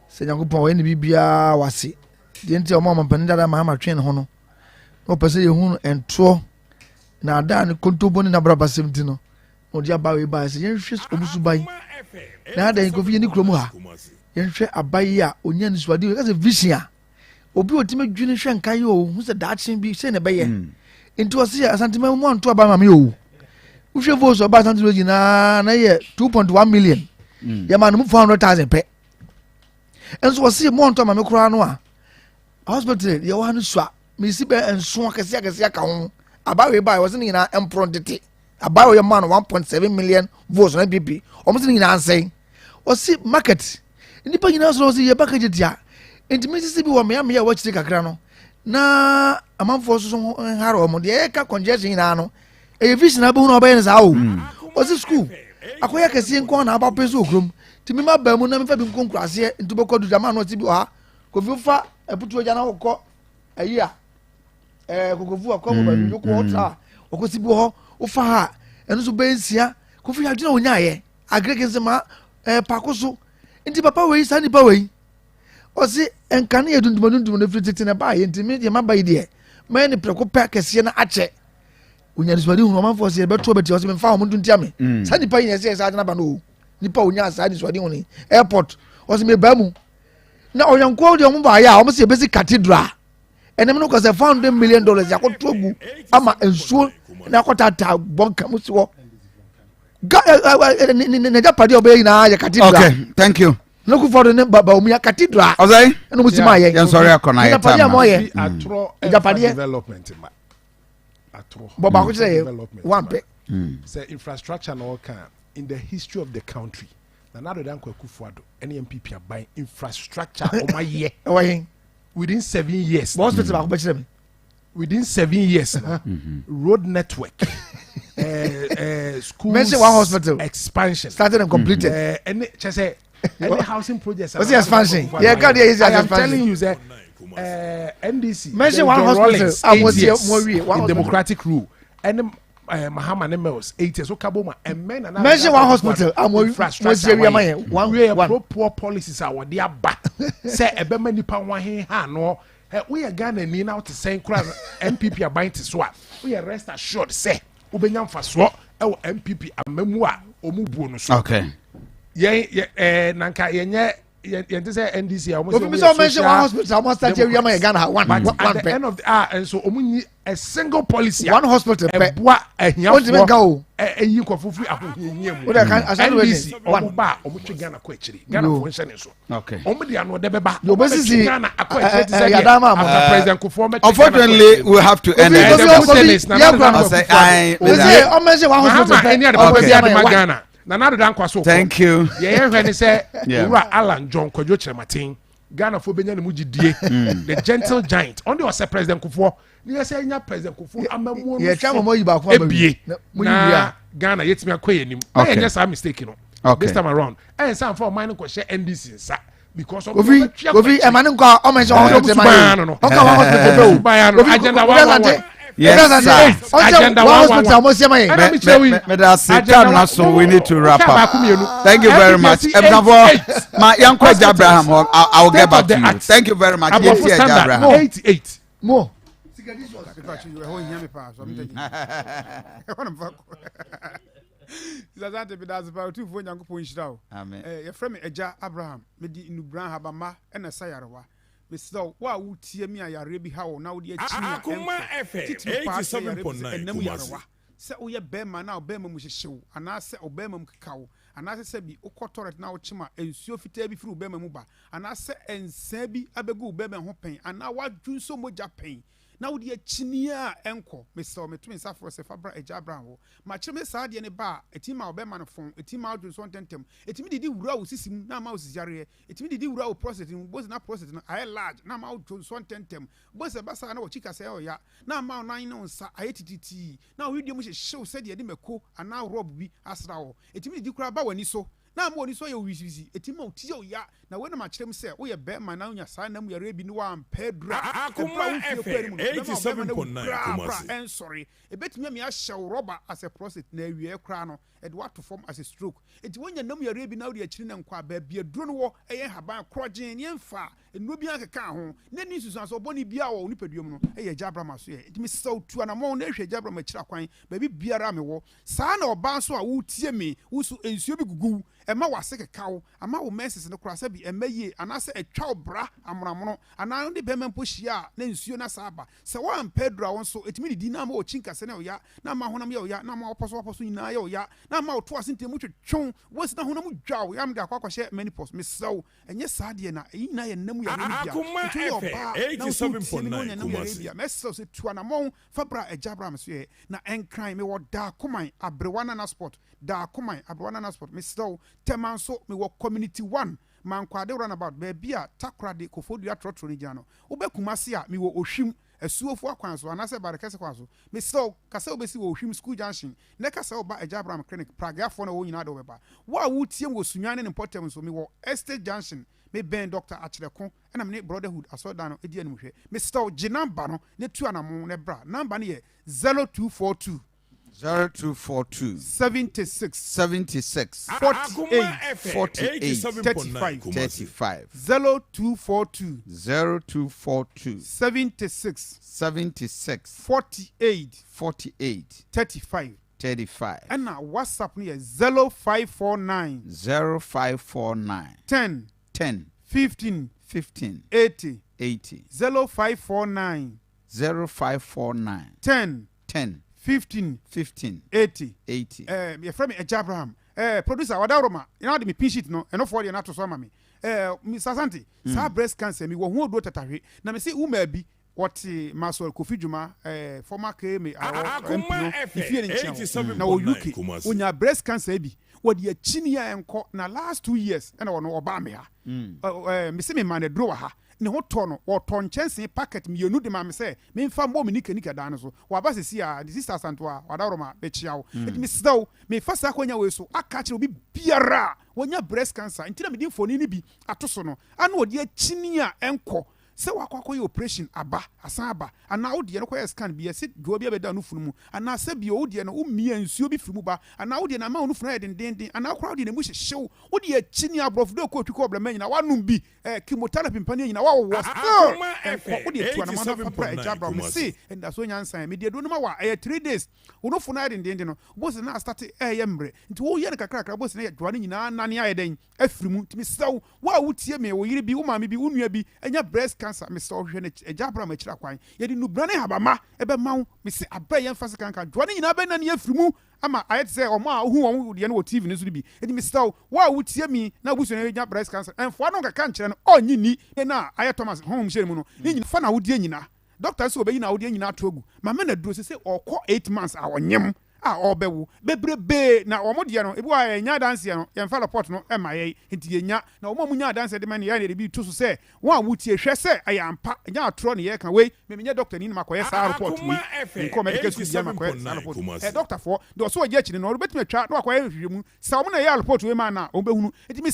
se nyakopon we ni bibia wase de nti o mama panida ma ma twen ho no o pese ye hu entro na ada ni kontobo ni na braba semti no o dia ba we ba se yen hwe obusu bai na ada Kofi ni kromu ha yen hwe abai a onya ni suade ka se vision a obi otime dwene hwe nkan ye o hu se daachin bi se ne be ye nti o se Asante ma mu anto aba ma me o uhwe voice oba Asante rogi na ye 2.1 million ya ma no 400,000 pe enso o se mo anto ma me kura no a hospital ye wa no sua me si be enso akese aka ho abawe bai was ni na emprondete abawe man 1.7 million votes na bb o mo ni na ansay o si market nipa nyina so o si ye package dia intimacy bi wo me am ya watch kakra no na amanfo so haro mo de ka congestion na no e vision na bu na obaye za o osi school akoya kesi nko na aba peso okrom timi ma ba mu na me fa bi nko nkurase ntubo kodu jama no ti bi ha Kofi fa eputu oja na kokọ ayi a kokofu akọ mo ba bi ko otra okosi bi ho o fa ha eno so bensia Kofi ya dina onya ye agrege nsema pakoso nti papa we sa ni pa we osi enkane ye dundum no fititi na ba ye ntimi ye maba ide ma ni preko pa kese na ache onya niswadi hu ma fo se be to beti osi me fa ho nduntia me sa ni pa ye se sa na ba no ni pa onya sa ni swadi hu ni airport osi me ba mu na oyanko de omo ba ya omo se basic cathedral enem no ko se $400 million yakoto gu ama ensuo na akotata bonka mu so na japade obey na ya cathedral. Okay, thank you. No ku for ne baba omu ya cathedral ozai no musima ye yan sorry akona ye tam atro development ma atro baba ko say one pe say infrastructure no can in the history of the country na nado dan kwaku fuado any MPP aban infrastructure o ma ye within 7 years hospital ba ko be kire me within 7 years road network schools mention one hospital expansion started and completed any say any housing projects what's the expansion yeah God is expansion. I'm telling you say NDC mention one hospital in democratic rule any Mahama Nemels 80 so kaboma and men and mention one hospital infrastructure one poor policies are there ba say ebe many pa wan ha no we are Ghana ni now to say MPP are buying to swap we are rest assured say ubenya mfaso e MPP amamu a omubuo no so okay nanka yenye yente say NDC almost so mention one hospital almost start area ma Ghana one at the end of the and so omunyi a single policy one hospital pe boa ehia what do go eyi nkofofuri ahohia mu NDC one ba omutwe Ghana ko akiri Ghana fo nhye so okay omudi ano de beba Ghana akọ akiri say after president Kufo unfortunately we have to end it Ghana na nado dan kwaso thank you ye hwe ni say ura Alan John Kwadwo Chrematin Ghana fo benya ne mugidie the gentle giant on the was president Kufo ni say nya president Kufo amamu ye twa mo yi ba ko amamu na Ghana yetimi akoye nim na ye say mistake no this time around and some for mine ko share NDC nsa because of Kofi e mane nko o mention hospital man no o ka hospital no agenda 1 yes sir agenda 1 me da say time na so we need to wrap up thank you very much ma yanko Abraham I'll get back to you thank you very much Abraham 88 mo Asante bi daze pa tu fo nyankopon hyira wo amen ye frame eja Abraham me di inubran habama na sayarewa me so wa wutie mi ayare bi ha wo na wo di achi mi Akoma FM 87.9 enam yarewa se wo ye bema na obema mu hyehyew ana se obema mu kekawo ana se bi ukotoret na wo chima ensuo fitaa bi firi obema mu ba ana se ensa bi abegu obema ho pen ana wadwunso moja pen na wo de achinia enko me so me twin safro se fabra eja Abraham wo ma cheme saa de ne ba etima obema no fon etima adwunso ntentem etimi didi wura wo sisim na ma wo sisiare etimi didi wura wo process mu boss na process no ay large na ma wo adwunso ntentem boss basa na wo chika se o ya na ma nan no nsa ayetititi na wo video mu hyew se de meko ana rob bi asra wo etimi didi kura ba wani so na mo ni so ye wisisi etima uti ye ya na we na ma kyerem se wo ye be ma na unya sa na mu yare bi ni wa pedra Akoma FM 87.9 and sorry ebetimi me ahyew rubber as a process na awie kra no e de what to form as a stroke enti wonya nam yare bi na wo de akiri na nkwa ba bia duro no wo eye haban krogen ne mfa enu bi akeka ho na ni susu aso boni bia wo ni peduom no eye Jabrama so ye etimi saw tu na mo na hwe Jabrama akira kwan ba bi biara me wo sa na oba so a wo tie me wo su ensuo bi gugu ema wase kekawo ama wo messages no kura se bi emaye anase etwa obra amramono ana ndi bema mpohia na nsuo na saba se wan pedra won so etimi didi na ma o chinka se na oya na ma honam ye oya na ma oposo nyina ye oya na ma oto asente mu twetwon wosi na honam dwawo yam de akwakɔhye menopause mesaw enye saade na eyi na ye nam ya ne bia Akoma FM 87.9 mesaw se tuanamon fabra Abraham so ye na enkran me wo da koman abrewana na sport da koman abrewana na sport mesaw temanso me wo community 1 man kwade run about baby a takra de kofodua trotro ni jano obe kumasi a mi wo ohwim asuofo akwan so anase bare kese kwa so me so kase obesi wo ohwim school junction ne kase oba Ejabram clinic pragafo na wo nyina do beba wo a wutie wo sunwane ne important so me wo estate junction me ben doctor Achireko na me brotherhood asoda no edi animhwe me so gi number no ne tu anamo ne bra number ne ye 0242 0242 76 48 35 0242 76 48 35 and now WhatsApp ne 0549 10 15 80 0549 10 15 80 me from Ejabram producer Wadaroma you know the me pin sheet no eno for the na to so ma me Mr. Asante sa breast cancer me wo hu odo tatahwe na me say uma bi what Masol Kofi Juma former KM na o UK onya breast cancer bi what the chinia enko na last 2 years na wo no oba me ha me say me man the drawer ha ne ho to no wo to nchense packet mienu de ma me say me mfa mbo me nika dan so wa ba sesi a the sister Santo a Wadaroma be chiawo it me sedaw me fasa kwanya we so aka kire obi biara wonya breast cancer ntina me din foni ni bi atoso no ana wo de chinia enko se wakwakoye operation aba asan aba ana wode no koye scan bi ese do obi abeda no funu mu ana se bi wode no umia nsuo bi funu ba ana wode na ma no funu den ana kora wode na mu hyehyew wode achini abrof do ko twi ko blama nyina wanum bi chemotherapy mpane nyina wawo wode tu ana ma no fa Ejabram se enda so nyansan me de do no ma wa 3 days wono funu den no boss na start yembre nti wo ye no kakra boss na dwane nyina nane ayeden afirimu timi saw wa wutie me wo yiri bi wo maame bi wo nua bi enya breast cancer me so hwe Ejabram achira kwan ye di nubrane habama ebe mawo me se abaye mfase kanka dwane nyina be na ne afirimu ama ayet say omo a hu won de no TV ne so bi edi me staw wa wutie mi na busu na enya breast cancer enfo no kaka nkyere no onyi ni na ayet Thomas home share mu no ni nyina fa na wodie nyina doctor so obeyi na wodie nyina atogu mama na duro se okọ 8 months a wonyem a obewu bebrebe na omodie no ebi wa nya dance no yemfa report no e maye nti yenya na omo munya dance de man ya na bi to so se wa wutie hwe se ayampa nya atro ne ye kan we menya doctor ni makoye sa report we nko medical school ya makoye sa report doctor for do so oje chine no obetime atwa na makoye hwehwemu sa omo na ya report we ma na obehunu nti me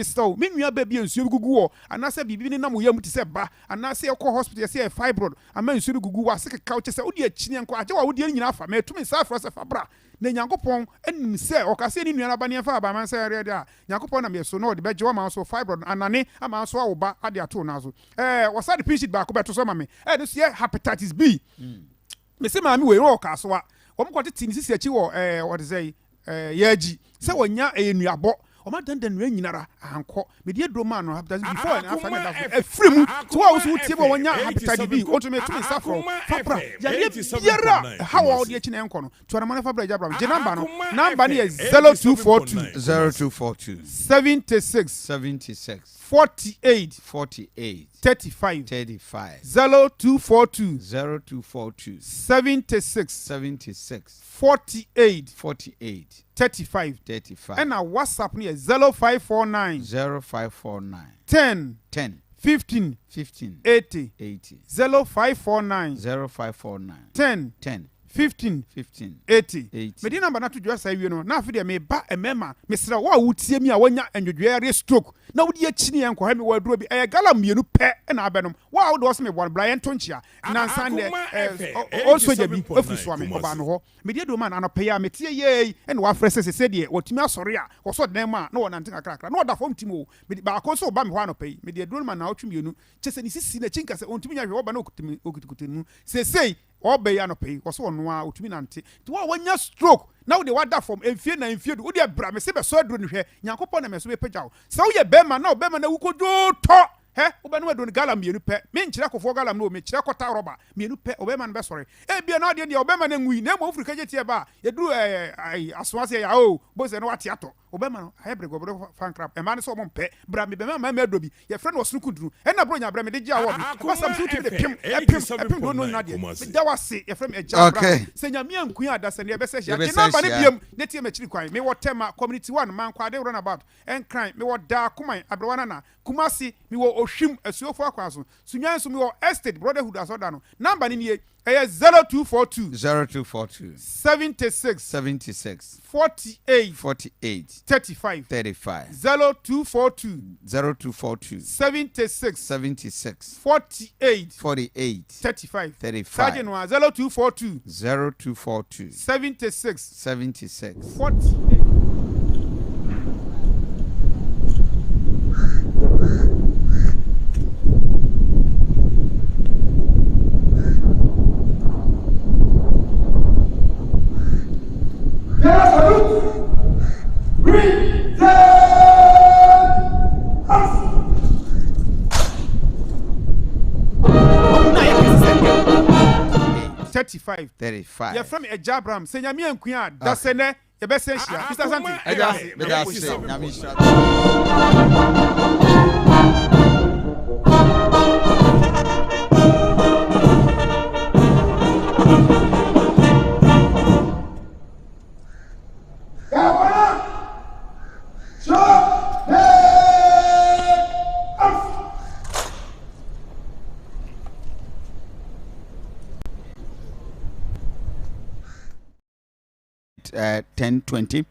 sew me nua ba bi ensuo gugu wo anase bibi ni na mo yam ti se ba anase e ko hospital se fibroid ama ensuo gugu wa se couch se odi achine nko aje wa odi nyina afa me tumi sa afro bra na Nyankopon enim se okase ni nuana ba ne fa ba man se area da Nyankopon na me so no de beje wa man so fibroid anane ama so awoba ade ato na so wasa de pinchit ba ko beto so ma me no se hepatitis B me se ma me we ro ka so a wo mo kwete tin sisi achi wo what say yaji se wonya enuabo o ma dandan no nyinara anko me de do man no hepatitis before na afa na da free to wa so tie bo wonya hepatitis B o to me to safro fabra ya yera how all the chine enko no to na man fabra Ejabram je number no number ne 0242 76 48 35 0242 76 48 35 and our WhatsApp near 0549 10 15 80 0549 10 15 80 me number na to just say no na afi de me ba emema me sra wa wutie mi a wanya enwodwe stroke na wodi achini enko ha me waduro bi gala mienu pe na abenom wa wo do so me bon Brian Tonchia na sande also je bi ofi so me oba no ho me de do man anope ya me tie ye na wa frese se de wotimi asore a wo so den ma na wo nante kakra na oda fom timo me ba ko so ba me ho anope me de do man na otwe mienu chese ni sisi na chinka se ontimi nya hwe oba na okutemu se obey ya no pay wo so no a otumi nante ti wo wanya stroke na wo de wada from emfie na emfie do wo de bra me se be so aduro ni hwe Nyankopon na me so be pagyaw sa wo ye bema na obema na wukojo to wo be no waduro ni gala mienu pe me nkyira kofo gala no me kyira kota roba mienu pe obema no be sore bia na de obema na ngui na mo ofrika je tie ba ye duru asoase ya o bo se no wate ato obema no aye brego bro fan crap e ma ne so mo mpe bra me be ma adobi ye friend was nukudru e na bro nya bra me de gia wo ba sam so ti de pim no na de me da wase ye friend e ja bra senya mi anku ya da se ne be se ya ke number ne biem ne tie me chiri kwan me wo tema community one man kwa de run about en crime me wo da kuman abrewana na kumasi me wo ohwim asuofo akwaso sunyan so me wo estate brotherhood asoda no number ni nie 0242 76 48 35 0242 76 48 35 Sergeant 0242 76 48 35 you're from Ejabram senya mi enkuya da sene ye be se hia Mr. Asante me da se nyami sha at 10:20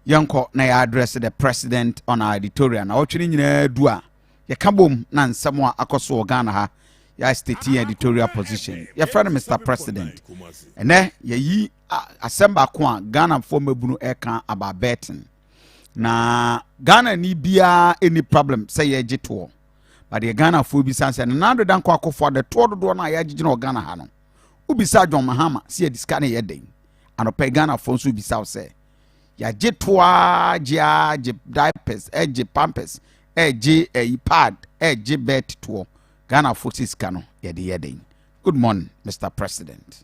yanko na ya address the president on our editorial na otwini nyina du a ye kabom na nsɛm a akoso Ghana ha ya state editorial position ya friend Mr. President ene ye yi asɛmba ko a Ghana fo mabunu eka about betting na Ghana ni bia any problem say ye gito but the Ghana fo bi sanse na do dan ko akofo de to do na ya gigina Ghana ha no ubisa John Mahama si e diska na ye den anope Ghana fo nso bisa say ya gitoa je diapers je pampers je pad je bet to Ghana fo siska no ye de ye den. Good morning Mr. President.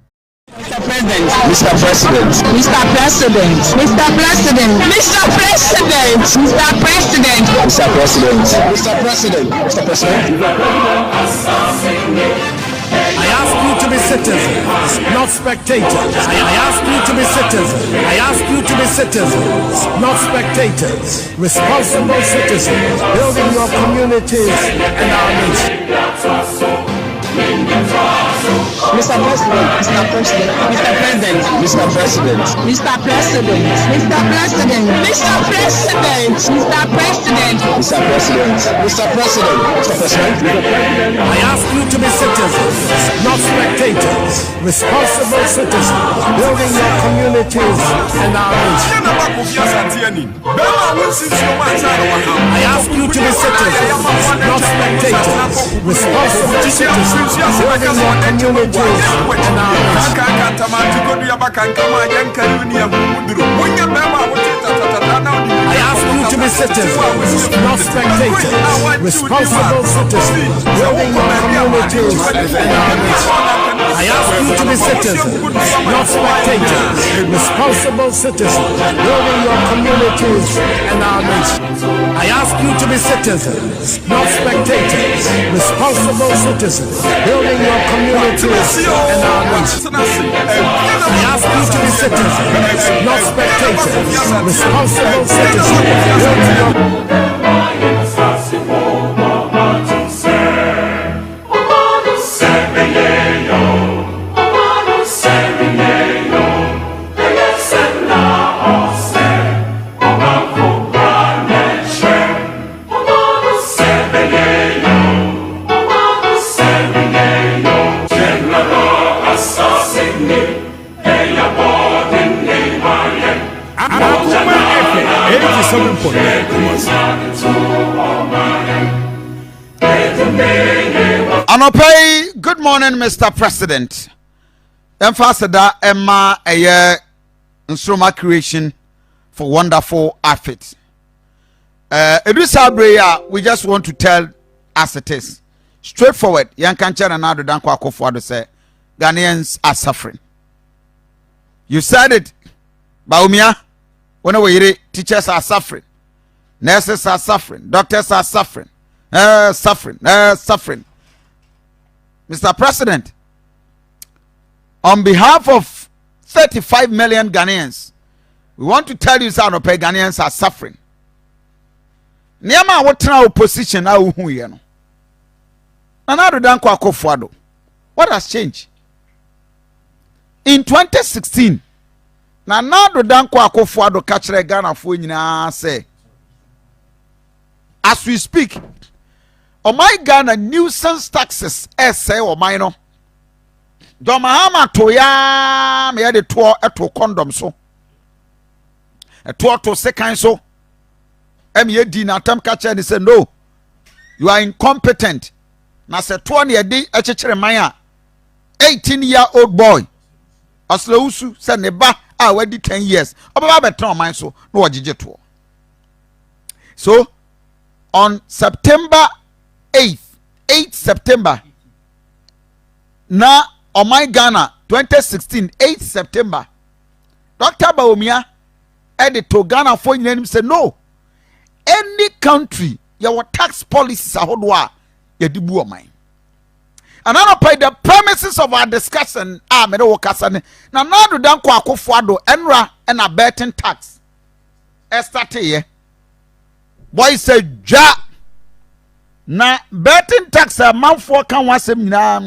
Mr. President, Mr. President, Mr. President, Mr. President, Mr. President, Mr. President, Mr. President, Mr. President, Mr. President. I ask you to be citizens, not spectators. I ask you to be citizens. I ask you to be citizens, not spectators. Responsible citizens, building your communities and our nation. Mr. President, Mr. President, Mr. President, Mr. President, Mr. President, Mr. President, Mr. President, Mr. President, Mr. President, Mr. President, Mr. President. I ask you to be citizens, not spectators. Responsible citizens, building your communities and our nation. I ask you to be citizens, not spectators. Responsible citizens. I ask you to be citizens, not spectators, responsible citizens, building your communities and our nation. I ask you to be citizens, not spectators, responsible citizens, building your communities and our nation. I ask you to be citizens, not spectators, responsible citizens, building your communities and our nation. I ask you to be citizens, not spectators, responsible citizens, building your Anope, good morning, Mr. President. Emphasada Emma Aye Nsroma creation for wonderful outfit. We just want to tell as it is. Straightforward, Yankancha and Ado Danko Akofo say Ghanaians are suffering. You said it, Baumia. When we teachers are suffering, nurses are suffering, doctors are suffering, suffering. Mr. President, on behalf of 35 million Ghanaians, we want to tell you that Ghanaians are suffering. Niama wotena opposition na uhu ye no. Nana Aduanaba Akufo-Addo. What has changed? In 2016, Nana Aduanaba Akufo-Addo kachire Ghana fo nyina say, as we speak, my Ghana nuisance taxes say my no. Do mahama toya me de to eto condom so. To second so. MED na tam catcher and say no, you are incompetent. Na se 20 a day a 18-year-old boy. Oslausu se ne ba already 10 years. Obaba beton man so no wajije to. So on September 8th September na my Ghana 2016 8th September Dr. Bawumia edit to Ghana for him say no. Any country your tax policies are hodwa yedibu o man. And I pay the premises of our discussion me do wakasane na Aduanaba Akufo-Addo enra and a betting tax start here. Boy say ja na betting tax a man for kan wasem na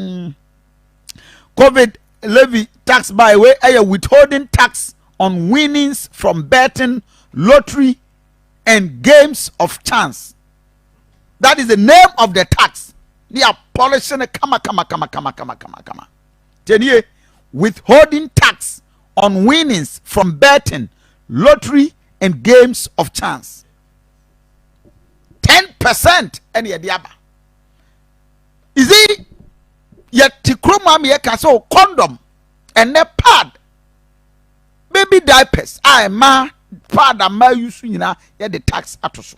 COVID levy tax by way a withholding tax on winnings from betting, lottery and games of chance. That is the name of the tax. They are polishing a kama. Tenye, withholding tax on winnings from betting, lottery and games of chance. 10% any diaba. Is it yet tikroma me so condom and a pad, baby diapers? Ma pad and ma use the tax atoso.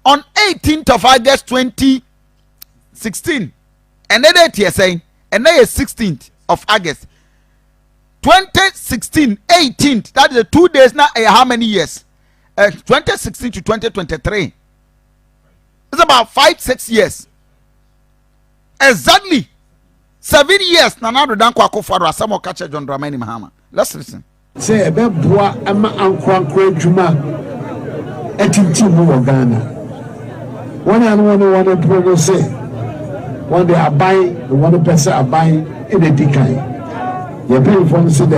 On 18th of August 2016, and then it saying, and then 16th of August 2016, 18th. That is the 2 days now. How many years? 2016 to 2023. It's about 5-6 years. Exactly 7 years. Nana Aduanaba Akufo-Addo asamo kache John Dramani Mahama. Let's listen. Say ebe boa ama ankwankwa adwuma etinti mu Ghana. One to say one day I buy the one person I buy in a decay. You pay for the city.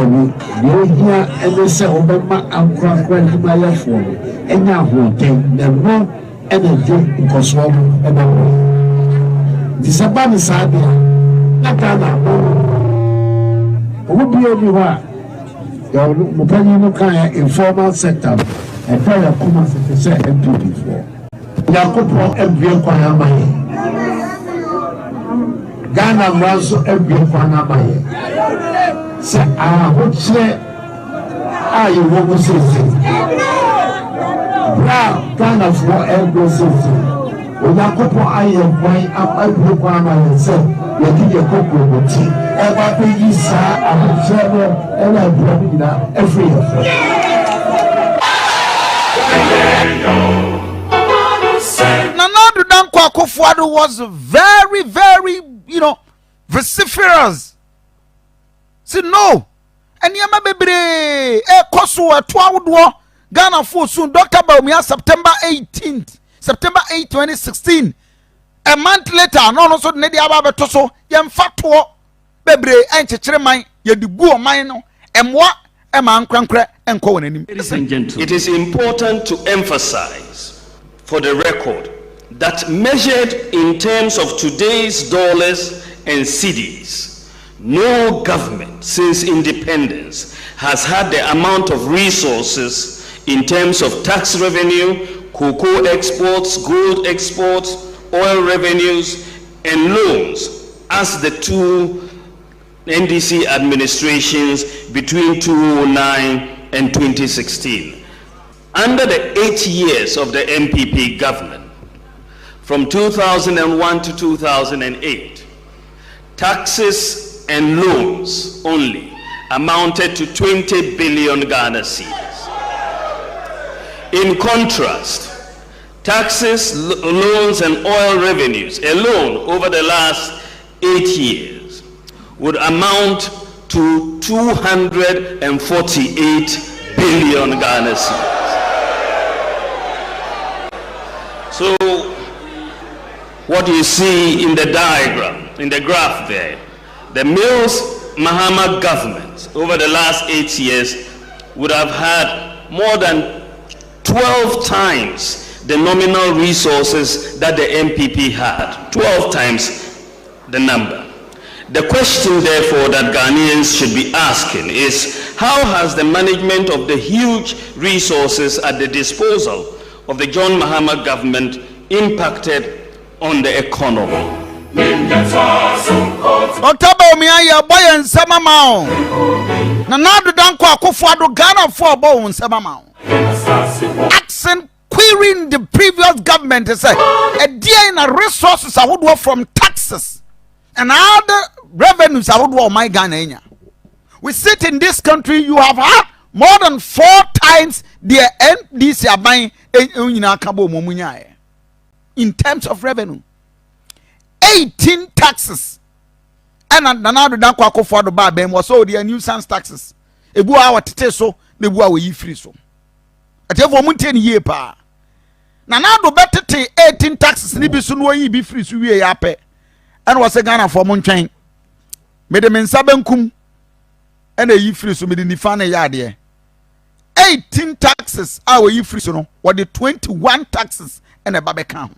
You hear and they say Obama ankwankwa adwuma ya for enya hoten the more energy because one and this about the Sabia. Natana will be everywhere. Your informal sector and very Akoma say MPP for. Yakopo MPP Kwanamaye. Ghana Ranso MPP Kwanamaye. Say what say you want to say? Ghana for MPP say. Yakopo aye boy MPP Kwanamaye say. You give your cocoa tea. Ever pay sa abusebo and I drop it every year. Nana Aduanaba Akufo-Addo was very, vociferous. Say no. And yama bebre koso atwa Ghana for soon Dr. Bawumia September 8th, 2016. A month later, no so ne dia ba beto so yem fato bebre enchechire man ye digu o man no emwa ema nkrankra enko wonanim. It is important to emphasize for the record that measured in terms of today's dollars and cedis, no government since independence has had the amount of resources in terms of tax revenue, cocoa exports, gold exports, oil revenues and loans as the two NDC administrations between 2009 and 2016. Under the 8 years of the MPP government, from 2001 to 2008, taxes and loans only amounted to 20 billion Ghana cedis. In contrast, taxes, loans, and oil revenues alone over the last 8 years would amount to 248 billion Ghana cedis. So, what you see in the diagram, in the graph there, the Mills Mahama government over the last 8 years would have had more than 12 times the nominal resources that the MPP had, 12 times the number. The question, therefore, that Ghanaians should be asking is, how has the management of the huge resources at the disposal of the John Mahama government impacted on the economy? October Mia boy and Samamao. Nanado Danko Akufo Ghana for bones Samamao. Accent querying the previous government to say a dear in a resources I would work from taxes and other revenues I would work my Ghana. We sit in this country, you have had more than 4 times the NDC are buying in terms of revenue. 18 taxes. And another danko akofo do ba ben was all the nuisance taxes. Ebu awa tete so, nebu awa yi free so. Atefo munte ni ye pa. Na na do betete 18 taxes ni bi so no yi bi free so wie ya pe. And was a Ghana for muntwen. Me de mensa benkum. And a yi free so me de nifa na ya de. 18 taxes awa yi free so no. What the 21 taxes and a babe kan.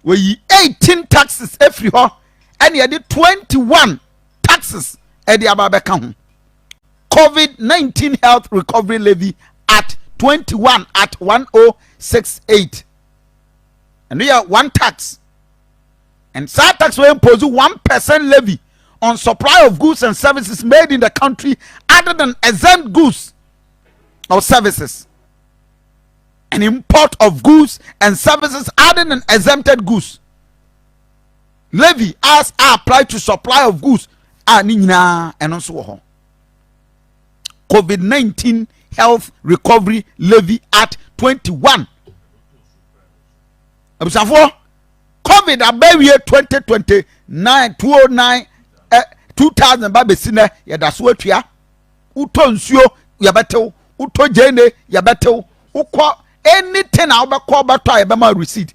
We 18 taxes every ho and you did 21 taxes at the Ababeka. COVID-19 health recovery levy at 21 at 1068. And we are one tax. And that tax will impose 1% levy on supply of goods and services made in the country other than exempt goods or services. An import of goods and services other than exempted goods. Levy as applied to supply of goods and also COVID-19 health recovery levy at 21. COVID abawie 2029 209 2000 babesina ya daso atua uto nsuo ya betew uto jene ya betew ukọ anything I will call back to a receipt.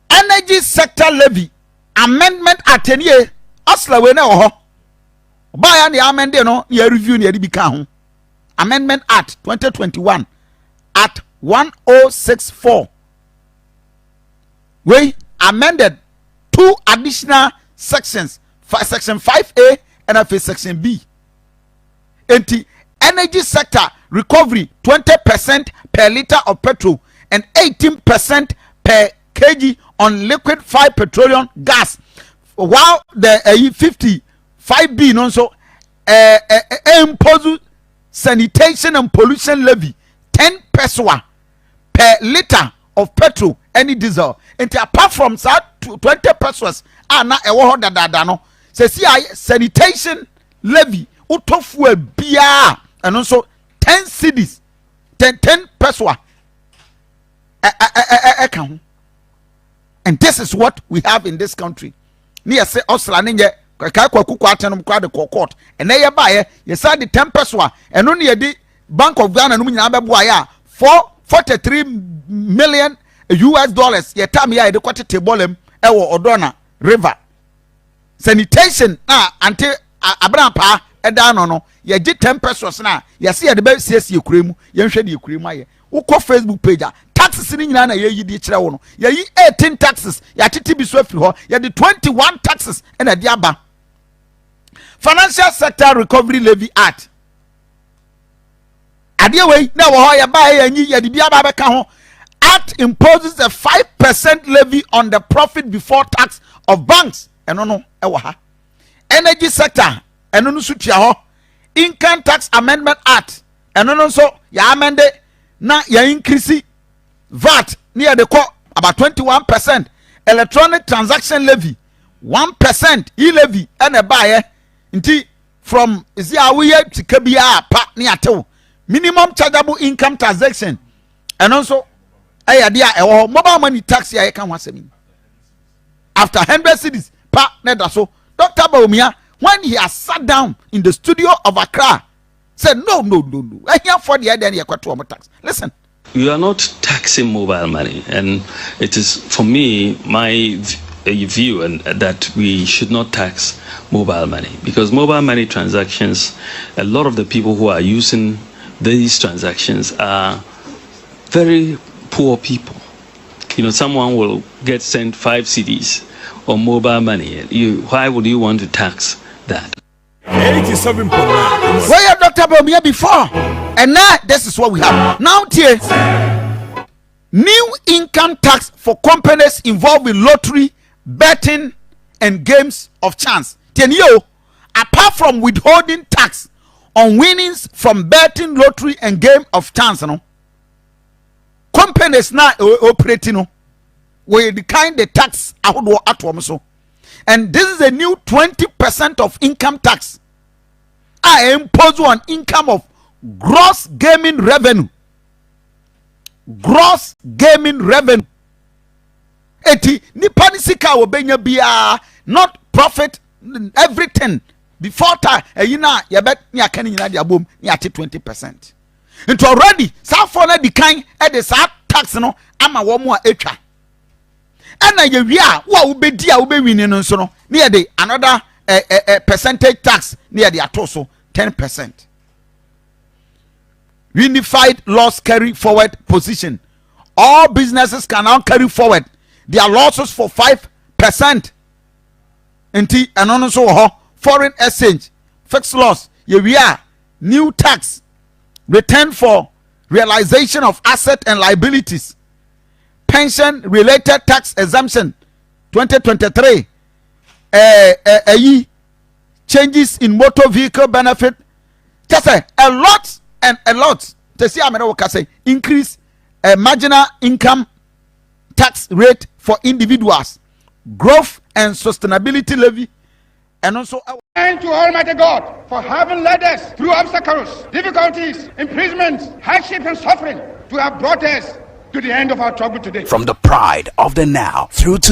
Energy sector levy amendment at any year. Asla we know. By the amendment, no, you review near the Amendment Act 2021 at 1064. We amended 2 additional sections, section 5A and section B. Energy sector recovery 20% per liter of petrol and 18% per kg on liquefied petroleum gas, while the 55B also impose sanitation and pollution levy 10 pesos per liter of petrol any diesel. And apart from that 20 pesos na ewo dada no say sanitation levy utofu bia and also 10 cedis 10 pesos and this is what we have in this country. Near say osla ninje kwa kuku atenum kwa de court and they buy you say the 10 pesos and only the Bank of Ghana no nyina bebo ya 43 million US dollars ye time ya de kwete tebolem ewo Odona River sanitation ante abran pa eda no ye gi 10 pesos na ye se ye de be siesie kuremu ye hwe de kuremu aye ukọ Facebook page taxes ni nyina na ye yi di kire wo no ye yi 18 taxes ya titi bi so afiri ho ye de 21 taxes na de aba. Financial Sector Recovery Levy Act adie we na wo ho ye ba ye nyi ye de bi aba be ka ho. Act imposes a 5% levy on the profit before tax of banks. No, Energy sector, no sutia ho. Income Tax Amendment Act, no so ya amende na ya increase VAT near the core about 21%. Electronic transaction levy 1% e levy and a buyer inti from is ya we tikabia pa ni atew minimum chargeable income transaction and also dia mobile money tax ya can wasemi after 100 cedis pa net so Dr. Baumia when he has sat down in the studio of Accra said no I hear for the idea tax. Listen, you are not taxing mobile money, and it is for me my view and that we should not tax mobile money, because mobile money transactions, a lot of the people who are using these transactions are very poor people. You know, someone will get sent 5 CDs on mobile money. Why would you want to tax that? 87.9. Where Dr. Bomia before, and now this is what we have now. Here, new income tax for companies involved in lottery, betting, and games of chance. Then you, apart from withholding tax on winnings from betting, lottery, and game of chance, no companies now operating no where the kind the tax at so. And this is a new 20% of income tax I impose on income of gross gaming revenue. Gross gaming revenue. Eti nipa ni sika obenya bia not profit everything before time yina ya bet ni aka ni nyina dia bom ni ate 20%. Into already sa for na di kan e de sa tax no ama wo mo a etwa. Ena ye wi a wo obedi a obewini no nso no ni ye de another percentage tax ni ye de ato so 10%. Unified loss carry forward position. All businesses can now carry forward their losses for 5%. Enti eno so foreign exchange fixed loss ye wi a new tax return for realization of asset and liabilities. Pension related tax exemption 2023 changes in motor vehicle benefit. Just say a lot and a lot to see say increase marginal income tax rate for individuals, growth and sustainability levy, and also thank to Almighty God for having led us through obstacles, difficulties, imprisonments, hardship and suffering to have brought us to the end of our trouble today. From the pride of the now through to